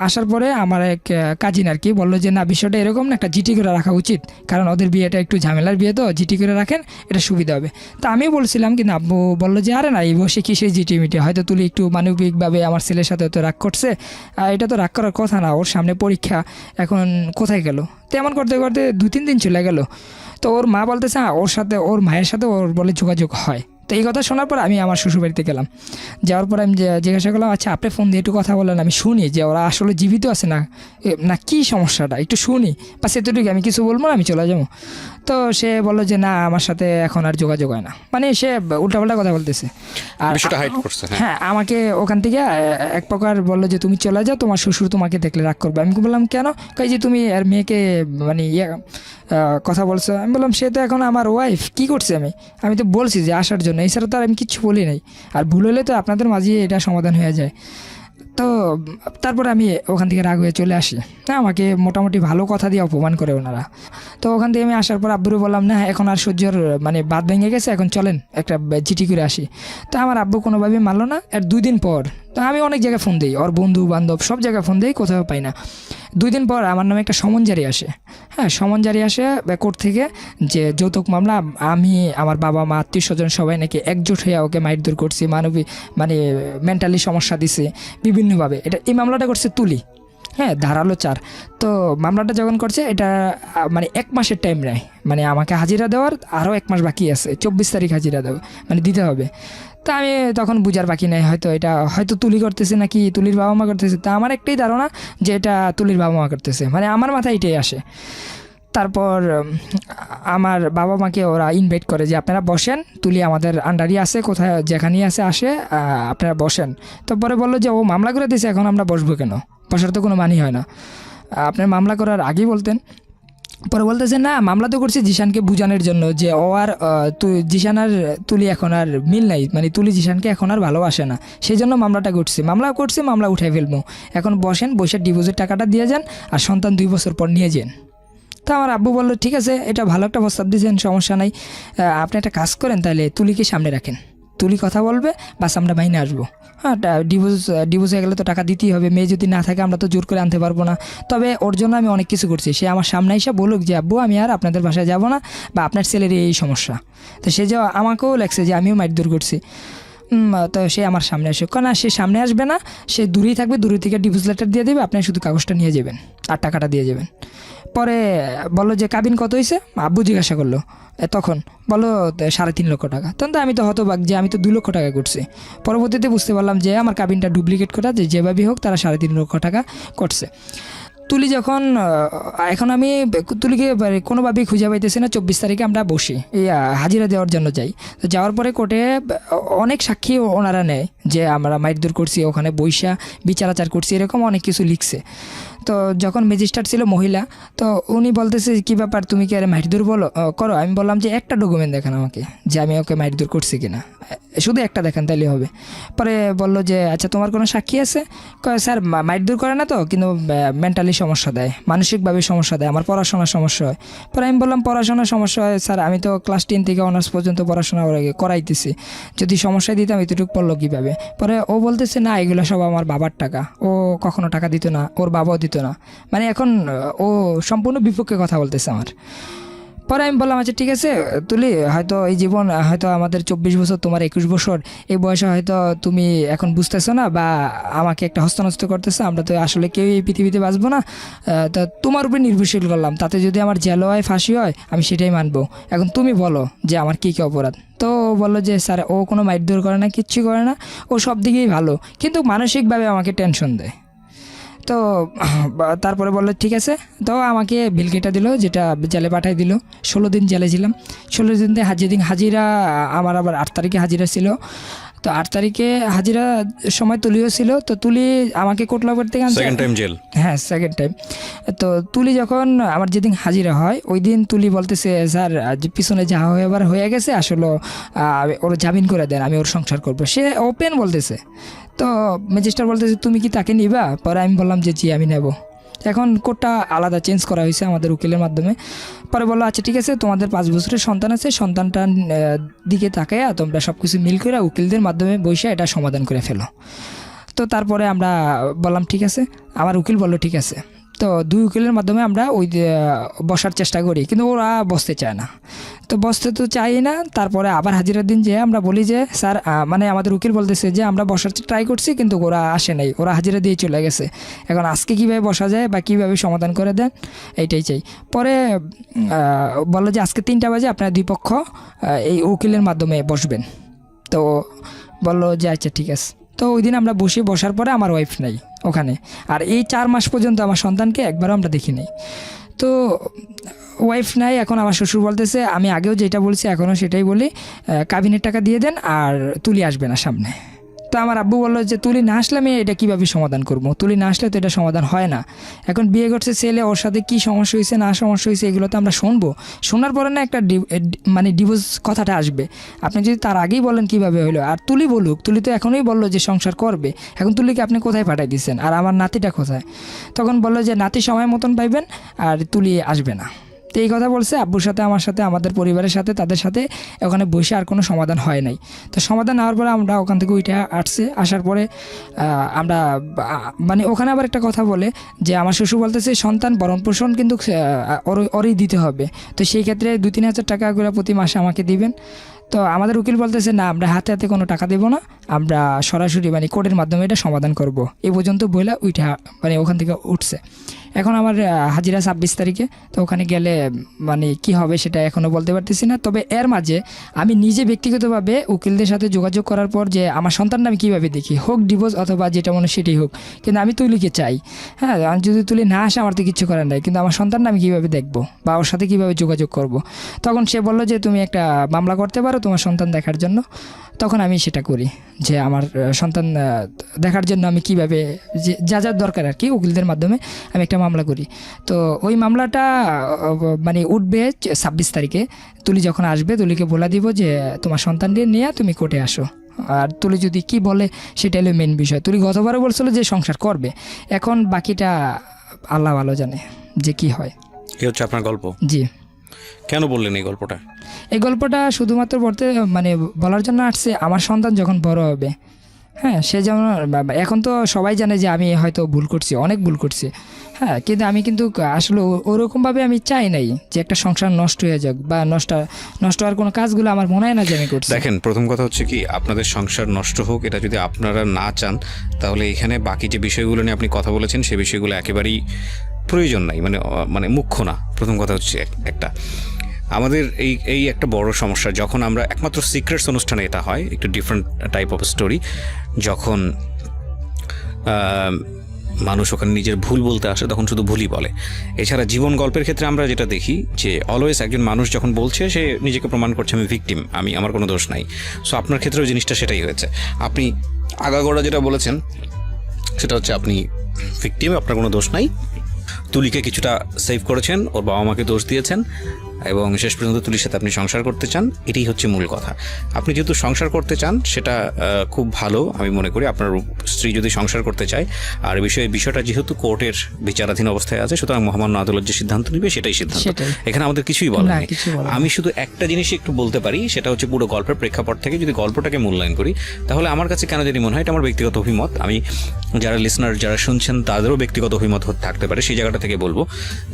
আসার পরে আমার এক কাজিন আর কি বললো যে না বিষয়টা এরকম না, একটা জিটি করে রাখা উচিত, কারণ ওদের বিয়েটা একটু ঝামেলার বিয়ে, তো জিটি করে রাখেন, এটা সুবিধা হবে। তা আমিও বলছিলাম, কিন্তু আব্বু বললো যে আরে না এই বসে কিসের জিটি মিটি, হয়তো তুলি একটু মানবিকভাবে আমার ছেলের সাথে তো রাগ করছে, এটা তো রাগ করার কথা না, ওর সামনে পরীক্ষা, এখন কোথায় গেল। তেমন করতে করতে 2-3 দিন চলে গেল। তো ওর মা বলতেছে ওর সাথে, ওর মায়ের সাথে ওর বলে যোগাযোগ হয়। তো এই কথা শোনার পর আমি আমার শ্বশুরবাড়িতে গেলাম। যাওয়ার পর আমি জিজ্ঞাসা করলাম আচ্ছা আপনি ফোন দিয়ে একটু কথা বলেন, আমি শুনি যে ওরা আসলে জীবিত আছে না, না কী সমস্যাটা একটু শুনি, বা সেতুটুকু, আমি কিছু বলবো না, আমি চলে যাবো। তো সে বললো যে না আমার সাথে এখন আর যোগাযোগ হয় না, মানে সে উল্টাপাল্টা কথা বলতেছে। আর বিষয়টা হাইড করছে। হ্যাঁ আমাকে ওখান থেকে এক প্রকার বললো যে তুমি চলে যাও, তোমার শ্বশুর তোমাকে দেখলে রাগ করবে। আমি বললাম কেন? কই যে তুমি আর মেয়েকে মানে কথা বলছো। আমি বললাম সে তো এখন আমার ওয়াইফ, কি করছি আমি তো বলছি যে আসার জন্য, এছাড়া তো আর আমি কিচ্ছু বলি নাই। আর ভুল হলে তো আপনাদের মাঝে এটা সমাধান হয়ে যায়। তো তারপরে আমি ওখান থেকে রাগ হয়ে চলে আসি। হ্যাঁ আমাকে মোটামুটি ভালো কথা দিয়ে অপমান করে ওনারা। তো ওখান থেকে আমি আসার পর আব্বুরে বললাম না এখন আর সহ্যর মানে বাদ ভেঙে গেছে, এখন চলেন একটা চিঠি করে আসি। তো আমার আব্বু কোনোভাবেই মানলো না। আর 2 দিন পর তো আমি অনেক জায়গায় ফোন দিই, ওর বন্ধু বান্ধব সব জায়গায় ফোন দিই, কোথাও পাই না। 2 দিন পর আমার নামে একটা সমন জারি আসে। হ্যাঁ সমন জারি আসে কোর্ট থেকে, যে যৌতুক মামলা, আমি আমার বাবা মা আত্মীয় স্বজন সবাই নাকি একজোট হয়ে ওকে মারধর করছি, মানবিক মানে মেন্টালি সমস্যা দিছে বিভিন্নভাবে। এই মামলাটা করছে তুলি, হ্যাঁ ধারালো 4। তো মামলাটা যখন করছে এটা মানে 1 মাসের টাইম নেয়, মানে আমাকে হাজিরা দেওয়ার আরও 1 মাস বাকি আছে, 24 তারিখ হাজিরা দেওয়া মানে দিতে হবে। তা আমি তখন বুঝার বাকি নেই, হয়তো এটা হয়তো তুলি করতেছে নাকি তুলির বাবা মা করতেছে। তা আমার একটাই ধারণা যে এটা তুলির বাবা মা করতেছে, মানে আমার মাথায় এটাই আসে। তারপর আমার বাবা মাকে ওরা ইনভাইট করে যে আপনারা বসেন, তুলি আমাদের আন্ডারই আছে, কোথায় যেখানেই আসে আপনারা বসেন। তারপরে বললো যে ও মামলা করে দিয়েছে, এখন আমরা বসবো কেন, বসার তো কোনো মানি হয় না, আপনার মামলা করার আগেই বলতেন। পরে বলতেছে না মামলা তো করছি জিশানকে বোঝানোর জন্য যে ও আর জিশান আর তুলি এখন আর মিল নাই, মানে তুলি জিশানকে এখন আর ভালোবাসে না, সেই জন্য মামলাটা করছি, মামলা উঠাই ফেলবো, এখন বসেন, বসে ডিভোর্সের টাকাটা দিয়ে যান, আর সন্তান 2 বছর পর নিয়ে যান। তো আমার আব্বু বললো ঠিক আছে এটা ভালো একটা প্রস্তাব দিয়েছেন, সমস্যা নাই, আপনি একটা কাজ করেন তাহলে তুলিকে সামনে রাখেন, তুলি কথা বলবে, বাস আমরা বাইনে আসবো। হ্যাঁ ডিভোর্স হয়ে গেলে তো টাকা দিতেই হবে, মেয়ে যদি না থাকে আমরা তো জোর করে আনতে পারবো না। তবে ওর জন্য আমি অনেক কিছু করছি, সে আমার সামনে এসে বলুক যে আব্বু আমি আর আপনাদের বাসায় যাব না, বা আপনার ছেলের এই সমস্যা। তো সে যে আমাকেও লাগছে যে আমিও মারধর করছি। তো সে আমার সামনে আসে, না সে সামনে আসবে না, সে দূরেই থাকবে, দূরে থেকে ডিভোর্স লেটার দিয়ে দেবে, আপনি শুধু কাগজটা নিয়ে যাবেন আর টাকাটা দিয়ে যাবেন। পরে বললো যে কাবিন কত হয়েছে, আব্বু জিজ্ঞাসা করলো তখন বলো 3.5 লক্ষ টাকা। তখন তো আমি তো হতবাক যে আমি তো 2 লক্ষ টাকা করছি। পরবর্তীতে বুঝতে পারলাম যে আমার কাবিনটা ডুপ্লিকেট করা, যে যেভাবেই হোক তারা 3.5 লক্ষ টাকা করছে। তুলি যখন এখন আমি তুলিকে কোনোভাবেই খুঁজে পাইতেছি না। 24 তারিখে আমরা বসি এই হাজিরা দেওয়ার জন্য যাই। তো যাওয়ার পরে কোর্টে অনেক সাক্ষী ওনারা নেয় যে আমরা মারধর করছি, ওখানে বৈশা বিচার আচার করছি, এরকম অনেক কিছু লিখছে। তো যখন ম্যাজিস্ট্রেট ছিল মহিলা, তো উনি বলতেছে কী ব্যাপার, তুমি কি আরে মারধর বলো করো? আমি বললাম যে একটা ডকুমেন্ট দেখান আমাকে যে আমি ওকে মারধর করছি কিনা, শুধু একটা দেখান তাহলে হবে। পরে বললো যে আচ্ছা তোমার কোনো সাক্ষী আছে? কয় স্যার মারধর করে না তো, কিন্তু মেন্টালি সমস্যা দেয়, মানসিকভাবে সমস্যা দেয়, আমার পড়াশোনার সমস্যা হয়। পরে আমি বললাম পড়াশোনার সমস্যা হয় স্যার, আমি তো ক্লাস 10 থেকে অনার্স পর্যন্ত পড়াশোনা করাইতেছি, যদি সমস্যায় দিতাম এতটুকু পড়লো কীভাবে? পরে ও বলতেছে না এগুলো সব আমার বাবার টাকা, ও কখনো টাকা দিত না, ওর বাবাও দিত না। মানে এখন ও সম্পূর্ণ বিপক্ষে কথা বলতেছে আমার। পরে আমি বললাম আচ্ছা ঠিক আছে তুলি, হয়তো এই জীবন হয়তো আমাদের 24 বছর, তোমার 21 বছর, এই বয়সে হয়তো তুমি এখন বুঝতেছো না বা আমাকে একটা হস্তনস্ত করতেছো, আমরা তো আসলে কেউ এই পৃথিবীতে বাঁচবো না, তা তোমার উপরে নির্ভরশীল করলাম, তাতে যদি আমার জেল হয় ফাঁসি হয় আমি সেটাই মানবো, এখন তুমি বলো যে আমার কী কী অপরাধ। তো বললো যে স্যার ও কোনো মারধর করে না, কিচ্ছু করে না, ও সব দিকেই ভালো, কিন্তু মানসিকভাবে আমাকে টেনশন দেয়। তো তারপরে বললো ঠিক আছে, তো আমাকে বিল কেটে দিল, যেটা জেলে পাঠাই দিল। 16 দিন জেলে ছিলাম। 16 দিন হাজিরা আমার আবার 8 তারিখে হাজিরা ছিল। তো 8 তারিখে হাজিরা সময় তুলিও ছিল। তো তুলি আমাকে কোটলাপুর থেকে আনছে, সেকেন্ড টাইম জেল। হ্যাঁ সেকেন্ড টাইম। তো তুলি যখন আমার যেদিন হাজিরা হয় ওই দিন তুলি বলতেছে স্যার যে পিছনে যা হয়ে গেছে আসলে ওর জামিন করে দেন, আমি ওর সংসার করবো, সে ওপেন বলতেছে। তো ম্যাজিস্ট্রেট বলতেছে তুমি কি তাকে নিবা? পরে আমি বললাম যে জি আমি নেব। এখন কোর্টটা আলাদা চেঞ্জ করা হয়েছে আমাদের উকিলের মাধ্যমে। পরে বললো আচ্ছা ঠিক আছে, তোমাদের 5 বছরের সন্তান আছে, সন্তানটার দিকে তাকাইয়া তোমরা সব কিছু মিল করে উকিলদের মাধ্যমে বসে এটা সমাধান করে ফেলো। তো তারপরে আমরা বললাম ঠিক আছে, আমার উকিল বললো ঠিক আছে। তো 2 উকিলের মাধ্যমে আমরা ওই বসার চেষ্টা করি, কিন্তু ওরা বসতে চায় না। তো বসতে তো চাই না। তারপরে আবার হাজিরার দিন যে আমরা বলি যে স্যার মানে আমাদের উকিল বলতেছে যে আমরা বসার ট্রাই করছি কিন্তু ওরা আসে নাই, ওরা হাজিরা দিয়ে চলে গেছে, এখন আজকে কীভাবে বসা যায় বা কীভাবে সমাধান করে দেন এইটাই চাই। পরে বললো যে আজকে 3টা বাজে আপনারা 2 পক্ষ এই উকিলের মাধ্যমে বসবেন। তো বললো যে আচ্ছা ঠিক আছে। তো ওই দিন আমরা বসার পরে আমার ওয়াইফ নাই ওখানে, আর এই 4 মাস পর্যন্ত আমার সন্তানকে একবারও আমরা দেখি নাই। তো ওয়াইফ নাই, এখন আমার শ্বশুর বলতেছে, আমি আগেও যেটা বলছি এখনও সেটাই বলি, কাবিনের টাকা দিয়ে দেন আর তুলি আসবে না সামনে। তো আমার আব্বু বললো যে তুলি না আসলে আমি এটা কীভাবে সমাধান করবো, তুলি না আসলে তো এটা সমাধান হয় না। এখন বিয়ে করছে ছেলে, ওর সাথে কী সমস্যা হয়েছে না সমস্যা হয়েছে এগুলো তো আমরা শুনবো, শোনার পরে না একটা মানে ডিভোর্স কথাটা আসবে। আপনি যদি তার আগেই বলেন কীভাবে হলো, আর তুলি বলুক, তুলি তো এখনই বললো যে সংসার করবে, এখন তুলিকে আপনি কোথায় পাঠাই দিচ্ছেন আর আমার নাতিটা কোথায়? তখন বললো যে নাতি সময় মতন পাইবেন আর তুলি আসবে না। তো এই কথা বলছে আব্বুর সাথে, আমার সাথে, আমাদের পরিবারের সাথে, তাদের সাথে ওখানে বসে আর কোনো সমাধান হয় নাই। তো সমাধান হওয়ার পরে আমরা ওখান থেকে উঠে আসার পরে আমরা মানে ওখানে আবার একটা কথা বলে যে আমার শ্বশুর বলতেছে সন্তান ভরণ পোষণ কিন্তু ওরই দিতে হবে, তো সেই ক্ষেত্রে 2-3 হাজার টাকা করে প্রতি মাসে আমাকে দিবেন। তো আমাদের উকিল বলতেছে না আমরা হাতে হাতে কোনো টাকা দেবো না, আমরা সরাসরি মানে কোর্টের মাধ্যমে এটা সমাধান করব। এই পর্যন্ত বইলা উঠে মানে ওখান থেকে উঠছে। এখন আমার হাজিরা 26 তারিখে, তো ওখানে গেলে মানে কি হবে সেটা এখনও বলতে পারতেছি না। তবে এর মাঝে আমি নিজে ব্যক্তিগতভাবে উকিলদের সাথে যোগাযোগ করার পর যে আমার সন্তানটা আমি কীভাবে দেখি, হোক ডিভোর্স অথবা যেটা মনে সেটাই হোক, কিন্তু আমি তুলিকে চাই। হ্যাঁ, আমি যদি তুলি না আসে আমার তো কিচ্ছু করার নাই, কিন্তু আমার সন্তানটা আমি কীভাবে দেখবো বা ওর সাথে কীভাবে যোগাযোগ করব। তখন সে বললো যে তুমি একটা মামলা করতে পারো তোমার সন্তান দেখার জন্য। তখন আমি সেটা করি যে আমার সন্তান দেখার জন্য আমি কিভাবে যা যা দরকার আর কি উকিলদের মাধ্যমে আমি একটা মামলা করি। তো ওই মামলাটা মানে উঠবে 26 তারিখে। তুলি যখন আসবে তুলিকে বলে দিব যে তোমার সন্তানকে নিয়ে তুমি কোর্টে আসো, আর তুলি যদি কি বলে সেটা হলো মেন বিষয়। তুলি গতবারও বলছিল যে সংসার করবে, এখন বাকিটা আল্লাহ ভালো জানে যে কি হয়। এই হচ্ছে আপনার গল্প। জি। কেন বললেন এই গল্পটা? এই গল্পটা শুধুমাত্র মানে বলার জন্য আসছে আমার সন্তান যখন বড় হবে, হ্যাঁ, সে যেমন এখন তো সবাই জানে যে আমি হয়তো ভুল করছি, অনেক ভুল করছি, হ্যাঁ, কিন্তু আমি কিন্তু আসলে ওরকমভাবে আমি চাই নাই যে একটা সংসার নষ্ট হয়ে যাক বা নষ্ট হওয়ার কোনো কাজগুলো আমার মনে হয় না যে আমি করছি। দেখেন, প্রথম কথা হচ্ছে কি, আপনাদের সংসার নষ্ট হোক এটা যদি আপনারা না চান, তাহলে এখানে বাকি যে বিষয়গুলো নিয়ে আপনি কথা বলেছেন সেই বিষয়গুলো একেবারেই প্রয়োজন নাই, মানে মুখ্য না। প্রথম কথা হচ্ছে একটা, আমাদের এই একটা বড় সমস্যা, যখন আমরা একমাত্র সিক্রেটস অনুষ্ঠানে এটা হয়, একটু ডিফারেন্ট টাইপ অফ স্টোরি, যখন মানুষ ওখানে নিজের ভুল বলতে আসে তখন শুধু ভুলই বলে। এছাড়া জীবন গল্পের ক্ষেত্রে আমরা যেটা দেখি যে অলওয়েজ একজন মানুষ যখন বলছে সে নিজেকে প্রমাণ করছে আমি ভিকটিম, আমার কোনো দোষ নাই। সো আপনার ক্ষেত্রেও জিনিসটা সেটাই হয়েছে। আপনি আগাগোড়া যেটা বলেছেন সেটা হচ্ছে আপনি ভিকটিম, আপনার কোনো দোষ নাই। তুলিকে কিছুটা সেভ করেছেন, ওর বাবা মাকে দোষ দিয়েছেন এবং শেষ পর্যন্ত তুলির সাথে আপনি সংসার করতে চান, এটাই হচ্ছে মূল কথা। আপনি যেহেতু সংসার করতে চান সেটা খুব ভালো, আমি মনে করি। আপনার স্ত্রী যদি সংসার করতে চায়, আর বিষয়টা যেহেতু কোর্টের বিচারাধীন অবস্থায় আছে, সুতরাং মহামান্য আদালত যে সিদ্ধান্ত নেবে সেটাই সিদ্ধান্ত, এখানে আমাদের কিছুই বলার নেই। আমি শুধু একটা জিনিসই একটু বলতে পারি, সেটা হচ্ছে পুরো গল্পের প্রেক্ষাপট থেকে যদি গল্পটাকে মূল্যায়ন করি, তাহলে আমার কাছে কেন জানি মনে হয়, এটা আমার ব্যক্তিগত অভিমত, আমি যারা লিসনার যারা শুনছেন তাদেরও ব্যক্তিগত অভিমত থাকতে পারে, সেই জায়গাটা থেকে বলবো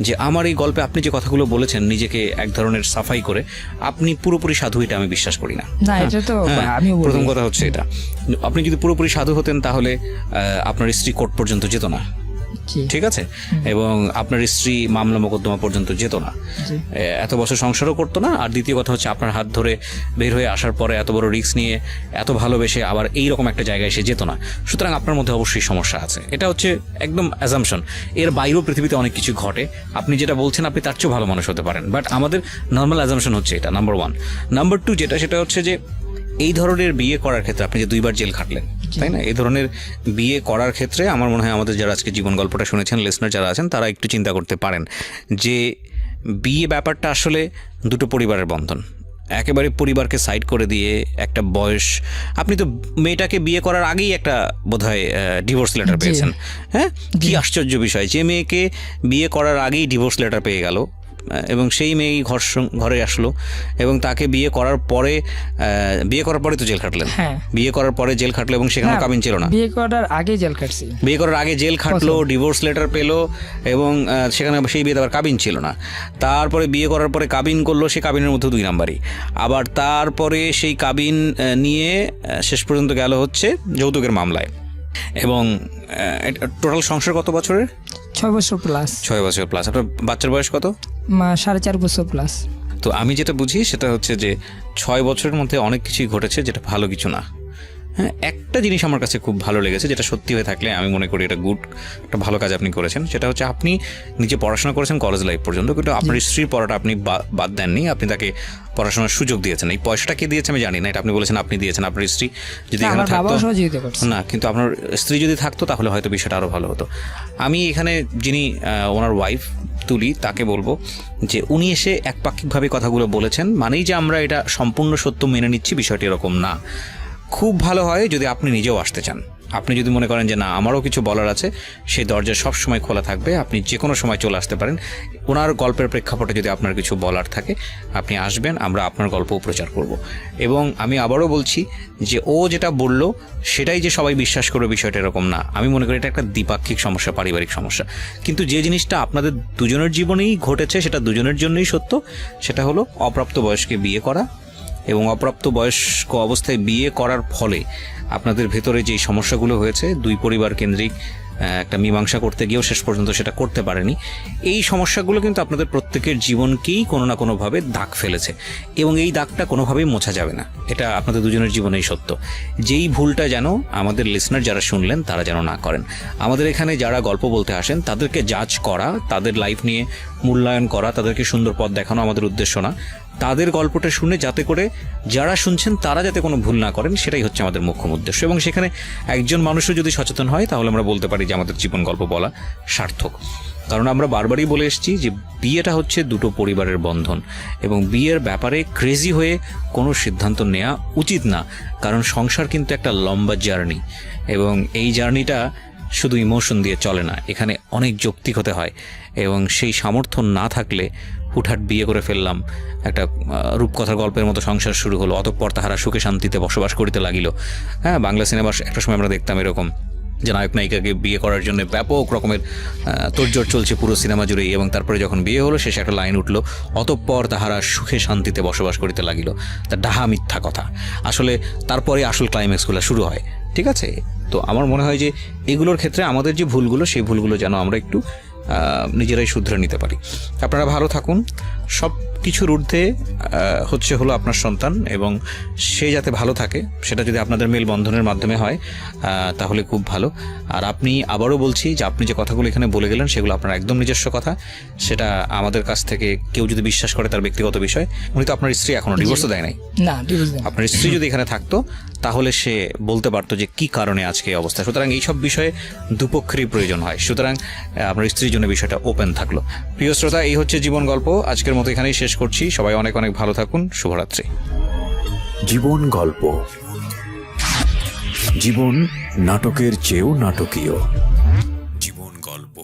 যে আমার এই গল্পে আপনি যে কথাগুলো বলেছেন নিজেকে এক ধরনের সাফাই করে, আপনি পুরোপুরি সাধু, এটা আমি বিশ্বাস করি না। প্রথম কথা হচ্ছে এটা, আপনি যদি পুরোপুরি সাধু হতেন তাহলে আপনার স্ত্রী কোর্ট পর্যন্ত যেত না, ঠিক আছে, এবং আপনার স্ত্রী মামলা মোকদ্দমা পর্যন্ত যেত না, এত বছর সংসারও করতো না। আর দ্বিতীয় কথা হচ্ছে আপনার হাত ধরে বের হয়ে আসার পরে এত বড় রিস্ক নিয়ে এত ভালোবেসে আবার এইরকম একটা জায়গায় এসে যেত না। সুতরাং আপনার মধ্যে অবশ্যই সমস্যা আছে, এটা হচ্ছে একদম অ্যাজাম্পশন। এর বাইরেও পৃথিবীতে অনেক কিছু ঘটে, আপনি যেটা বলছেন আপনি তার চেয়েও ভালো মানুষ হতে পারেন, বাট আমাদের নর্মাল অ্যাজাম্পশন হচ্ছে এটা, নাম্বার 1। নাম্বার 2 সেটা হচ্ছে যে এই ধরনের বিয়ে করার ক্ষেত্রে আপনি যে 2বার জেল খাটলেন, তাই না, এই ধরনের বিয়ে করার ক্ষেত্রে আমার মনে হয় আমাদের যারা আজকে জীবন গল্পটা শুনেছেন, লিসনার যারা আছেন, তারা একটু চিন্তা করতে পারেন যে বিয়ে ব্যাপারটা আসলে দুটো পরিবারের বন্ধন। একেবারে পরিবারকে সাইড করে দিয়ে একটা বয়স, আপনি তো মেয়েটাকে বিয়ে করার আগেই একটা বোধহয় ডিভোর্স লেটার পেয়েছেন। হ্যাঁ, কি আশ্চর্য বিষয় যে মেয়েকে বিয়ে করার আগেই ডিভোর্স লেটার পেয়ে গেল, এবং সেই মেয়ে ঘরে আসলো এবং তাকে বিয়ে করার পরে তো জেল খাটলেন। বিয়ে করার পরে জেল খাটলো এবং সেখানে কাবিন ছিল না, বিয়ে করার আগে জেল খাটলো, ডিভোর্স লেটার পেলো এবং সেখানে সেই বিয়েতে আবার কাবিন ছিল না। তারপরে বিয়ে করার পরে কাবিন করলো, সে কাবিনের মধ্যে 2 নাম্বারই। আবার তারপরে সেই কাবিন নিয়ে শেষ পর্যন্ত গেল হচ্ছে যৌতুকের মামলায়। এবং টোটাল সংসার কত বছরের? 6 বছর প্লাস। 6 বছর প্লাস। আপনার বাচ্চার বয়স কত? 4.5 বছর প্লাস। তো আমি যেটা বুঝি সেটা হচ্ছে যে 6 বছরের মধ্যে অনেক কিছুই ঘটেছে যেটা ভালো কিছু না। হ্যাঁ, একটা জিনিস আমার কাছে খুব ভালো লেগেছে, যেটা সত্যি হয়ে থাকলে আমি মনে করি এটা একটা ভালো কাজ আপনি করেছেন। সেটা হচ্ছে আপনি নিজে পড়াশোনা করেছেন কলেজ লাইফ পর্যন্ত, কিন্তু আপনার স্ত্রীর পড়াটা আপনি বাদ দেননি, আপনি তাকে পড়াশোনার সুযোগ দিয়েছেন। এই পয়সাটা কে দিয়েছে আমি জানি না, এটা আপনি বলেছেন আপনি দিয়েছেন। আপনার স্ত্রী যদি এখানে থাকতো না, কিন্তু আপনার স্ত্রী যদি থাকতো তাহলে হয়তো বিষয়টা আরও ভালো হতো। আমি এখানে যিনি ওনার ওয়াইফ তুলি, তাকে বলবো যে উনি এসে একপাক্ষিকভাবে কথাগুলো বলেছেন মানেই যে আমরা এটা সম্পূর্ণ সত্য মেনে নিচ্ছি, বিষয়টি এরকম না। খুব ভালো হয় যদি আপনি নিজেও আসতে চান। আপনি যদি মনে করেন যে না আমারও কিছু বলার আছে, সেই দরজা সব সময় খোলা থাকবে, আপনি যে কোনো সময় চলে আসতে পারেন। ওনার গল্পের প্রেক্ষাপটে যদি আপনার কিছু বলার থাকে আপনি আসবেন, আমরা আপনার গল্পও প্রচার করব। এবং আমি আবারও বলছি যে ও যেটা বলল সেটাই যে সবাই বিশ্বাস করবে বিষয়টা এরকম না। আমি মনে করি এটা একটা দ্বিপাক্ষিক সমস্যা, পারিবারিক সমস্যা। কিন্তু যে জিনিসটা আপনাদের দুজনের জীবনেই ঘটেছে সেটা দুজনের জন্যই সত্য, সেটা হলো অপ্রাপ্ত বয়স্কে বিয়ে করা এবং অপ্রাপ্ত বয়স্ক অবস্থায় বিয়ে করার ফলে আপনাদের ভেতরে যেই সমস্যাগুলো হয়েছে, 2 পরিবার কেন্দ্রিক একটা মীমাংসা করতে গিয়েও শেষ পর্যন্ত সেটা করতে পারেনি, এই সমস্যাগুলো কিন্তু আপনাদের প্রত্যেকের জীবনকেই কোনো না কোনোভাবে দাগ ফেলেছে এবং এই দাগটা কোনোভাবেই মোছা যাবে না। এটা আপনাদের দুজনের জীবনেই সত্য। যেই ভুলটা যেন আমাদের লিসনার যারা শুনলেন তারা যেন না করেন। আমাদের এখানে যারা গল্প বলতে আসেন তাদেরকে জাজ করা, তাদের লাইফ নিয়ে মূল্যায়ন করা, তাদেরকে সুন্দর পথ দেখানো আমাদের উদ্দেশ্য না। তাদের গল্পটা শুনে যাতে করে যারা শুনছেন তারা যাতে কোনো ভুল না করেন, সেটাই হচ্ছে আমাদের মুখ্য উদ্দেশ্য। এবং সেখানে একজন মানুষও যদি সচেতন হয় তাহলে আমরা বলতে পারি যে আমাদের জীবন গল্প বলা সার্থক। কারণ আমরা বারবারই বলে এসেছি যে বিয়েটা হচ্ছে 2 পরিবারের বন্ধন এবং বিয়ের ব্যাপারে ক্রেজি হয়ে কোনো সিদ্ধান্ত নেওয়া উচিত না। কারণ সংসার কিন্তু একটা লম্বা জার্নি এবং এই জার্নিটা শুধু ইমোশন দিয়ে চলে না, এখানে অনেক যৌক্তিক হতে হয় এবং সেই সামর্থ্য না থাকলে হুটহাট বিয়ে করে ফেললাম, একটা রূপকথার গল্পের মতো সংসার শুরু হলো, অতঃপর তাহারা সুখে শান্তিতে বসবাস করিতে লাগিল। হ্যাঁ, বাংলা সিনেমার একটা সময় আমরা দেখতাম এরকম যে নায়ক নায়িকাকে বিয়ে করার জন্য ব্যাপক রকমের তোড়জোড় চলছে পুরো সিনেমা জুড়েই, এবং তারপরে যখন বিয়ে হলো শেষে একটা লাইন উঠলো, অতঃপর তাহারা সুখে শান্তিতে বসবাস করিতে লাগিল। তা ডাহা মিথ্যা কথা। আসলে তারপরে আসল ক্লাইম্যাক্সগুলো শুরু হয়, ঠিক আছে? তো আমার মনে হয় যে এগুলোর ক্ষেত্রে আমাদের যে ভুলগুলো, সেই ভুলগুলো যেন আমরা একটু নিজেরাই শুধরে নিতে পারি। আপনারা ভালো থাকুন। সব কিছুর ঊর্ধ্বে হলো আপনার সন্তান, এবং সে যাতে ভালো থাকে, সেটা যদি আপনাদের মেলবন্ধনের মাধ্যমে হয় তাহলে খুব ভালো। আর আপনি, আবারও বলছি যে আপনি যে কথাগুলো এখানে বলে গেলেন সেগুলো আপনার একদম নিজস্ব কথা, সেটা আমাদের কাছ থেকে কেউ যদি বিশ্বাস করে তার ব্যক্তিগত বিষয়। উনি তো আপনার স্ত্রী এখনো ডিভোর্সও দেয় নাই। না, ডিভোর্স দেন। আপনার স্ত্রী যদি এখানে থাকতো তাহলে সে বলতে পারতো যে কি কারণে আজকে এই অবস্থা। সুতরাং এইসব বিষয়ে দুপক্ষেরই প্রয়োজন হয়। সুতরাং আপনার স্ত্রীর জন্য বিষয়টা ওপেন থাকলো। প্রিয় শ্রোতা, এই হচ্ছে জীবন গল্প। আজকের মতো এখানেই শেষ করছি। সবাই অনেক অনেক ভালো থাকুন। শুভরাত্রি। জীবন গল্প, জীবন নাটকের চেয়েও নাটকীয়। জীবন গল্প।